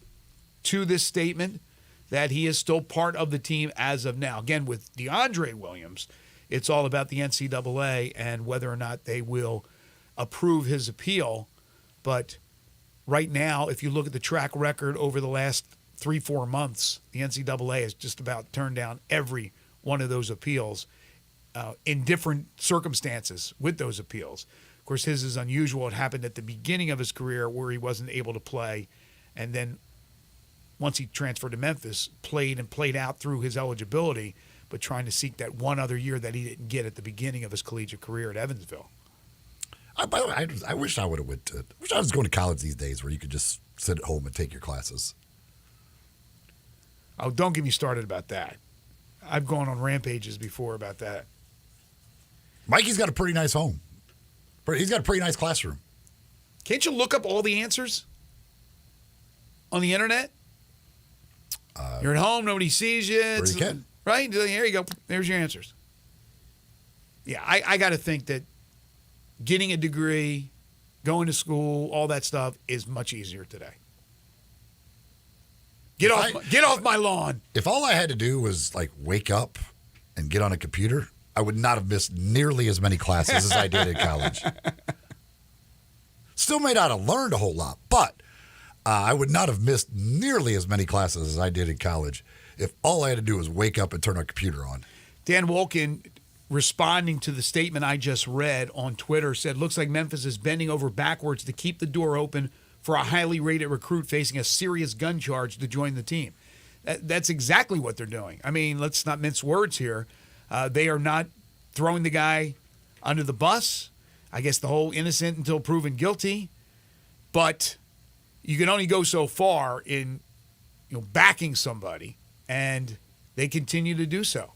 to this statement that he is still part of the team as of now. Again, with DeAndre Williams, it's all about the NCAA and whether or not they will approve his appeal. But right now, if you look at the track record over the last 3-4 months, the NCAA has just about turned down every one of those appeals in different circumstances with those appeals. Of course, his is unusual. It happened at the beginning of his career where he wasn't able to play, and then once he transferred to Memphis, played out through his eligibility, but trying to seek that one other year that he didn't get at the beginning of his collegiate career at Evansville. By the way, I wish I would have went to. I wish I was going to college these days where you could just sit at home and take your classes. Oh, don't get me started about that. I've gone on rampages before about that. Mikey's got a pretty nice home. He's got a pretty nice classroom. Can't you look up all the answers on the internet? You're at home, nobody sees you. You can. Right? Here you go. There's your answers. Yeah, I got to think that getting a degree, going to school, all that stuff is much easier today. Get off my lawn. If all I had to do was like wake up and get on a computer, I would not have missed nearly as many classes as I did in college. Still may not have learned a whole lot, but I would not have missed nearly as many classes as I did in college if all I had to do was wake up and turn a computer on. Dan Wolkin, responding to the statement I just read on Twitter, said, looks like Memphis is bending over backwards to keep the door open for a highly rated recruit facing a serious gun charge to join the team. That's exactly what they're doing. I mean, let's not mince words here. They are not throwing the guy under the bus. I guess the whole innocent until proven guilty. But you can only go so far in backing somebody, and they continue to do so.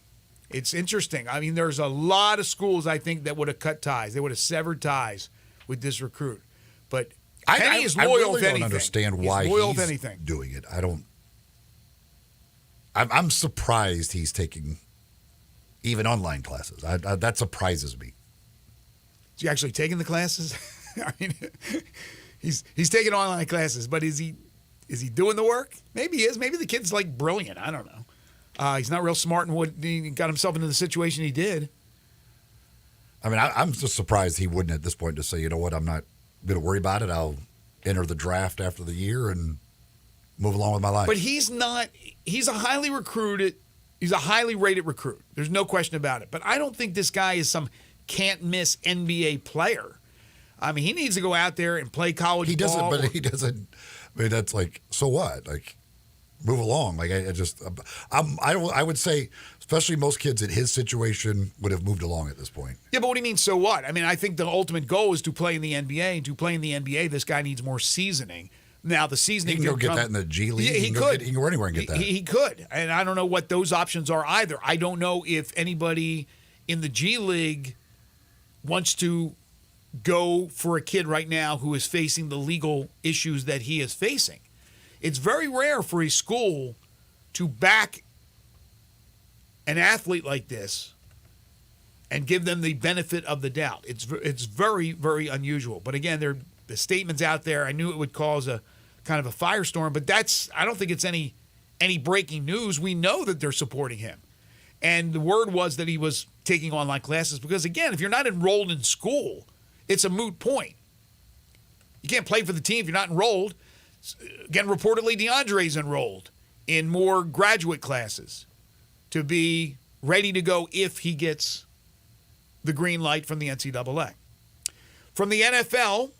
It's interesting. I mean, there's a lot of schools, I think, that would have cut ties. They would have severed ties with this recruit. But Penny is loyal I really to anything. don't understand why loyal he's to anything. doing it. I'm surprised he's taking even online classes. That surprises me. Is he actually taking the classes? I mean, he's taking online classes, but is he doing the work? Maybe he is. Maybe the kid's like brilliant. I don't know. He's not real smart in what he got himself into the situation he did. I mean, I'm just surprised he wouldn't at this point just say, you know what, I'm not going to worry about it. I'll enter the draft after the year and move along with my life. But he's not. He's a highly recruited. He's a highly rated recruit. There's no question about it. But I don't think this guy is some can't miss NBA player. I mean, he needs to go out there and play college ball. He doesn't, but he doesn't. I mean, that's like, so what? Like, move along. Like, I would say, especially most kids in his situation would have moved along at this point. Yeah, but what do you mean, so what? I mean, I think the ultimate goal is to play in the NBA. And to play in the NBA, this guy needs more seasoning. Now, the seasoning he can go get that in the G League. Yeah, he could. He can go anywhere and get that. He could. And I don't know what those options are either. I don't know if anybody in the G League wants to go for a kid right now who is facing the legal issues that he is facing. It's very rare for a school to back an athlete like this and give them the benefit of the doubt. It's very, very unusual. But again, the statements out there, I knew it would cause a kind of a firestorm, but I don't think it's any breaking news. We know that they're supporting him. And the word was that he was taking online classes because, again, if you're not enrolled in school, it's a moot point. You can't play for the team if you're not enrolled. Again, reportedly, DeAndre's enrolled in more graduate classes to be ready to go if he gets the green light from the NCAA. From the NFL,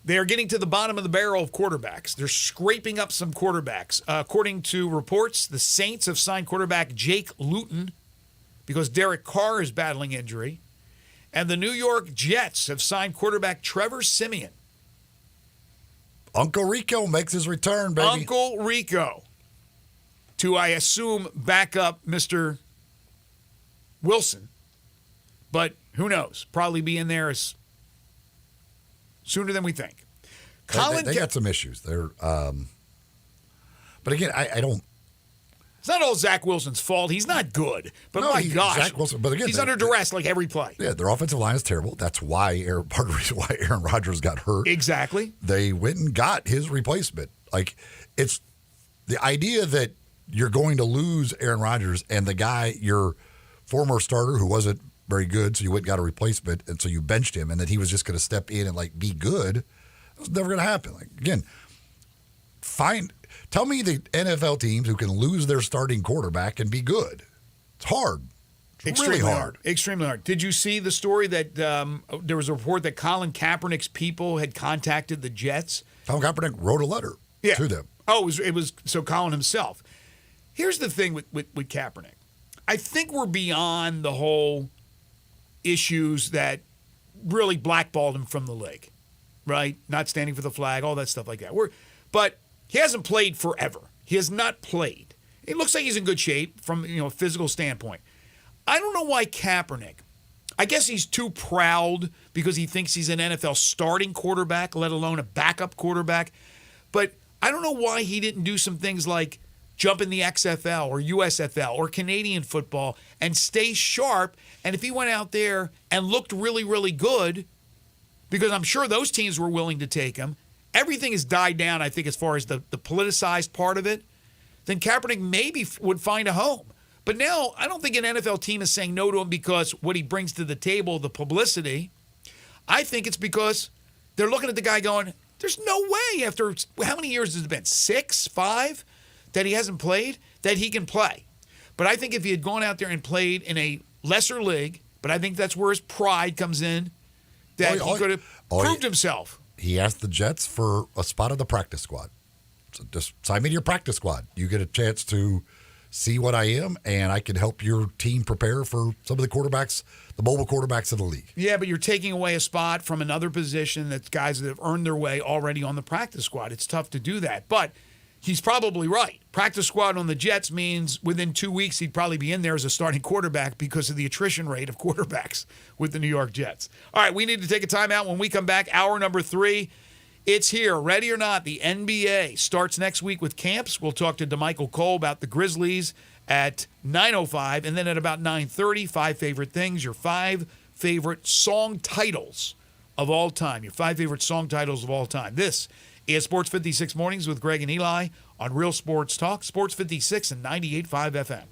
they are getting to the bottom of the barrel of quarterbacks. They're scraping up some quarterbacks. According to reports, the Saints have signed quarterback Jake Luton because Derek Carr is battling injury. And the New York Jets have signed quarterback Trevor Siemian. Uncle Rico makes his return, baby. Uncle Rico. To, I assume, back up Mr. Wilson. But who knows? Probably be in there as sooner than we think. They got some issues. They're But again, I don't. It's not all Zach Wilson's fault. He's not good. But my gosh, Zach Wilson. But again, he's under duress like every play. Yeah, their offensive line is terrible. That's why part of the reason why Aaron Rodgers got hurt. Exactly. They went and got his replacement. Like, it's the idea that you're going to lose Aaron Rodgers and the guy, your former starter who wasn't very good, so you went and got a replacement, and so you benched him, and that he was just going to step in and like be good. It was never going to happen. Like, again, tell me the NFL teams who can lose their starting quarterback and be good. It's hard. It's Extremely really hard. Extremely hard. Did you see the story that there was a report that Colin Kaepernick's people had contacted the Jets? Colin Kaepernick wrote a letter to them. Oh, it was so Colin himself. Here's the thing with Kaepernick. I think we're beyond the whole issues that really blackballed him from the league, right? Not standing for the flag, all that stuff like that. But he hasn't played forever. He has not played. It looks like he's in good shape from a physical standpoint. I don't know why Kaepernick. I guess he's too proud because he thinks he's an NFL starting quarterback, let alone a backup quarterback. But I don't know why he didn't do some things like jump in the XFL or USFL or Canadian football and stay sharp. And if he went out there and looked really, really good, because I'm sure those teams were willing to take him, everything has died down, I think, as far as the politicized part of it, then Kaepernick maybe would find a home. But now I don't think an NFL team is saying no to him because what he brings to the table, the publicity. I think it's because they're looking at the guy going, there's no way after how many years has it been? 6, 5? That he hasn't played, that he can play. But I think if he had gone out there and played in a lesser league, but I think that's where his pride comes in, that he could have proved himself. He asked the Jets for a spot on the practice squad. So just sign me to your practice squad. You get a chance to see what I am, and I can help your team prepare for some of the quarterbacks, the mobile quarterbacks of the league. Yeah, but you're taking away a spot from another position that's guys that have earned their way already on the practice squad. It's tough to do that. But he's probably right. Practice squad on the Jets means within 2 weeks he'd probably be in there as a starting quarterback because of the attrition rate of quarterbacks with the New York Jets. All right, we need to take a timeout. When we come back, hour number 3, it's here. Ready or not, the NBA starts next week with camps. We'll talk to DeMichael Cole about the Grizzlies at 9:05, and then at about 9:30, 5 favorite things, your 5 favorite song titles of all time. Your 5 favorite song titles of all time. This is Sports 56 Mornings with Greg and Eli on Real Sports Talk, Sports 56 and 98.5 FM.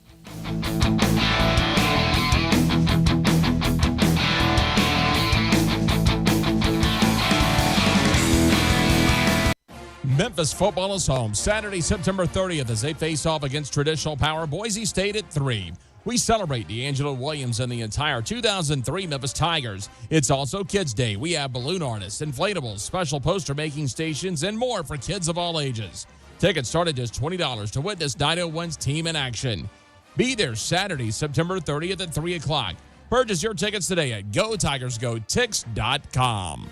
Memphis football is home Saturday, September 30th as they face off against traditional power Boise State at 3. We celebrate D'Angelo Williams and the entire 2003 Memphis Tigers. It's also Kids Day. We have balloon artists, inflatables, special poster-making stations, and more for kids of all ages. Tickets start at just $20 to witness 901's team in action. Be there Saturday, September 30th at 3 o'clock. Purchase your tickets today at GoTigersGoTix.com.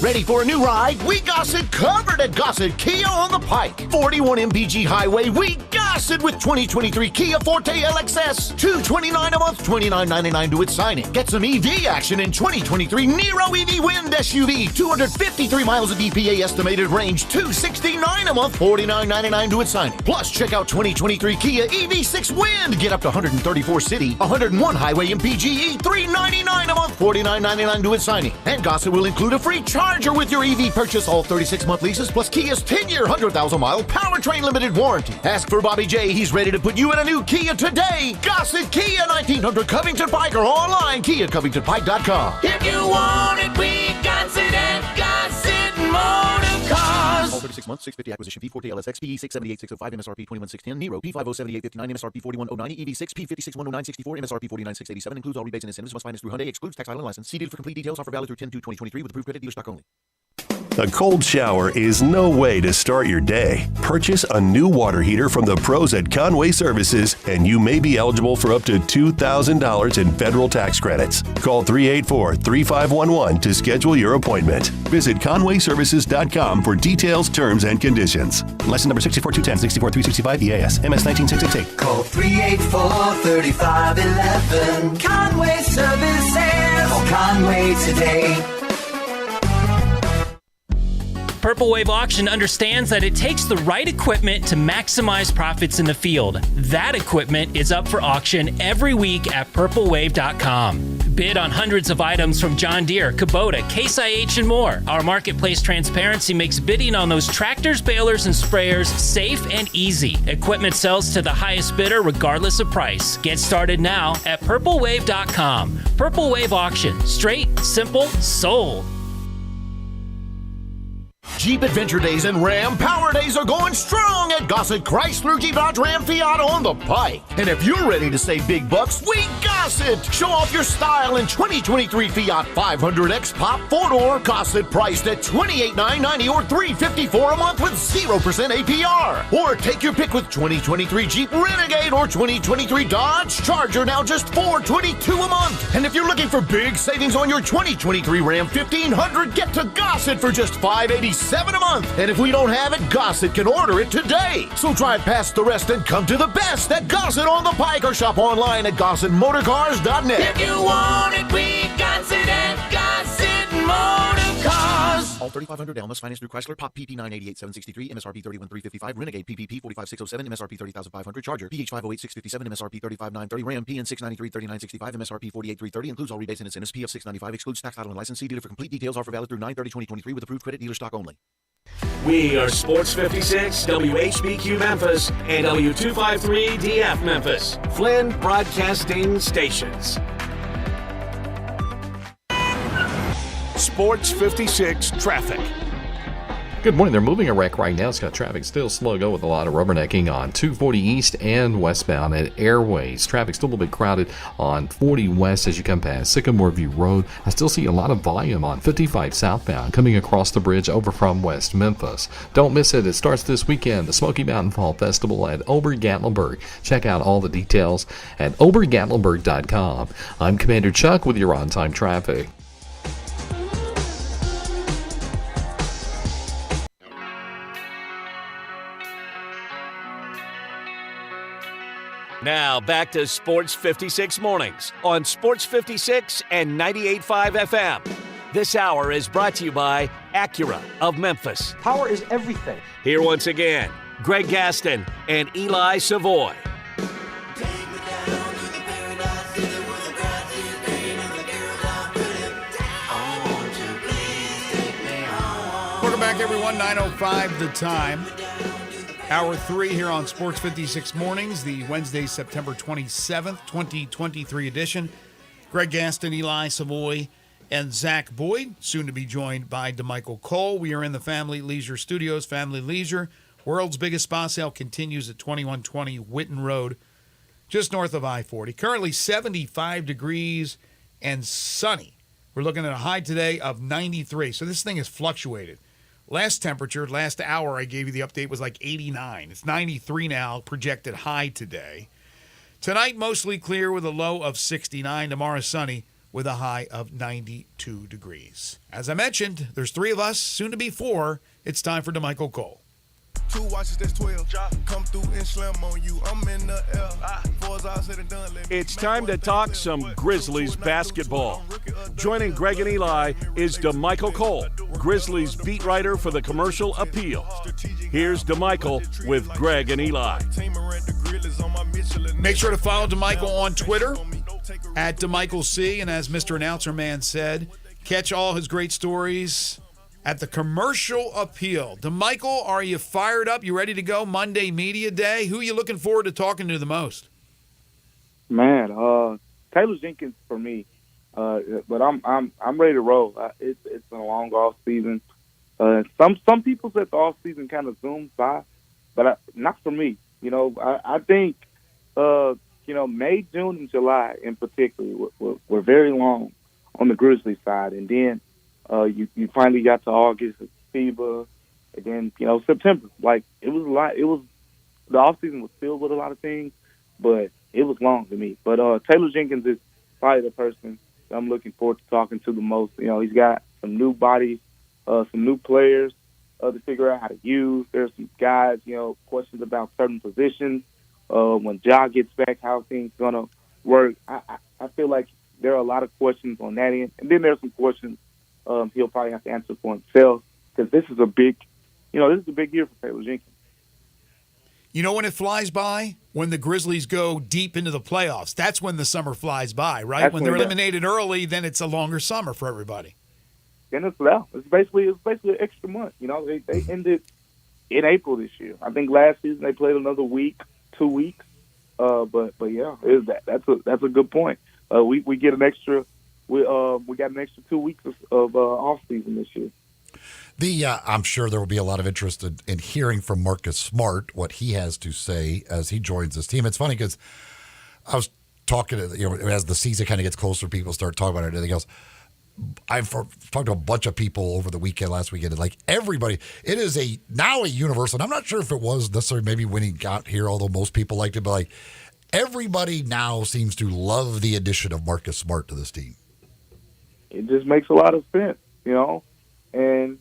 Ready for a new ride? We got it covered at Gossett Kia on the Pike. 41 MPG Highway, we got it with 2023 Kia Forte LXS. $229 a month, $29.99 to its signing. Get some EV action in 2023 Nero EV Wind SUV. 253 miles of EPA estimated range, $269 a month, $49.99 to its signing. Plus, check out 2023 Kia EV6 Wind. Get up to 134 city, 101 highway MPGE, $399 a month, $49.99 to its signing. And Gossett will include a free charger with your EV purchase, all 36-month leases, plus Kia's 10-year, 100,000-mile powertrain limited warranty. Ask for Bobby J. He's ready to put you in a new Kia today. Gossett Kia, 1900 Covington Pike, or online, KiaCovingtonPike.com. If you want it, we got it at Gossett Motor Cars. All 36 months, 650 acquisition fee, Forte LSX, PE 678605, MSRP 21610, Nero P507859, MSRP 41090, EV6 P5610964, MSRP 49687, includes all rebates and incentives, must finance through Hyundai, excludes tax, title, and license. See dealer for complete details. Offer valid through 10/2/2023 with approved credit, dealer stock only. A cold shower is no way to start your day. Purchase a new water heater from the pros at Conway Services, and you may be eligible for up to $2,000 in federal tax credits. Call 384-3511 to schedule your appointment. Visit conwayservices.com for details, terms, and conditions. License number 64210, 64365 EAS, MS 19668. Call 384-3511. Conway Services. Call Conway today. Purple Wave Auction understands that it takes the right equipment to maximize profits in the field. That equipment is up for auction every week at purplewave.com. Bid on hundreds of items from John Deere, Kubota, Case IH, and more. Our marketplace transparency makes bidding on those tractors, balers, and sprayers safe and easy. Equipment sells to the highest bidder regardless of price. Get started now at purplewave.com. Purple Wave Auction. Straight, simple, sold. Jeep Adventure Days and Ram Power Days are going strong at Gossett Chrysler Jeep Dodge Ram Fiat on the Pike. And if you're ready to save big bucks, we Gossett! Show off your style in 2023 Fiat 500X Pop 4-door, Gossett priced at $28,990 or $354 a month with 0% APR. Or take your pick with 2023 Jeep Renegade or 2023 Dodge Charger, now just $422 a month. And if you're looking for big savings on your 2023 Ram 1500, get to Gossett for just $587 a month. And if we don't have it, Gossett can order it today. So drive past the rest and come to the best at Gossett on the Pike or shop online at GossettMotorCars.net. If you want it, we got it at Gossett Motor Cars. All 3500 Elmas financed through Chrysler. Pop PP 988,763, MSRP 31,355. Renegade PPP 45,607, MSRP 30,500. Charger PH 508,657, MSRP 35,930. Ram PN 693, 3965, MSRP 48,330. Includes all rebates and incentives. PF 695. Excludes tax, title, and license. See dealer for complete details. Offer valid through 9/30/2023 with approved credit dealer stock only. We are Sports 56, WHBQ Memphis, and W253DF Memphis. Flynn Broadcasting Stations. Sports 56 traffic. Good morning. They're moving a wreck right now. It's got traffic still slow go with a lot of rubbernecking on 240 east and westbound at Airways. Traffic still a little bit crowded on 40 west as you come past Sycamore View Road. I still see a lot of volume on 55 southbound coming across the bridge over from West Memphis. Don't miss it. It starts this weekend, the Smoky Mountain Fall Festival at Ober-Gatlinburg. Check out all the details at obergatlinburg.com. I'm Commander Chuck with your on-time traffic. Now back to Sports 56 Mornings on Sports 56 and 98.5 FM. This hour is brought to you by Acura of Memphis. Power is everything. Here once again, Greg Gaston and Eli Savoy. Welcome back, everyone. 9:05 the time. Hour 3 here on Sports 56 Mornings, the Wednesday, September 27th, 2023 edition. Greg Gaston, Eli Savoy, and Zach Boyd, soon to be joined by DeMichael Cole. We are in the Family Leisure Studios. Family Leisure, world's biggest spa sale, continues at 2120 Whitten Road, just north of I-40. Currently 75 degrees and sunny. We're looking at a high today of 93, so this thing has fluctuated. Last temperature, last hour I gave you the update was like 89. It's 93 now, projected high today. Tonight, mostly clear with a low of 69. Tomorrow, sunny with a high of 92 degrees. As I mentioned, there's 3 of us, soon to be 4. It's time for DeMichael Cole. 2 watches, that's 12. Come through and slam on you. I'm in the L. Before all said and done, It's time to talk some Grizzlies basketball. Joining Greg and Eli is DeMichael Cole, Grizzlies beat writer for the Commercial Appeal. Here's DeMichael with Greg and Eli. Make sure to follow DeMichael on Twitter at DeMichaelC, and as Mr. Announcer Man said, catch all his great stories at the Commercial Appeal. DeMichael, are you fired up? You ready to go Monday Media Day? Who are you looking forward to talking to the most? Man, Taylor Jenkins for me, but I'm ready to roll. It's been a long off season. Some people said the off season kind of zoomed by, but not for me. You know, I think May, June, and July in particular were very long on the Grizzlies side, and then you finally got to August, FIBA, and then September. Like it was a lot. The off season was filled with a lot of things, but it was long to me. But Taylor Jenkins is probably the person that I'm looking forward to talking to the most. He's got some new bodies, some new players to figure out how to use. There's some guys, questions about certain positions. When Ja gets back, how things gonna work. I feel like there are a lot of questions on that end, and then there's some questions he'll probably have to answer for himself. because this is a big year for Taylor Jenkins. You know when it flies by? When the Grizzlies go deep into the playoffs. That's when the summer flies by, right? When they're eliminated early, then it's a longer summer for everybody. Then it's out. It's basically an extra month. You know, they ended in April this year. I think last season they played another week, 2 weeks. But yeah, that's a good point. We get an extra we got an extra 2 weeks of off season this year. I'm sure there will be a lot of interest in hearing from Marcus Smart, what he has to say as he joins this team. It's funny because I was talking to, as the season kind of gets closer, people start talking about it and everything else. I've talked to a bunch of people over the last weekend, and like everybody, it is now a universal. And I'm not sure if it was necessarily maybe when he got here, although most people liked it, but like everybody now seems to love the addition of Marcus Smart to this team. It just makes a lot of sense, and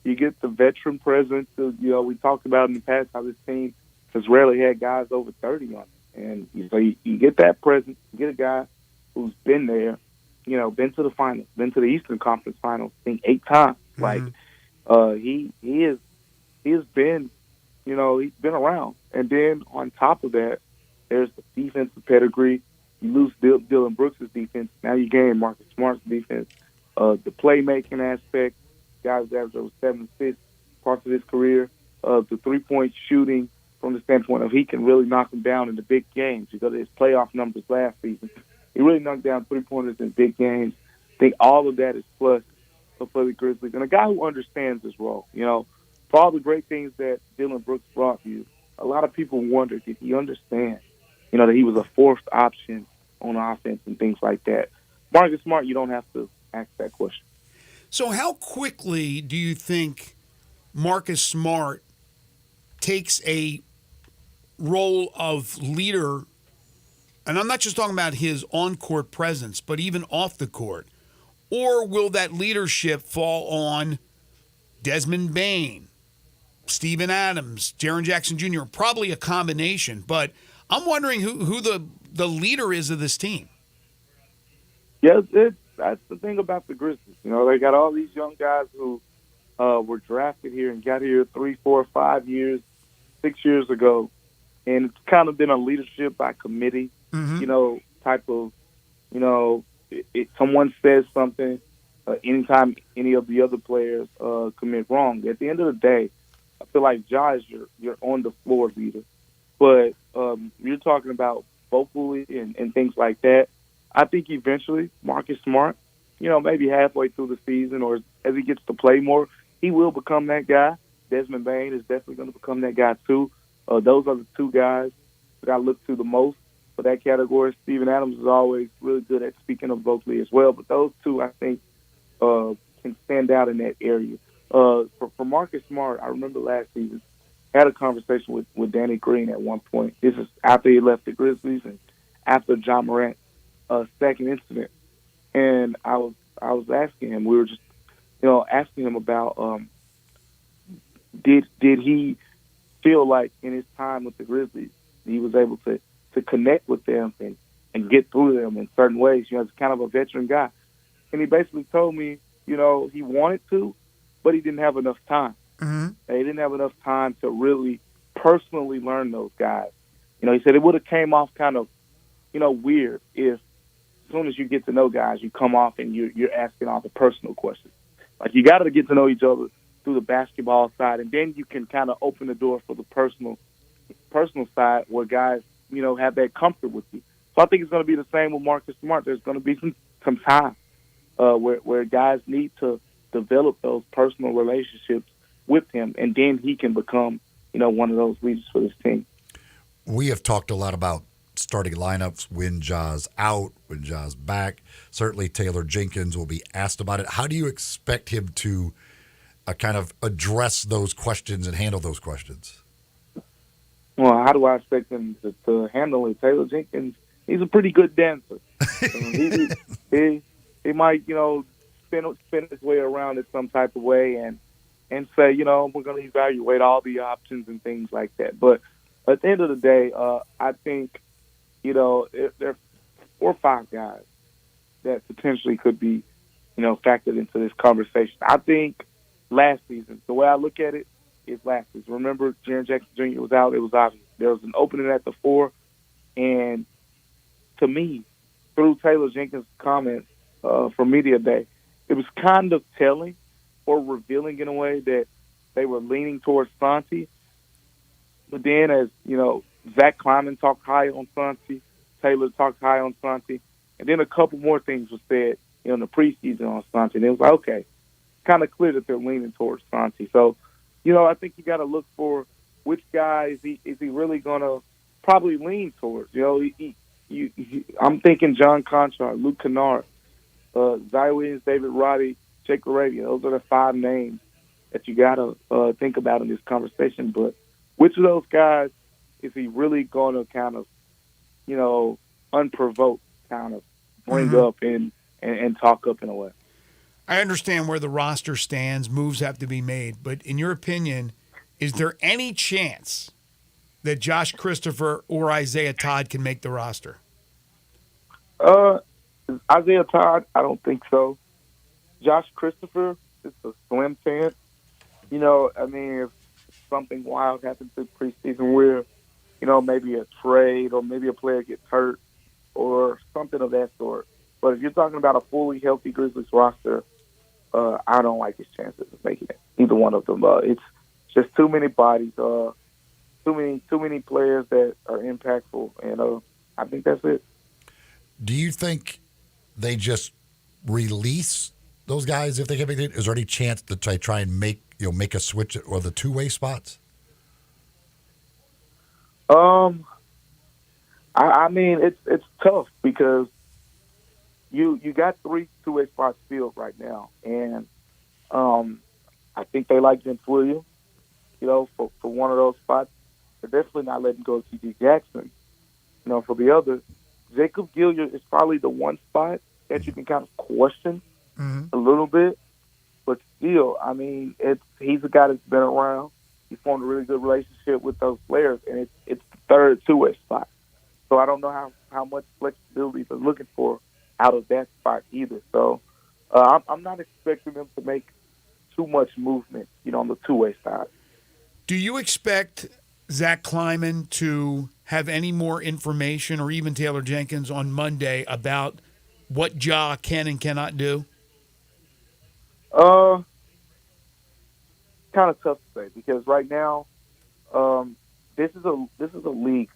you get the veteran presence. We talked about in the past how this team has rarely had guys over 30 on it, and so you get that presence. You get a guy who's been there. Been to the finals, been to the Eastern Conference Finals, I think 8 times. Like, he has been, he's been around. And then on top of that, there's the defensive pedigree. You lose Dylan Brooks' defense. Now you gain Marcus Smart's defense. The playmaking aspect, guys averaged over 7 assists parts of his career. The 3-point shooting from the standpoint of he can really knock them down in the big games. You go to his playoff numbers last season. He really knocked down 3-pointers in big games. I think all of that is plus for the Grizzlies. And a guy who understands his role. For all the great things that Dylan Brooks brought you, a lot of people wonder, did he understand, that he was a fourth option on offense and things like that. Marcus Smart, you don't have to ask that question. So how quickly do you think Marcus Smart takes a role of leader? And I'm not just talking about his on-court presence, but even off the court. Or will that leadership fall on Desmond Bane, Steven Adams, Jaren Jackson Jr., probably a combination. But I'm wondering who the leader is of this team. Yeah, that's the thing about the Grizzlies. They got all these young guys who were drafted here and got here 3, 4, 5 years, 6 years ago. And it's kind of been a leadership by committee. Type of, someone says something, anytime any of the other players commit wrong. At the end of the day, I feel like Ja is your on the floor leader. But you're talking about vocally and things like that. I think eventually Marcus Smart, maybe halfway through the season or as he gets to play more, he will become that guy. Desmond Bane is definitely going to become that guy too. Those are the two guys that I look to the most for that category. Steven Adams is always really good at speaking up vocally as well, but those two, I think, can stand out in that area. For Marcus Smart, I remember last season, I had a conversation with Danny Green at one point. This is after he left the Grizzlies and after John Morant's second incident. And I was asking him, we were just, asking him about did he feel like in his time with the Grizzlies, he was able to connect with them and get through them in certain ways. He's kind of a veteran guy. And he basically told me, he wanted to, but he didn't have enough time. Mm-hmm. He didn't have enough time to really personally learn those guys. He said it would have came off kind of, weird if as soon as you get to know guys, you come off and you're asking all the personal questions. Like, you got to get to know each other through the basketball side, and then you can kind of open the door for the personal side where guys, have that comfort with you. So I think it's going to be the same with Marcus Smart. There's going to be some time where guys need to develop those personal relationships with him, and then he can become, one of those leaders for this team. We have talked a lot about starting lineups when Ja's out, when Ja's back. Certainly Taylor Jenkins will be asked about it. How do you expect him to kind of address those questions and handle those questions? Well, how do I expect him to handle it? Taylor Jenkins, he's a pretty good dancer. He might, spin his way around it some type of way and say, we're going to evaluate all the options and things like that. But at the end of the day, I think, there are 4 or 5 guys that potentially could be, factored into this conversation. I think last season. The way I look at it is last season. Remember, Jaren Jackson Jr. was out. It was obvious. There was an opening at the 4, and to me, through Taylor Jenkins' comments from Media Day, it was kind of telling or revealing in a way that they were leaning towards Santi. But then, as you know, Zach Kleiman talked high on Santi, Taylor talked high on Santi, and then a couple more things were said in the preseason on Santi. And it was like, okay, kind of clear that they're leaning towards Santi. So, I think you got to look for which guy is he really going to probably lean towards. I'm thinking John Conchar, Luke Kennard, Zay Williams, David Roddy, Jake LaRavia. Those are the 5 names that you got to think about in this conversation. But which of those guys is he really going to kind of, unprovoked kind of bring up and talk up in a way? I understand where the roster stands. Moves have to be made. But in your opinion, is there any chance that Josh Christopher or Isaiah Todd can make the roster? Isaiah Todd, I don't think so. Josh Christopher, it's a slim chance. If something wild happens this preseason where, maybe a trade or maybe a player gets hurt or something of that sort. But if you're talking about a fully healthy Grizzlies roster, I don't like his chances of making it. Either one of them. It's just too many bodies, too many players that are impactful, and I think that's it. Do you think they just release those guys if they can make it? Is there any chance to try and make a switch or the two-way spots? It's tough because you got 3 two-way spots filled right now, and I think they like Vince Williams, for one of those spots. They're definitely not letting go of T.J. Jackson. For the other, Jacob Gilliard is probably the one spot that you can kind of question a little bit, but still, he's a guy that's been around. He formed a really good relationship with those players, and it's the third two-way spot. So I don't know how much flexibility they're looking for out of that spot either. So I'm not expecting them to make too much movement, on the two-way side. Do you expect Zach Kleiman to have any more information, or even Taylor Jenkins on Monday, about what Ja can and cannot do? Kind of tough to say because right now, this is a league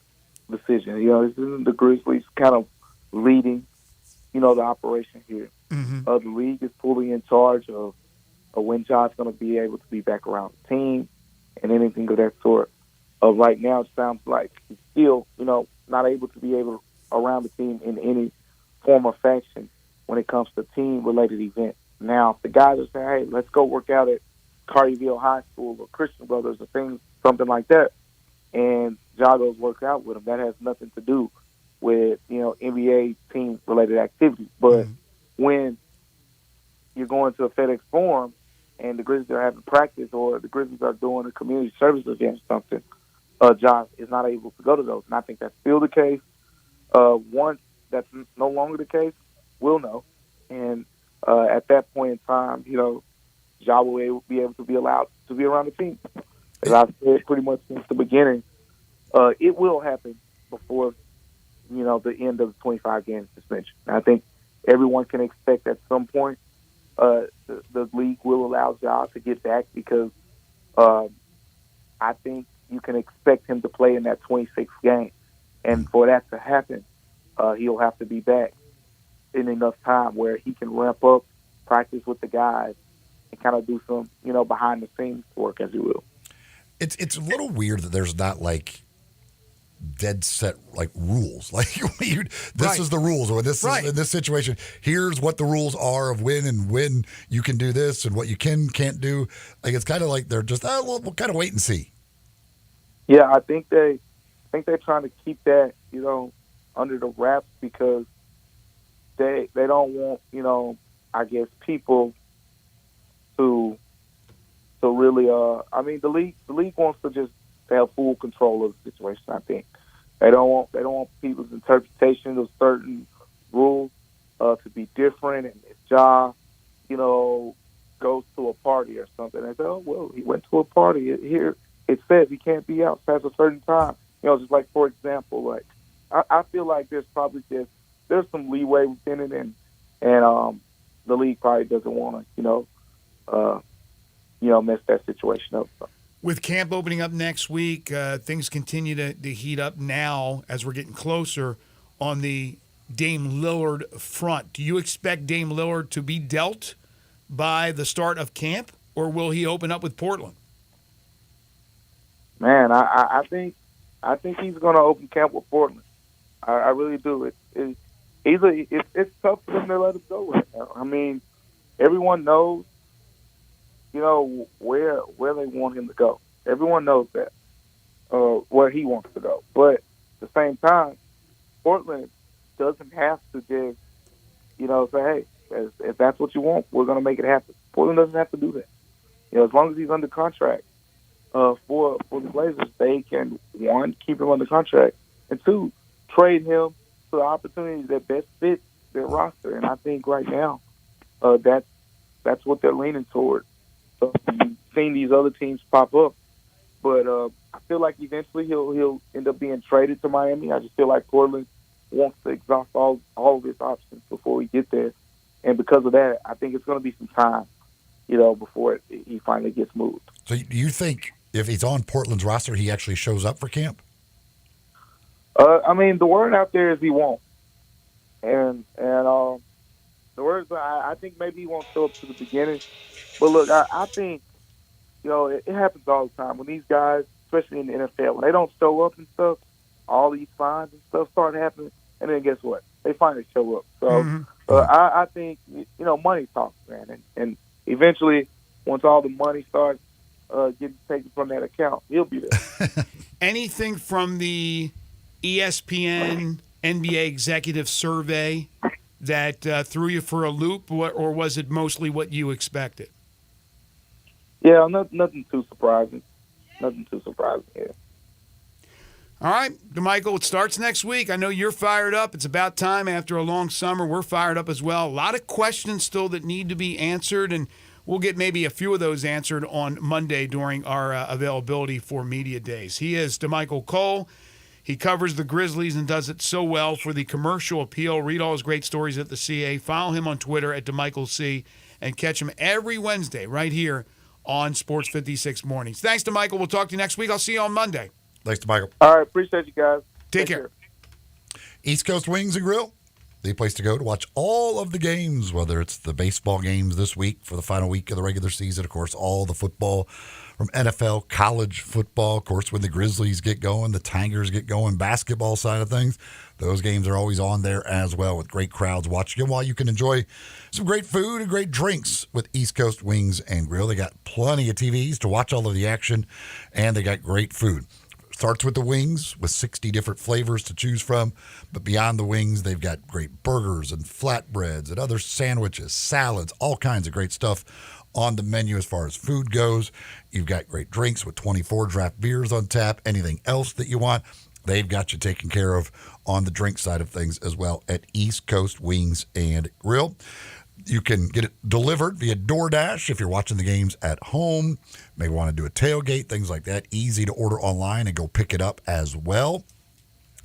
decision. This isn't the Grizzlies kind of leading, the operation here. The league is fully in charge of when Ja's going to be able to be back around the team and anything of that sort. Right now, it sounds like he's still, not able to be able around the team in any form or fashion when it comes to team-related events. Now, if the guys are saying, hey, let's go work out at Carterville High School or Christian Brothers or something like that, and Ja goes work out with them, that has nothing to do with, NBA team-related activities. But when you're going to a FedEx Forum and the Grizzlies are having practice or the Grizzlies are doing a community service event or something, Ja is not able to go to those. And I think that's still the case. Once that's no longer the case, we'll know. And at that point in time, Ja will be able to be allowed to be around the team. As I've said pretty much since the beginning, it will happen before, the end of the 25-game suspension. And I think everyone can expect at some point the league will allow Ja to get back because I think you can expect him to play in that 26th game. And for that to happen, he'll have to be back in enough time where he can ramp up, practice with the guys, and kind of do some, behind-the-scenes work, as you will. It's a little weird that there's not, dead set, rules. This is the rules, or this is in this situation, here's what the rules are of when you can do this and what you can't do. It's kind of like they're just, we'll kind of wait and see. Yeah, I think they're trying to keep that, under the wraps because they don't want, I guess people to really the league wants to just have full control of the situation. I think they don't want people's interpretation of certain rules to be different. And if Ja, goes to a party or something. They say, oh, well, he went to a party. Here it says he can't be out past a certain time. Just like, for example, like I feel like there's probably there's some leeway within it, and the league probably doesn't want to, mess that situation up. With camp opening up next week, things continue to heat up now as we're getting closer on the Dame Lillard front. Do you expect Dame Lillard to be dealt by the start of camp, or will he open up with Portland? Man, I think he's going to open camp with Portland. I really do. It's tough for them to let him go right now. I mean, everyone knows, where they want him to go. Everyone knows that, where he wants to go. But at the same time, Portland doesn't have to just, say, hey, if that's what you want, we're going to make it happen. Portland doesn't have to do that. As long as he's under contract for the Blazers, they can, one, keep him under contract, and two, trade him to the opportunities that best fit their roster. And I think right now that's what they're leaning toward. So you've seen these other teams pop up, but I feel like eventually he'll end up being traded to Miami. I just feel like Portland wants to exhaust all of his options before we get there. And because of that, I think it's going to be some time, before he finally gets moved. So you think if he's on Portland's roster, he actually shows up for camp? I mean, the word out there is he won't. And the words, I think maybe he won't show up to the beginning. But look, I think, it happens all the time. When these guys, especially in the NFL, when they don't show up and stuff, all these fines and stuff start happening. And then guess what? They finally show up. So I think, money talks, man. And eventually, once all the money starts getting taken from that account, he'll be there. Anything from the ESPN NBA executive survey that threw you for a loop, or was it mostly what you expected? Yeah, nothing too surprising. Nothing too surprising here. All right, DeMichael, it starts next week. I know you're fired up. It's about time after a long summer. We're fired up as well. A lot of questions still that need to be answered, and we'll get maybe a few of those answered on Monday during our availability for media days. He is DeMichael Cole. He covers the Grizzlies and does it so well for the Commercial Appeal. Read all his great stories at the CA. Follow him on Twitter at DeMichaelC, and catch him every Wednesday right here on Sports 56 Mornings. Thanks, DeMichael. We'll talk to you next week. I'll see you on Monday. Thanks, DeMichael. All right, appreciate you guys. Take care. East Coast Wings and Grill, the place to go to watch all of the games, whether it's the baseball games this week for the final week of the regular season, of course, all the football from NFL, college football, of course, when the Grizzlies get going, the Tigers get going, basketball side of things. Those games are always on there as well with great crowds watching them, while you can enjoy some great food and great drinks with East Coast Wings and Grill. They got plenty of TVs to watch all of the action, and they got great food. Starts with the wings with 60 different flavors to choose from. But beyond the wings, they've got great burgers and flatbreads and other sandwiches, salads, all kinds of great stuff on the menu as far as food goes. You've got great drinks with 24 draft beers on tap. Anything else that you want, they've got you taken care of on the drink side of things as well at East Coast Wings and Grill. You can get it delivered via DoorDash if you're watching the games at home. Maybe want to do a tailgate, things like that. Easy to order online and go pick it up as well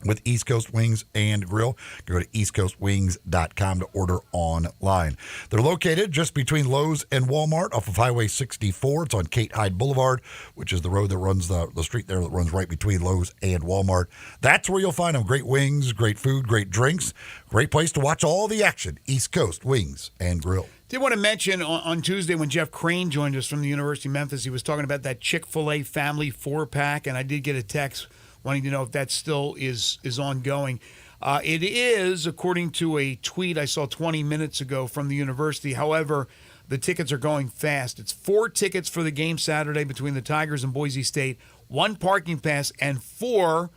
with East Coast Wings and Grill. Go to eastcoastwings.com to order online. They're located just between Lowe's and Walmart off of Highway 64. It's on Kate Hyde Boulevard, which is the road that runs the street there that runs right between Lowe's and Walmart. That's where you'll find them. Great wings, great food, great drinks. Great place to watch all the action. East Coast Wings and Grill. Did want to mention on Tuesday when Jeff Crane joined us from the University of Memphis, he was talking about that Chick-fil-A family 4-pack, and I did get a text wanting to know if that still is ongoing. It is, according to a tweet I saw 20 minutes ago from the university. However, the tickets are going fast. It's 4 tickets for the game Saturday between the Tigers and Boise State, 1 parking pass, and 4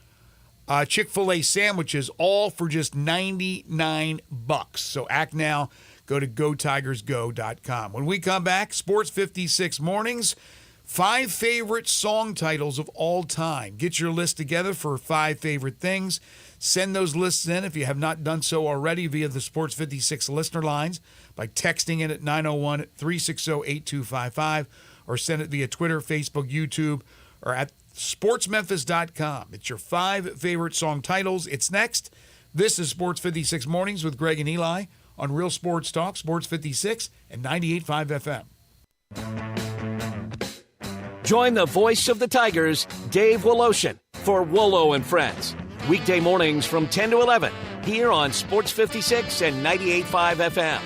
Chick-fil-A sandwiches, all for just $99. So act now. Go to GoTigersGo.com. When we come back, Sports 56 Mornings, 5 favorite song titles of all time. Get your list together for 5 favorite things. Send those lists in if you have not done so already via the Sports 56 listener lines by texting in at 901-360-8255 or send it via Twitter, Facebook, YouTube, or at sportsmemphis.com. It's your 5 favorite song titles. It's next. This is Sports 56 Mornings with Greg and Eli on Real Sports Talk, Sports 56 and 98.5 FM. Join the voice of the Tigers, Dave Woloshin, for Wolo and Friends. Weekday mornings from 10 to 11 here on Sports 56 and 98.5 FM.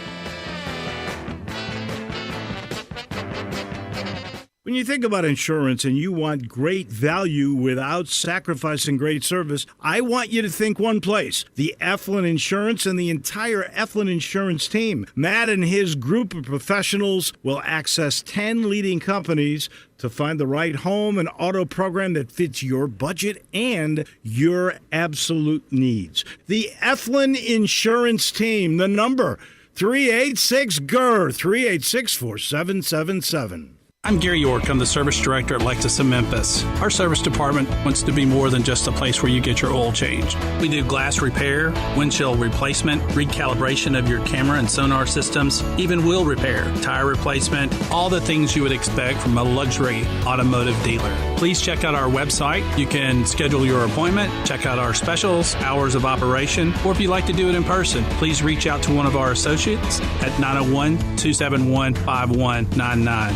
When you think about insurance and you want great value without sacrificing great service, I want you to think one place, the Eflin Insurance and the entire Eflin Insurance team. Matt and his group of professionals will access 10 leading companies to find the right home and auto program that fits your budget and your absolute needs. The Eflin Insurance team, the number 386-GER, 386-4777. I'm Gary York. I'm the service director at Lexus of Memphis. Our service department wants to be more than just a place where you get your oil changed. We do glass repair, windshield replacement, recalibration of your camera and sonar systems, even wheel repair, tire replacement, all the things you would expect from a luxury automotive dealer. Please check out our website. You can schedule your appointment, check out our specials, hours of operation, or if you'd like to do it in person, please reach out to one of our associates at 901-271-5199.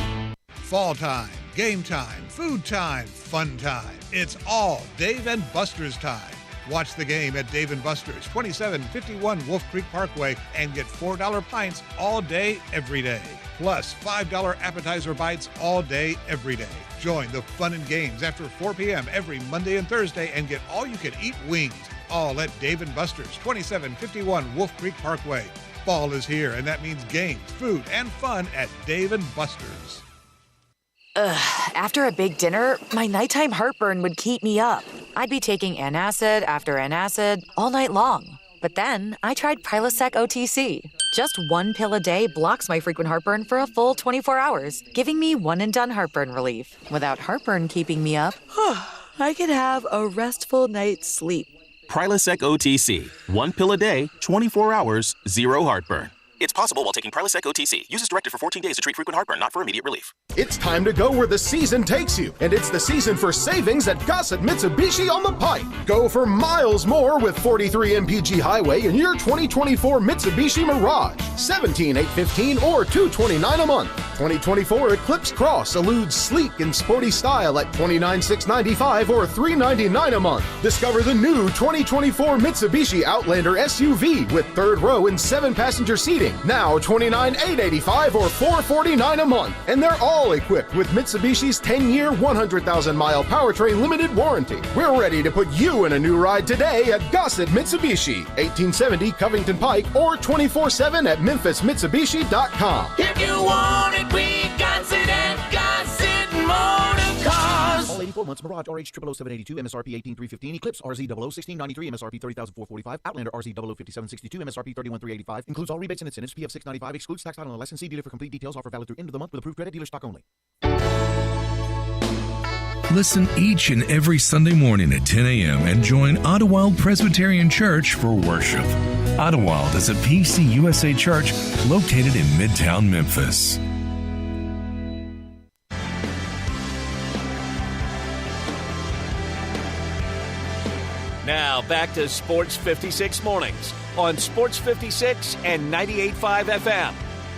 Fall time, game time, food time, fun time. It's all Dave and Buster's time. Watch the game at Dave & Buster's, 2751 Wolf Creek Parkway, and get $4 pints all day, every day. Plus $5 appetizer bites all day, every day. Join the fun and games after 4 p.m. every Monday and Thursday and get all-you-can-eat wings. All at Dave & Buster's, 2751 Wolf Creek Parkway. Fall is here, and that means games, food, and fun at Dave & Buster's. After a big dinner, my nighttime heartburn would keep me up. I'd be taking antacid after antacid all night long. But then I tried Prilosec OTC. Just 1 pill a day blocks my frequent heartburn for a full 24 hours, giving me one-and-done heartburn relief. Without heartburn keeping me up, I could have a restful night's sleep. Prilosec OTC. 1 pill a day, 24 hours, 0 heartburn. It's possible while taking Prilosec OTC. Use as directed for 14 days to treat frequent heartburn, not for immediate relief. It's time to go where the season takes you, and it's the season for savings at Gossett Mitsubishi on the Pike. Go for miles more with 43 MPG Highway in your 2024 Mitsubishi Mirage. $17,815 or $229 a month. 2024 Eclipse Cross eludes sleek and sporty style at $29,695 or $399 a month. Discover the new 2024 Mitsubishi Outlander SUV with 3rd row and 7-passenger seating. Now $29,885 or $449 a month. And they're all equipped with Mitsubishi's 10-year, 100,000-mile powertrain limited warranty. We're ready to put you in a new ride today at Gossett Mitsubishi, 1870 Covington Pike, or 24/7 at MemphisMitsubishi.com. If you want it, we got it at Gossett Motor Cars. All 84 months, Mirage RH 00782, MSRP 18315, Eclipse RZ 001693, MSRP 30445, Outlander RZ 005762, MSRP 31385. Includes all rebates and incentives, PF 695, excludes tax title and licensee. Dealer for complete details. Offer valid through end of the month with approved credit. Dealer stock only. Listen each and every Sunday morning at 10 a.m. and join Ottawild Presbyterian Church for worship. Ottawild is a PCUSA church located in Midtown Memphis. Now back to Sports 56 Mornings on Sports 56 and 98.5 FM.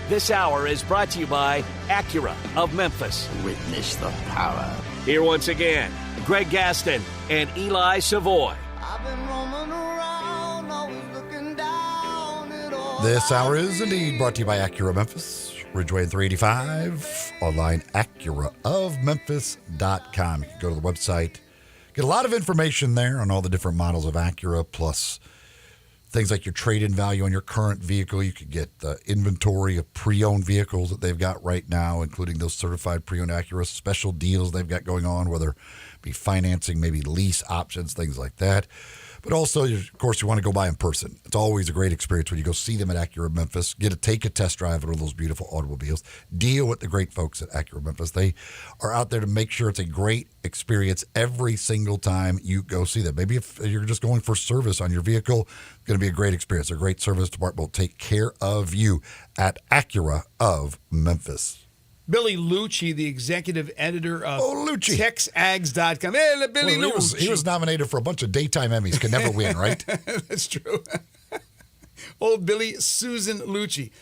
This hour is brought to you by Acura of Memphis. Witness the power. Here once again, Greg Gaston and Eli Savoy. This hour is indeed brought to you by Acura Memphis, Ridgeway 385, online AcuraofMemphis.com. You can go to the website, get a lot of information there on all the different models of Acura, plus things like your trade-in value on your current vehicle. You could get the inventory of pre-owned vehicles that they've got right now, including those certified pre-owned Acura special deals they've got going on, whether it be financing, maybe lease options, things like that. But also, of course, you want to go by in person. It's always a great experience when you go see them at Acura Memphis, take a test drive of one of those beautiful automobiles, deal with the great folks at Acura Memphis. They are out there to make sure it's a great experience every single time you go see them. Maybe if you're just going for service on your vehicle, it's going to be a great experience. A great service department will take care of you at Acura of Memphis. Billy Lucci, the executive editor of Lucci. TexAgs.com. Hey, Billy Lucci. He was nominated for a bunch of daytime Emmys. Could never win, right? That's true. Old Billy Susan Lucci.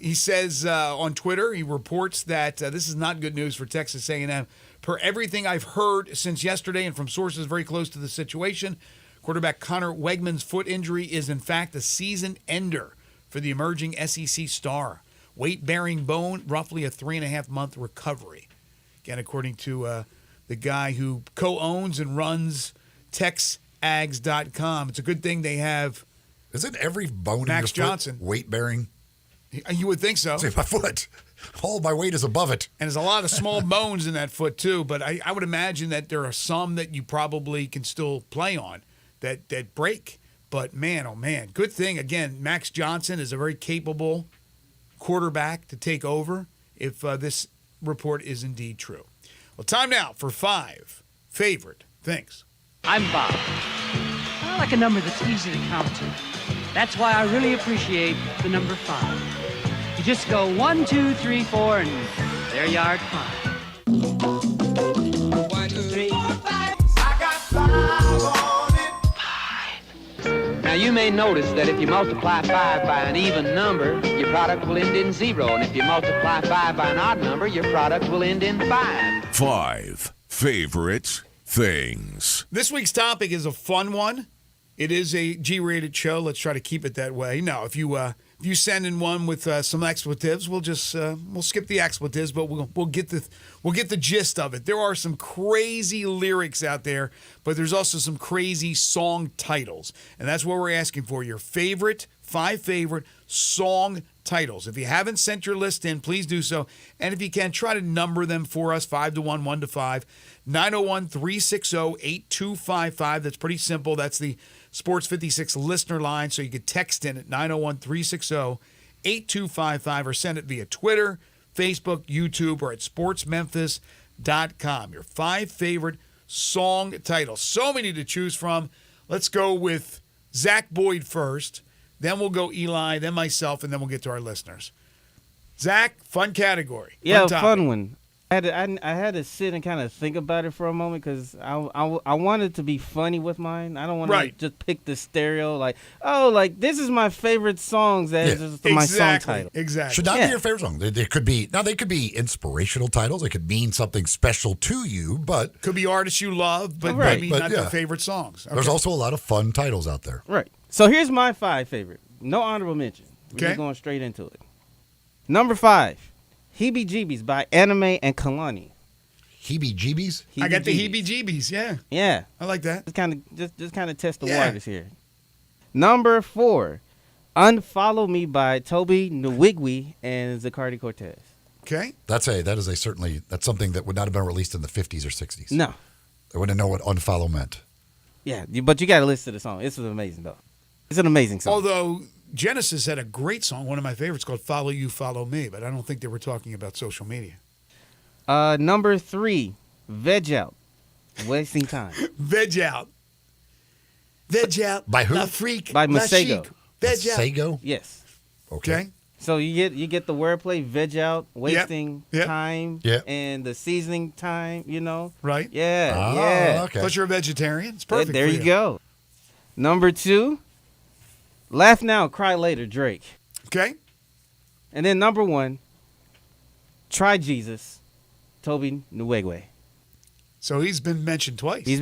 He says on Twitter, he reports that this is not good news for Texas A&M. Per everything I've heard since yesterday and from sources very close to the situation, quarterback Connor Wegman's foot injury is in fact a season ender for the emerging SEC star. Weight-bearing bone, roughly a 3.5-month recovery. Again, according to the guy who co-owns and runs TexAgs.com. It's a good thing they have. Isn't every bone Max in your Johnson foot weight-bearing? You would think so. See, my foot. All my weight is above it. And there's a lot of small bones in that foot, too. But I would imagine that there are some that you probably can still play on that break. But, man, oh, man. Good thing, again, Max Johnson is a very capable quarterback to take over if this report is indeed true. Well, time now for 5 favorite things. I'm Bob. I like a number that's easy to count to. That's why I really appreciate the number 5. You just go 1, 2, 3, 4, and there you are at 5. 1, 2, 3, 4, 5. I got 5 on it. 5. Now you may notice that if you multiply 5 by an even number, your product will end in 0. And if you multiply 5 by an odd number, your product will end in 5. 5 favorite things. This week's topic is a fun one. It is a G-rated show. Let's try to keep it that way. Now, if you send in one with some expletives, we'll just we'll skip the expletives, but we'll get the gist of it. There are some crazy lyrics out there, but there's also some crazy song titles, and that's what we're asking for. Your 5 favorite song titles. If you haven't sent your list in, please do so, and if you can, try to number them for us: 5 to 1, 1 to 5. 901-360-8255. That's pretty simple. That's the Sports 56 listener line, so you can text in at 901-360-8255 or send it via Twitter, Facebook, YouTube, or at sportsmemphis.com. Your 5 favorite song titles. So many to choose from. Let's go with Zach Boyd first. Then we'll go Eli, then myself, and then we'll get to our listeners. Zach, fun category. Yeah, fun one. I had to sit and kind of think about it for a moment because I wanted to be funny with mine. I don't want to just pick the stereo like this is my favorite songs as my song title. Exactly. Should not be your favorite song. They could be inspirational titles. They could mean something special to you, but could be artists you love, but maybe not their favorite songs. Okay. There's also a lot of fun titles out there. Right. So here's my 5 favorite. No honorable mention. We're just going straight into it. Number 5. Heebie-Jeebies by Anime and Kalani. Heebie-Jeebies? I got the heebie-jeebies, yeah. Yeah. I like that. Just kind of test the waters here. Number 4, Unfollow Me by Toby Nwigwe and Zacardi Cortez. Okay. That's something that would not have been released in the 50s or 60s. No. They wouldn't know what unfollow meant. Yeah, but you got to listen to the song. This was amazing, though. It's an amazing song. Although Genesis had a great song, one of my favorites, called Follow You, Follow Me, but I don't think they were talking about social media. Number 3, Veg Out, Wasting Time. Veg Out. Veg Out. By who? La Freak. By La Masego. Chic. Veg Out. Masego? Yes. Okay. So you get the wordplay, veg out, wasting time, and the seasoning time, Right. Yeah. Okay. Plus you're a vegetarian. It's perfect There for you go. Number 2, Laugh Now, Cry Later, Drake. Okay. And then number 1, Try Jesus, Toby Nwigwe. So he's been mentioned twice. There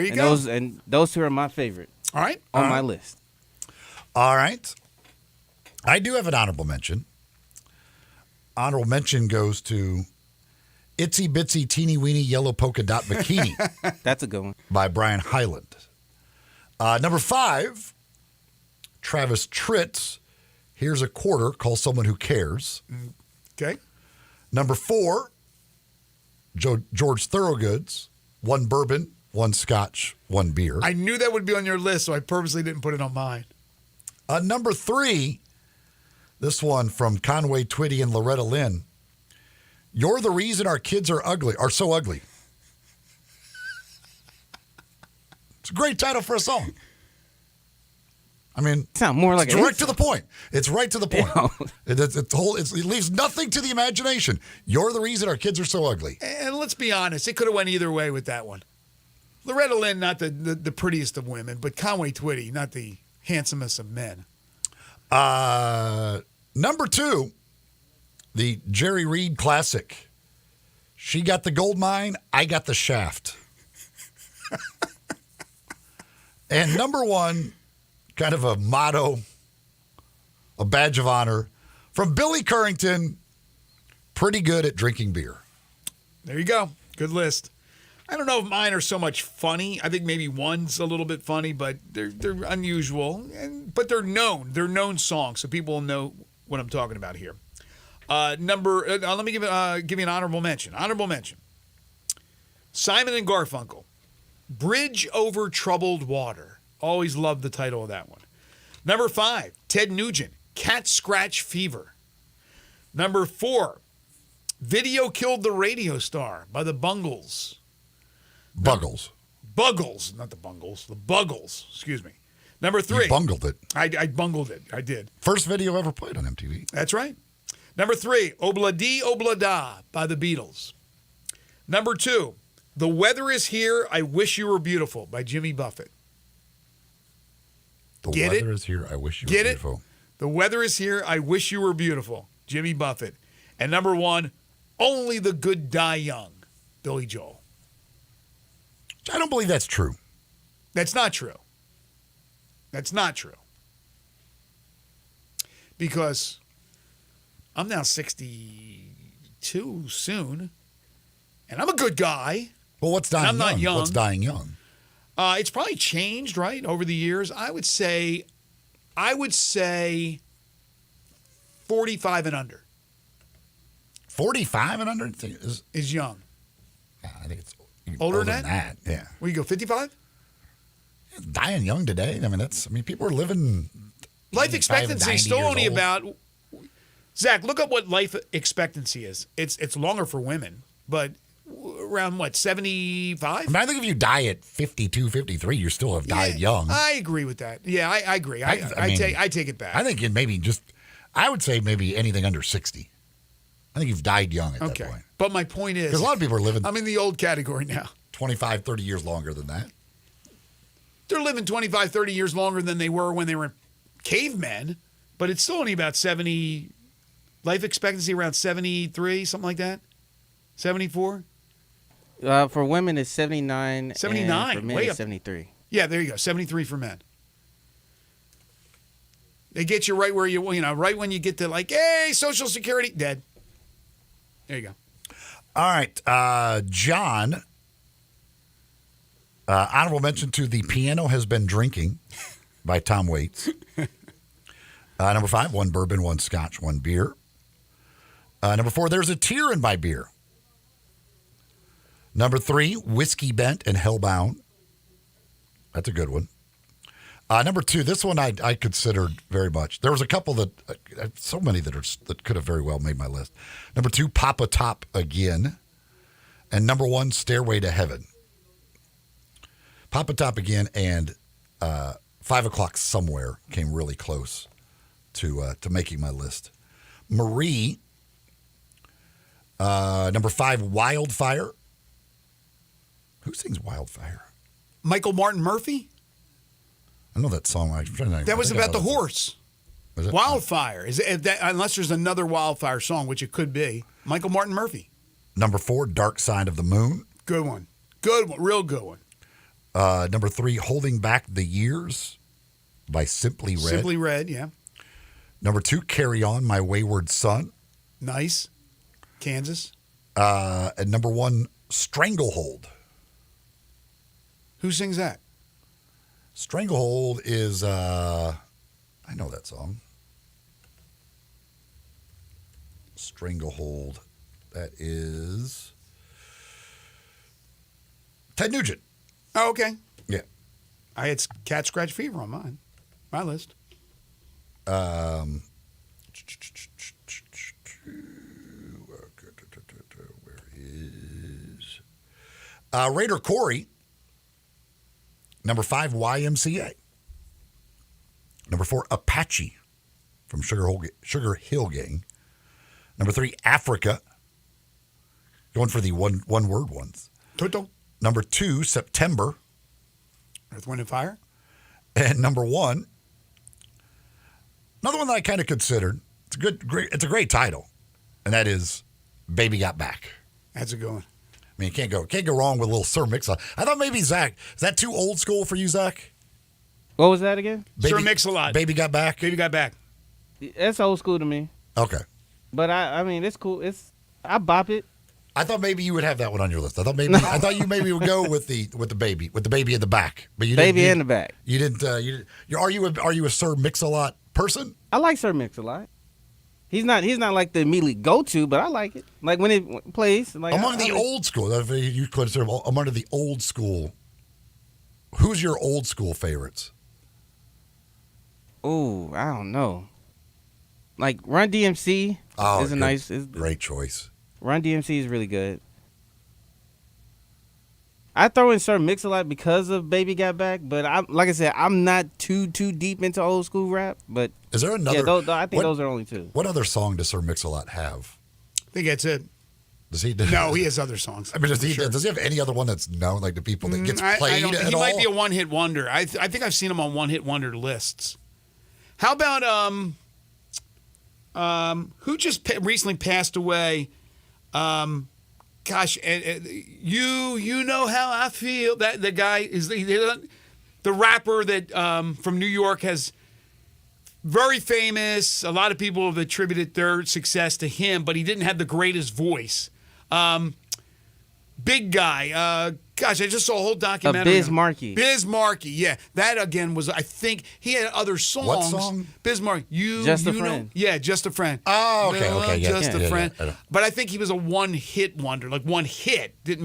you go. Those 2 are my favorite. All right. On my list. All right. I do have an honorable mention. Honorable mention goes to Itsy Bitsy Teeny Weeny Yellow Polka Dot Bikini. That's a good one. By Brian Hyland. Number 5, Travis Tritt's Here's a Quarter, Call Someone Who Cares. Okay. Number 4, George Thorogood's One Bourbon, one scotch, one beer. I knew that would be on your list, so I purposely didn't put it on mine. Number 3, this one from Conway Twitty and Loretta Lynn. You're the reason our kids are so ugly. It's a great title for a song. I mean, sound more like it's direct to the point. It's right to the point. It leaves nothing to the imagination. You're the reason our kids are so ugly. And let's be honest, it could have went either way with that one. Loretta Lynn, not the prettiest of women, but Conway Twitty, not the handsomest of men. Number 2, the Jerry Reed classic. She got the gold mine, I got the shaft. And number 1, kind of a motto, a badge of honor, from Billy Currington, pretty good at drinking beer. There you go. Good list. I don't know if mine are so much funny. I think maybe one's a little bit funny, but they're unusual. But they're known. They're known songs, so people will know what I'm talking about here. Let me give you an honorable mention. Honorable mention. Simon and Garfunkel, Bridge Over Troubled Water. Always loved the title of that one. Number 5, Ted Nugent, Cat Scratch Fever. Number 4, Video Killed the Radio Star by the Bungles. Buggles, not the Bungles. The Buggles, excuse me. Number 3. You bungled it. I bungled it. I did. First video ever played on MTV. That's right. Number 3, Obla Dee Obla Da by the Beatles. Number 2, The Weather Is Here, I Wish You Were Beautiful by Jimmy Buffett. The weather is here, I wish you were beautiful. The weather is here, I wish you were beautiful. Jimmy Buffett. And number 1, Only the Good Die Young, Billy Joel. I don't believe that's true. That's not true. That's not true. Because I'm now 62 soon, and I'm a good guy. Well, what's dying young? I'm not young. What's dying young? It's probably changed, right, over the years. I would say 45 and under. 45 and under is young. Yeah, I think it's older than that. Yeah. Where you go, 55? Dying young today. People are living. Life expectancy is still only old. about. Zach, look up what life expectancy is. It's longer for women, but around what, 75? I think if you die at 52, 53, you still have died young. I agree with that. Yeah, I agree. I take it back. I think it maybe I would say maybe anything under 60. I think you've died young at that point. But my point is, because a lot of people are living. I'm in the old category now. 25, 30 years longer than that. They're living 25, 30 years longer than they were when they were cavemen, but it's still only about 70. Life expectancy around 73, something like that. 74. For women, it's 79. 79. For men, Way it's up. 73. Yeah, there you go. 73 for men. They get you right where right when you get to hey, Social Security, dead. There you go. All right, John. Honorable mention to The Piano Has Been Drinking by Tom Waits. Number 5, 1 bourbon, 1 scotch, 1 beer. Number 4, There's a Tear in My Beer. Number 3, Whiskey Bent and Hellbound. That's a good one. Number 2, this one I considered very much. There was a couple that, so many that could have very well made my list. Number 2, Papa Top Again. And number 1, Stairway to Heaven. Papa Top Again and 5 O'Clock Somewhere came really close to making my list. Marie, number 5, Wildfire. Who sings Wildfire? Michael Martin Murphy? I know that song. That was about the horse. Was it? Wildfire. Unless there's another Wildfire song, which it could be. Michael Martin Murphy. Number 4, Dark Side of the Moon. Good one. Good one. Real good one. Number 3, Holding Back the Years by Simply Red. Simply Red, yeah. Number 2, Carry On, My Wayward Son. Nice. Kansas. And number 1, Stranglehold. Who sings that? Stranglehold is, I know that song. Stranglehold. That is Ted Nugent. Oh, okay. Yeah. I had Cat Scratch Fever on my list. Where is Raider Corey? Number 5, YMCA. Number 4, Apache from Sugar Hill Gang. Number 3, Africa. Going for the one word ones. Toto. Number 2, September. Earth, Wind, and Fire. And number 1, another one that I kind of considered. It's a great title, and that is "Baby Got Back." That's a good one. I mean, can't go wrong with a little Sir Mix-a-Lot. I thought maybe Zach, is that too old school for you, Zach? What was that again? Sir Mix-a-Lot. Baby Got Back. Baby Got Back. That's old school to me. Okay. But I mean, it's cool. I bop it. I thought maybe you would have that one on your list. I thought you maybe would go with the baby in the back, but you didn't. Baby in the back. You didn't. Are you a Sir Mix-a-Lot person? I like Sir Mix-a-Lot. He's not like the immediately go to, but I like it. Like when it plays. Like among the old school, you consider among the old school. Who's your old school favorites? Oh, I don't know. Like Run DMC is a nice, great choice. Run DMC is really good. I throw in Sir Mix-a-Lot because of Baby Got Back, but like I said, I'm not too deep into old school rap. But is there another? Yeah, I think those are only two. What other song does Sir Mix-a-Lot have? I think that's it. Does he? No, he has other songs. I mean, does he have any other one that's known, like the people that gets played at all? He might be a one-hit wonder. I think I've seen him on one-hit wonder lists. How about who just recently passed away? Gosh, you know how I feel. That the guy is the rapper that from New York, has very famous. A lot of people have attributed their success to him, but he didn't have the greatest voice. Big guy. Gosh, I just saw a whole documentary. Biz Markie. Biz Markie, yeah. That, again, was, I think, he had other songs. What song? Biz Markie. Just a Friend. Yeah, Just a Friend. Oh, okay. Yeah, Just a Friend. Yeah. But I think he was a one-hit wonder. Like, one hit doesn't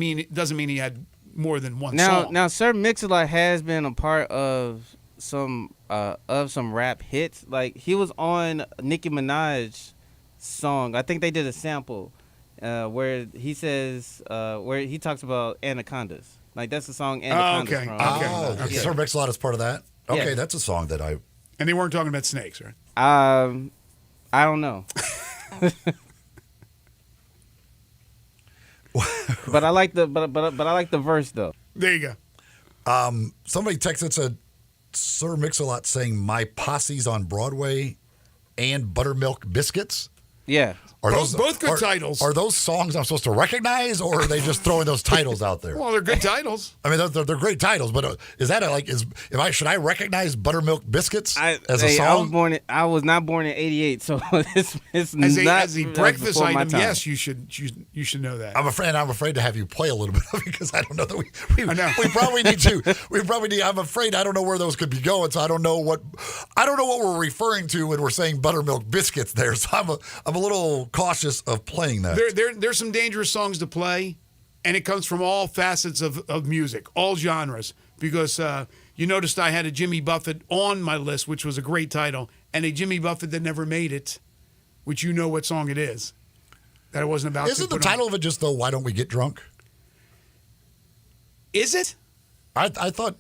mean he had more than one song. Now, Sir Mix-a-Lot has been a part of some rap hits. Like, he was on Nicki Minaj's song. I think they did a sample. Where he says, where he talks about anacondas. Like, that's the song Anacondas from. Okay. Sir Mix-a-Lot is part of that? Okay, that's a song that I... And they weren't talking about snakes, right? I don't know. But I like the I like the verse, though. There you go. Somebody texted said, Sir Mix-a-Lot saying "My Posse's on Broadway" and "Buttermilk Biscuits." Yeah. Are both good titles. Are those songs I'm supposed to recognize, or are they just throwing those titles out there? Well, they're good titles. I mean, they're great titles, but is that should I recognize Buttermilk Biscuits as a song? I was not born in '88, so it's as a breakfast item. Yes, you should know that. I'm afraid to have you play a little bit of it because I don't know that we probably need to. I'm afraid I don't know where those could be going, so I don't know what we're referring to when we're saying Buttermilk Biscuits there. So I'm a little cautious of playing that. There's some dangerous songs to play, and it comes from all facets of music, all genres. Because you noticed I had a Jimmy Buffett on my list, which was a great title, and a Jimmy Buffett that never made it, which you know what song it is. That it wasn't about. Isn't the title of it just "Why Don't We Get Drunk"? Is it? I thought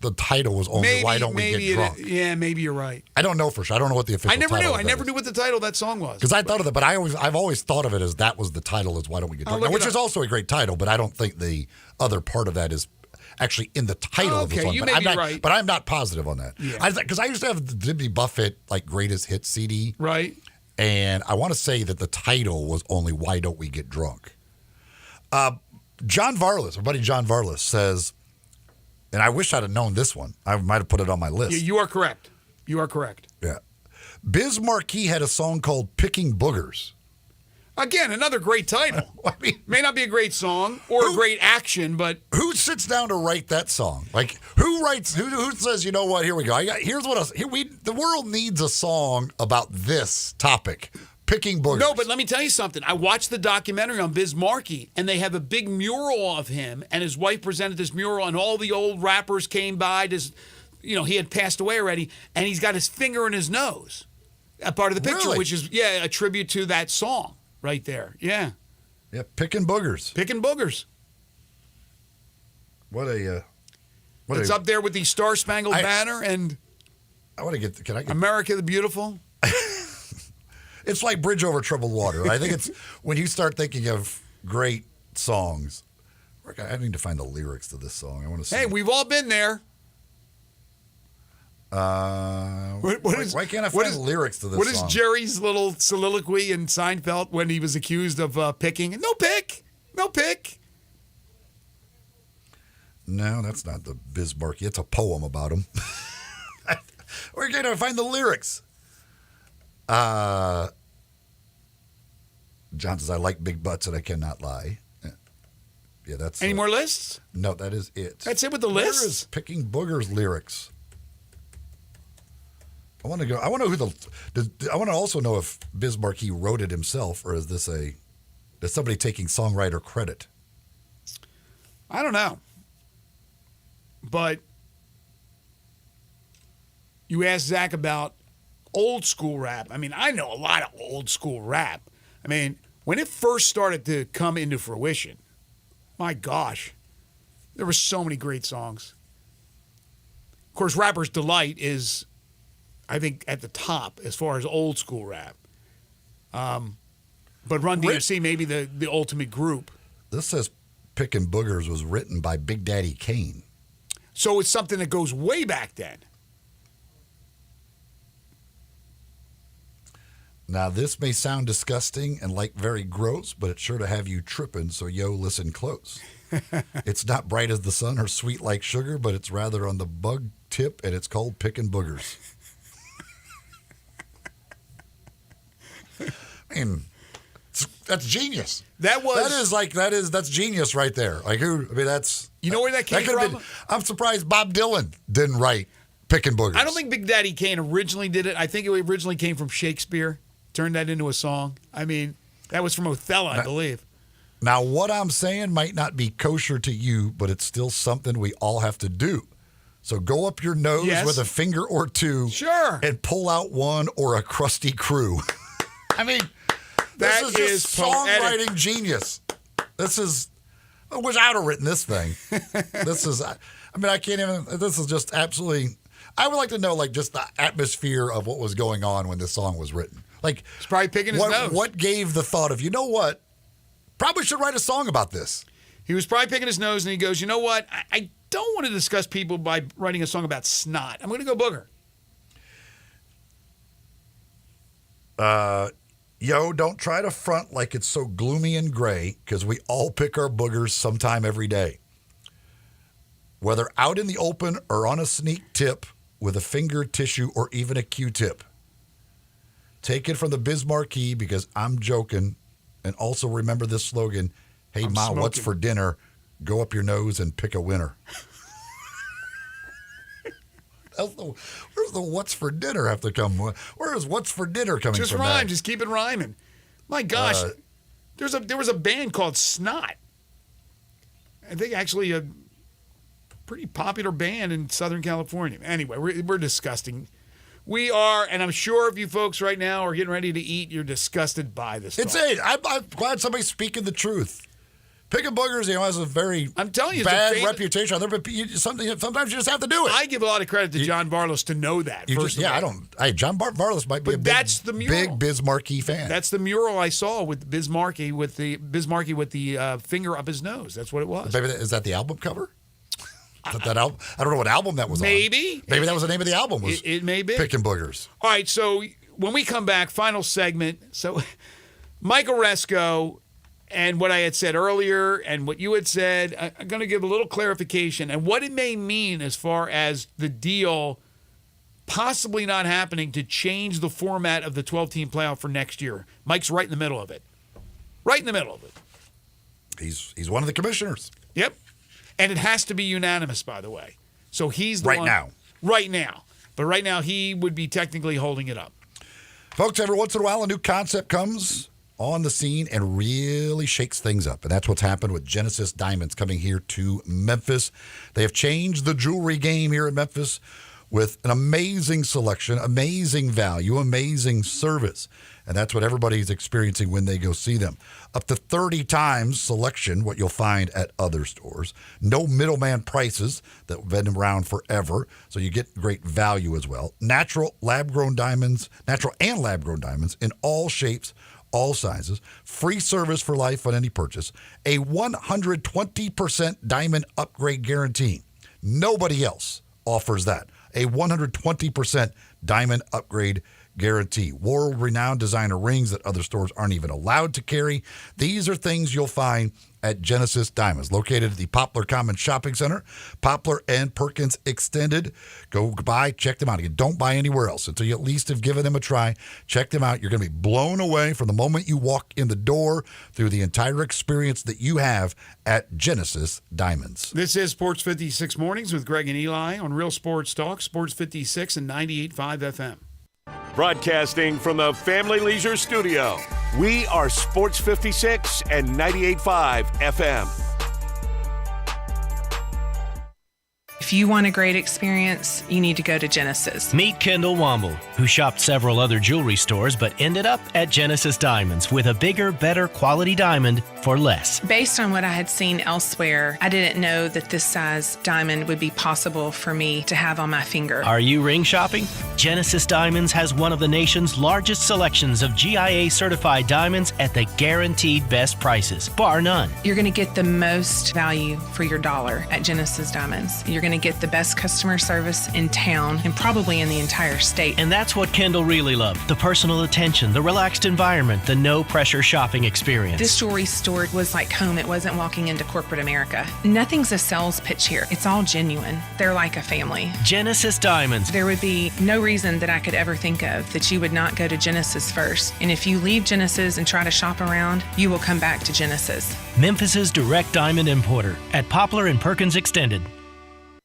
the title was only "Why Don't We Get Drunk." Yeah, maybe you're right. I don't know for sure. I don't know what the official. I never knew what the title of that song was. Because I thought of it, but I've always thought of it as that was the title. Is "Why Don't We Get Drunk," which is also a great title. But I don't think the other part of that is actually in the title of the song. You but may be right. But I'm not positive on that. Yeah. Because I used to have the Jimmy Buffett greatest hit CD. Right. And I want to say that the title was only "Why Don't We Get Drunk." John Varlas, our buddy John Varlas says. And I wish I'd have known this one. I might have put it on my list. You are correct. Yeah. Biz Markie had a song called "Picking Boogers." Again, another great title. May not be a great song or a great action, but who sits down to write that song? Who says, you know what? Here we go. Here's what else. The world needs a song about this topic. Picking boogers. No, but let me tell you something. I watched the documentary on Biz Markie, and they have a big mural of him, and his wife presented this mural, and all the old rappers came by. He had passed away already, and he's got his finger in his nose, a part of the picture, Really? which is, a tribute to that song right there. Yeah. Yeah, Picking Boogers. Picking Boogers. It's up there with the Star Spangled Banner and I want to get. Can I get America the Beautiful? It's like Bridge Over Troubled Water. I think it's when you start thinking of great songs. I need to find the lyrics to this song. I want to see. Hey, we've all been there. Why can't I find the lyrics to this song? What is Jerry's little soliloquy in Seinfeld when he was accused of picking? No pick. No, that's not the Biz Markie. It's a poem about him. Where can I find the lyrics? John says, I like big butts and I cannot lie. Yeah, that's... Any more lists? No, that is it. That's it with the Where lists? is Picking Boogers lyrics? I want to go... I want to know I want to also know if Biz Markie wrote it himself, or is somebody taking songwriter credit? I don't know. But you asked Zach about old school rap. I mean, I know a lot of old school rap. I mean, when it first started to come into fruition, my gosh, there were so many great songs. Of course, Rapper's Delight is, I think, at the top as far as old school rap. But Run DMC may be the ultimate group. This says Pickin' Boogers was written by Big Daddy Kane. So it's something that goes way back then. Now, this may sound disgusting and like very gross, but it's sure to have you tripping, so listen close. It's not bright as the sun or sweet like sugar, but it's rather on the bug tip, and it's called Pickin' Boogers. I mean, that's genius. That's genius right there. That's... You know where that came from? I'm surprised Bob Dylan didn't write Pickin' Boogers. I don't think Big Daddy Kane originally did it. I think it originally came from Shakespeare, turned that into a song. I mean, that was from Othello, I believe. Now, what I'm saying might not be kosher to you, but it's still something we all have to do. So go up your nose with a finger or two. Sure. And pull out one or a crusty crew. I mean, this is just songwriting genius. This is... I wish I'd have written this thing. I can't even... This is just absolutely... I would like to know, just the atmosphere of what was going on when this song was written. He's probably picking his nose. What gave the thought of, you know what? Probably should write a song about this. He was probably picking his nose, and he goes, you know what? I don't want to discuss people by writing a song about snot. I'm going to go booger. Don't try to front like it's so gloomy and gray, because we all pick our boogers sometime every day. Whether out in the open or on a sneak tip, with a finger, tissue, or even a Q-tip. Take it from the Biz Markie, because I'm joking. And also remember this slogan, hey, Ma, what's for dinner? Go up your nose and pick a winner. Where's the what's for dinner have to come? Where is what's for dinner coming just from? Just rhyme. That? Just keep it rhyming. My gosh. There was a band called Snot. I think actually a pretty popular band in Southern California. Anyway, we're disgusting. We are, and I'm sure if you folks right now are getting ready to eat, you're disgusted by this. I'm glad somebody's speaking the truth. Picking boogers, has a very bad reputation. Sometimes you just have to do it. I give a lot of credit to John Varlos to know that. John Varlos might be a big Biz Markie fan. That's the mural I saw with Biz Markie with the finger up his nose. That's what it was. Maybe is that the album cover? That album? I don't know what album that was on. Maybe that was the name of the album. It may be Picking Boogers. All right, so when we come back, final segment. So Mike Oresco and what I had said earlier and what you had said, I'm going to give a little clarification and what it may mean as far as the deal possibly not happening to change the format of the 12-team playoff for next year. Mike's right in the middle of it. Right in the middle of it. He's one of the commissioners. Yep. And it has to be unanimous, by the way. So he's the one. Right now. Right now. But right now, he would be technically holding it up. Folks, every once in a while, a new concept comes on the scene and really shakes things up. And that's what's happened with Genesis Diamonds coming here to Memphis. They have changed the jewelry game here in Memphis with an amazing selection, amazing value, amazing service. And that's what everybody's experiencing when they go see them. Up to 30 times selection, what you'll find at other stores. No middleman prices that have been around forever, so you get great value as well. Natural and lab-grown diamonds in all shapes, all sizes. Free service for life on any purchase. A 120% diamond upgrade guarantee. Nobody else offers that. A 120% diamond upgrade guarantee. World-renowned designer rings that other stores aren't even allowed to carry. These are things you'll find at Genesis Diamonds, located at the Poplar Commons Shopping Center, Poplar and Perkins Extended. Go by, check them out. You don't buy anywhere else until you at least have given them a try. Check them out. You're going to be blown away from the moment you walk in the door through the entire experience that you have at Genesis Diamonds. This is Sports 56 Mornings with Greg and Eli on Real Sports Talk, Sports 56 and 98.5 FM. Broadcasting from the Family Leisure Studio, we are Sports 56 and 98.5 FM. If you want a great experience, you need to go to Genesis. Meet Kendall Womble, who shopped several other jewelry stores but ended up at Genesis Diamonds with a bigger, better quality diamond for less. Based on what I had seen elsewhere, I didn't know that this size diamond would be possible for me to have on my finger. Are you ring shopping? Genesis Diamonds has one of the nation's largest selections of GIA certified diamonds at the guaranteed best prices, bar none. You're going to get the most value for your dollar at Genesis Diamonds. You're going to get the best customer service in town and probably in the entire state. And that's what Kendall really loved. The personal attention, the relaxed environment, the no-pressure shopping experience. This jewelry store was like home. It wasn't walking into corporate America. Nothing's a sales pitch here. It's all genuine. They're like a family. Genesis Diamonds. There would be no reason that I could ever think of that you would not go to Genesis first. And if you leave Genesis and try to shop around, you will come back to Genesis. Memphis's direct diamond importer at Poplar and Perkins Extended.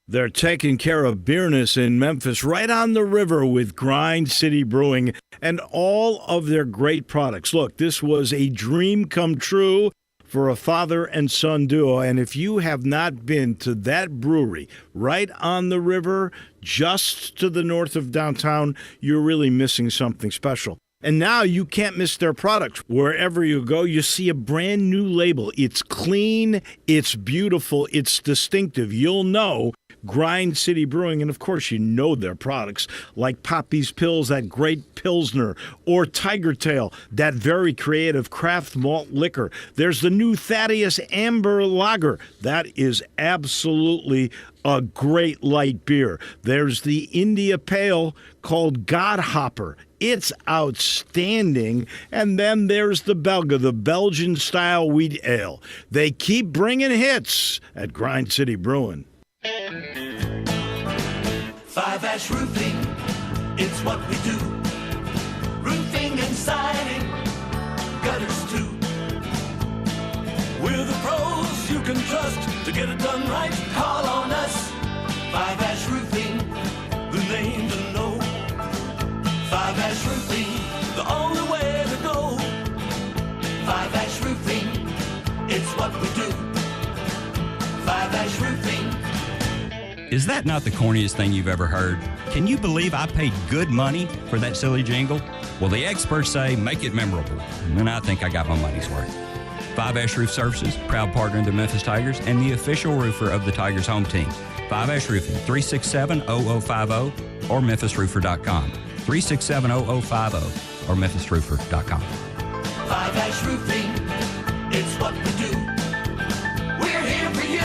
They're taking care of beerness in Memphis right on the river with Grind City Brewing and all of their great products. Look, this was a dream come true for a father and son duo. And if you have not been to that brewery right on the river, just to the north of downtown, you're really missing something special. And now you can't miss their products. Wherever you go, you see a brand new label. It's clean, it's beautiful, it's distinctive. You'll know Grind City Brewing, and of course you know their products like Poppy's Pills, that great Pilsner, or Tiger Tail, that very creative craft malt liquor. There's the new Thaddeus Amber Lager. That is absolutely a great light beer. There's the India Pale called Godhopper. It's outstanding. And then there's the Belga, the Belgian-style wheat ale. They keep bringing hits at Grind City Brewing. 5-Ash Roofing, it's what we do. Roofing and siding, gutters too. We're the pros you can trust to get it done right. Call on us. 5-Ash Roofing, the name to know. 5-Ash Roofing, the only way to go. 5-Ash Roofing, it's what we do. 5-Ash Roofing. Is that not the corniest thing you've ever heard? Can you believe I paid good money for that silly jingle? Well, the experts say make it memorable, and I think I got my money's worth. 5-Ash Roof Services, proud partner of the Memphis Tigers and the official roofer of the Tigers home team. 5-Ash Roofing, 367-0050 or memphisroofer.com. 367-0050 or memphisroofer.com. 5-Ash Roofing, it's what we do. We're here for you.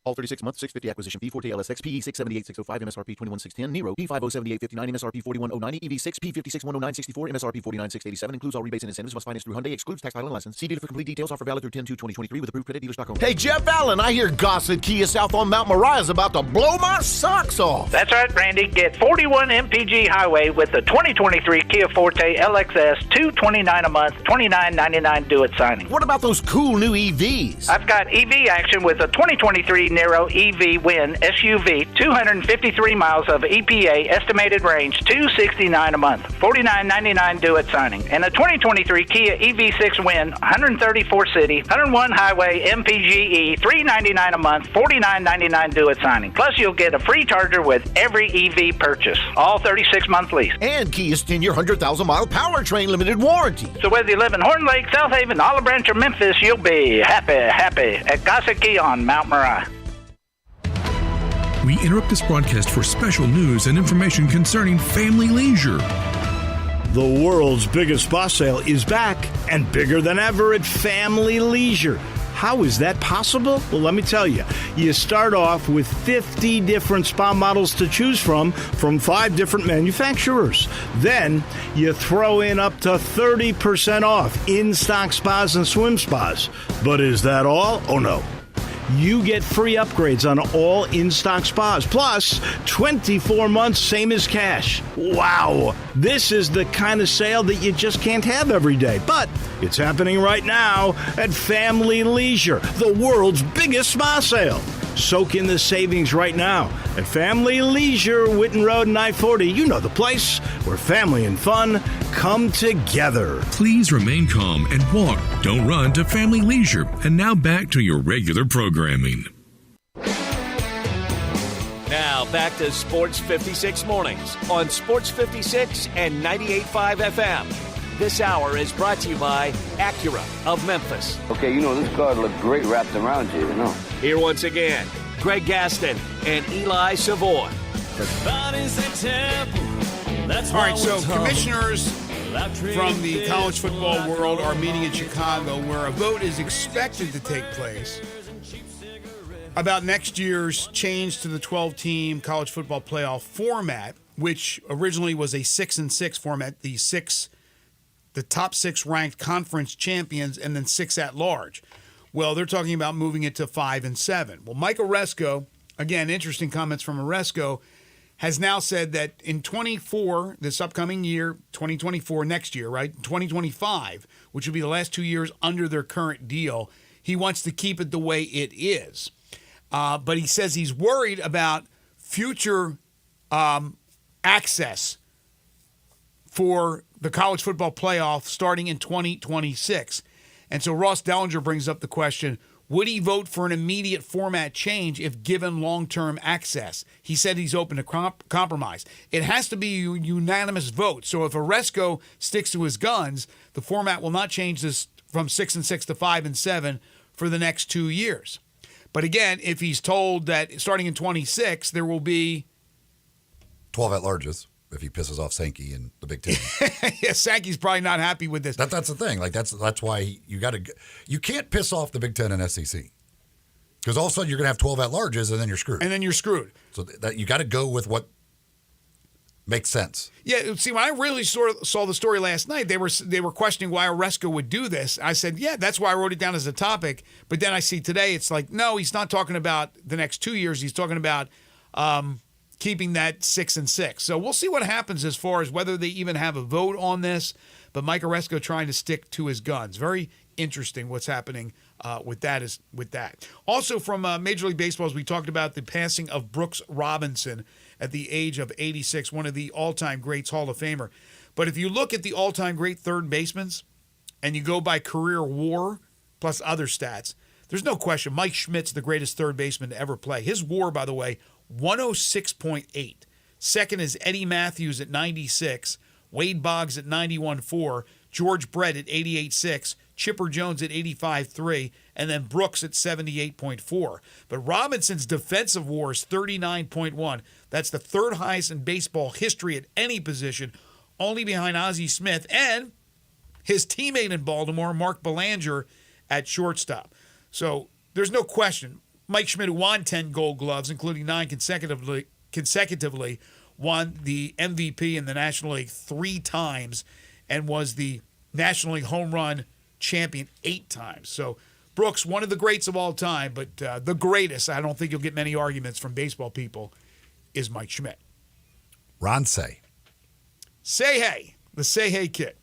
All 36 months, 650 acquisition fee, Forte LSX, PE 678605, MSRP 21610, Nero, P507859, MSRP 41090, EV6, P5610964, MSRP 49687, includes all rebates and incentives, must finance through Hyundai, excludes tax, title, and license. See dealer for complete details, offer valid through 10/2/2023 with approved credit, dealers.com. Hey, Jeff Allen, I hear Gossett Kia South on Mount Moriah is about to blow my socks off. That's right, Brandy. Get 41 MPG Highway with the 2023 Kia Forte LXS, $229 a month, $29.99 due at signing. What about those cool new EVs? I've got EV action with a 2023 Niro EV Win SUV, 253 miles of EPA estimated range, $269 a month, $49.99 due at signing. And a 2023 Kia EV6 Win, 134 city, 101 highway MPGE, $399 a month, $49.99 due at signing. Plus, you'll get a free charger with every EV purchase. All 36-month lease. And Kia's 10-year, 100,000-mile powertrain limited warranty. So whether you live in Horn Lake, South Haven, Olive Branch, or Memphis, you'll be happy at Gossett Kia on Mount Moriah. We interrupt this broadcast for special news and information concerning family leisure. The world's biggest spa sale is back and bigger than ever at Family Leisure. How is that possible? Well, let me tell you. You start off with 50 different spa models to choose from 5 different manufacturers. Then you throw in up to 30% off in-stock spas and swim spas. But is that all? Oh, no. You get free upgrades on all in-stock spas, plus 24 months, same as cash. Wow! This is the kind of sale that you just can't have every day. But it's happening right now at Family Leisure, the world's biggest spa sale. Soak in the savings right now at Family Leisure, Witten Road and I-40. You know the place where family and fun come together. Please remain calm and walk. Don't run to Family Leisure. And now back to your regular programming. Now back to Sports 56 Mornings on Sports 56 and 98.5 FM. This hour is brought to you by Acura of Memphis. Okay, this car look great wrapped around you, Here once again, Greg Gaston and Eli Savoy. All right, so commissioners from the college football world are meeting in Chicago, where a vote is expected to take place about next year's change to the 12-team college football playoff format, which originally was a 6-6 format, the top 6 ranked conference champions, and then 6 at large. Well, they're talking about moving it to 5 and 7. Well, Mike Oresco, again, interesting comments from Oresco, has now said that in 24, this upcoming year, 2024, next year, right, 2025, which will be the last 2 years under their current deal, he wants to keep it the way it is. But he says he's worried about future access for the college football playoff starting in 2026. And so Ross Dellinger brings up the question, would he vote for an immediate format change if given long-term access? He said he's open to compromise. It has to be a unanimous vote. So if Oresco sticks to his guns, the format will not change this from 6-6 to 5 and 7 for the next 2 years. But again, if he's told that starting in 26, there will be 12 at-larges. If he pisses off Sankey in the Big Ten. Yeah, Sankey's probably not happy with this. That's the thing. Like that's why you can't piss off the Big Ten and SEC. Because all of a sudden you're going to have 12 at-larges and then you're screwed. So that you got to go with what makes sense. Yeah, see, when I really saw the story last night, they were questioning why Oresco would do this. I said, yeah, that's why I wrote it down as a topic. But then I see today, it's like, no, he's not talking about the next 2 years. He's talking about keeping that 6-6. So we'll see what happens as far as whether they even have a vote on this. But Mike Oresco trying to stick to his guns. Very interesting what's happening with that. Also from Major League Baseball, as we talked about the passing of Brooks Robinson at the age of 86, one of the all-time greats, Hall of Famer. But if you look at the all-time great third basemen and you go by career WAR plus other stats, there's no question Mike Schmidt's the greatest third baseman to ever play. His WAR, by the way, 106.8. Second is Eddie Matthews at 96, Wade Boggs at 91.4, George Brett at 88.6, Chipper Jones at 85.3, and then Brooks at 78.4. But Robinson's defensive WAR is 39.1. That's the third highest in baseball history at any position, only behind Ozzie Smith and his teammate in Baltimore, Mark Belanger, at shortstop. So there's no question. Mike Schmidt, who won 10 Gold Gloves, including 9 consecutively, won the MVP in the National League 3 times and was the National League home run champion 8 times. So Brooks, one of the greats of all time, but the greatest, I don't think you'll get many arguments from baseball people, is Mike Schmidt. Ron Say. Say hey, the Say Hey kid.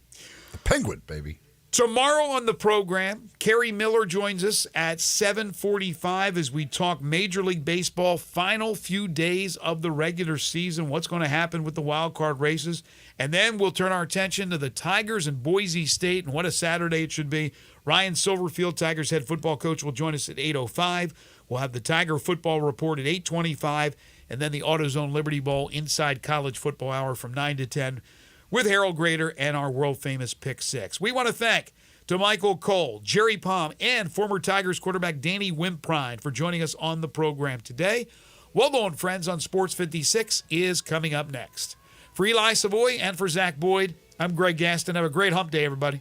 The Penguin, baby. Tomorrow on the program, Kerry Miller joins us at 7:45 as we talk Major League Baseball, final few days of the regular season, what's going to happen with the wild card races. And then we'll turn our attention to the Tigers and Boise State, and what a Saturday it should be. Ryan Silverfield, Tigers head football coach, will join us at 8:05. We'll have the Tiger Football Report at 8:25, and then the AutoZone Liberty Bowl Inside College Football Hour from 9 to 10 with Harold Grader and our world-famous Pick Six. We want to thank to Michael Cole, Jerry Palm, and former Tigers quarterback Danny Wimprine for joining us on the program today. Waldo and Friends on Sports 56 is coming up next. For Eli Savoy and for Zach Boyd, I'm Greg Gaston. Have a great hump day, everybody.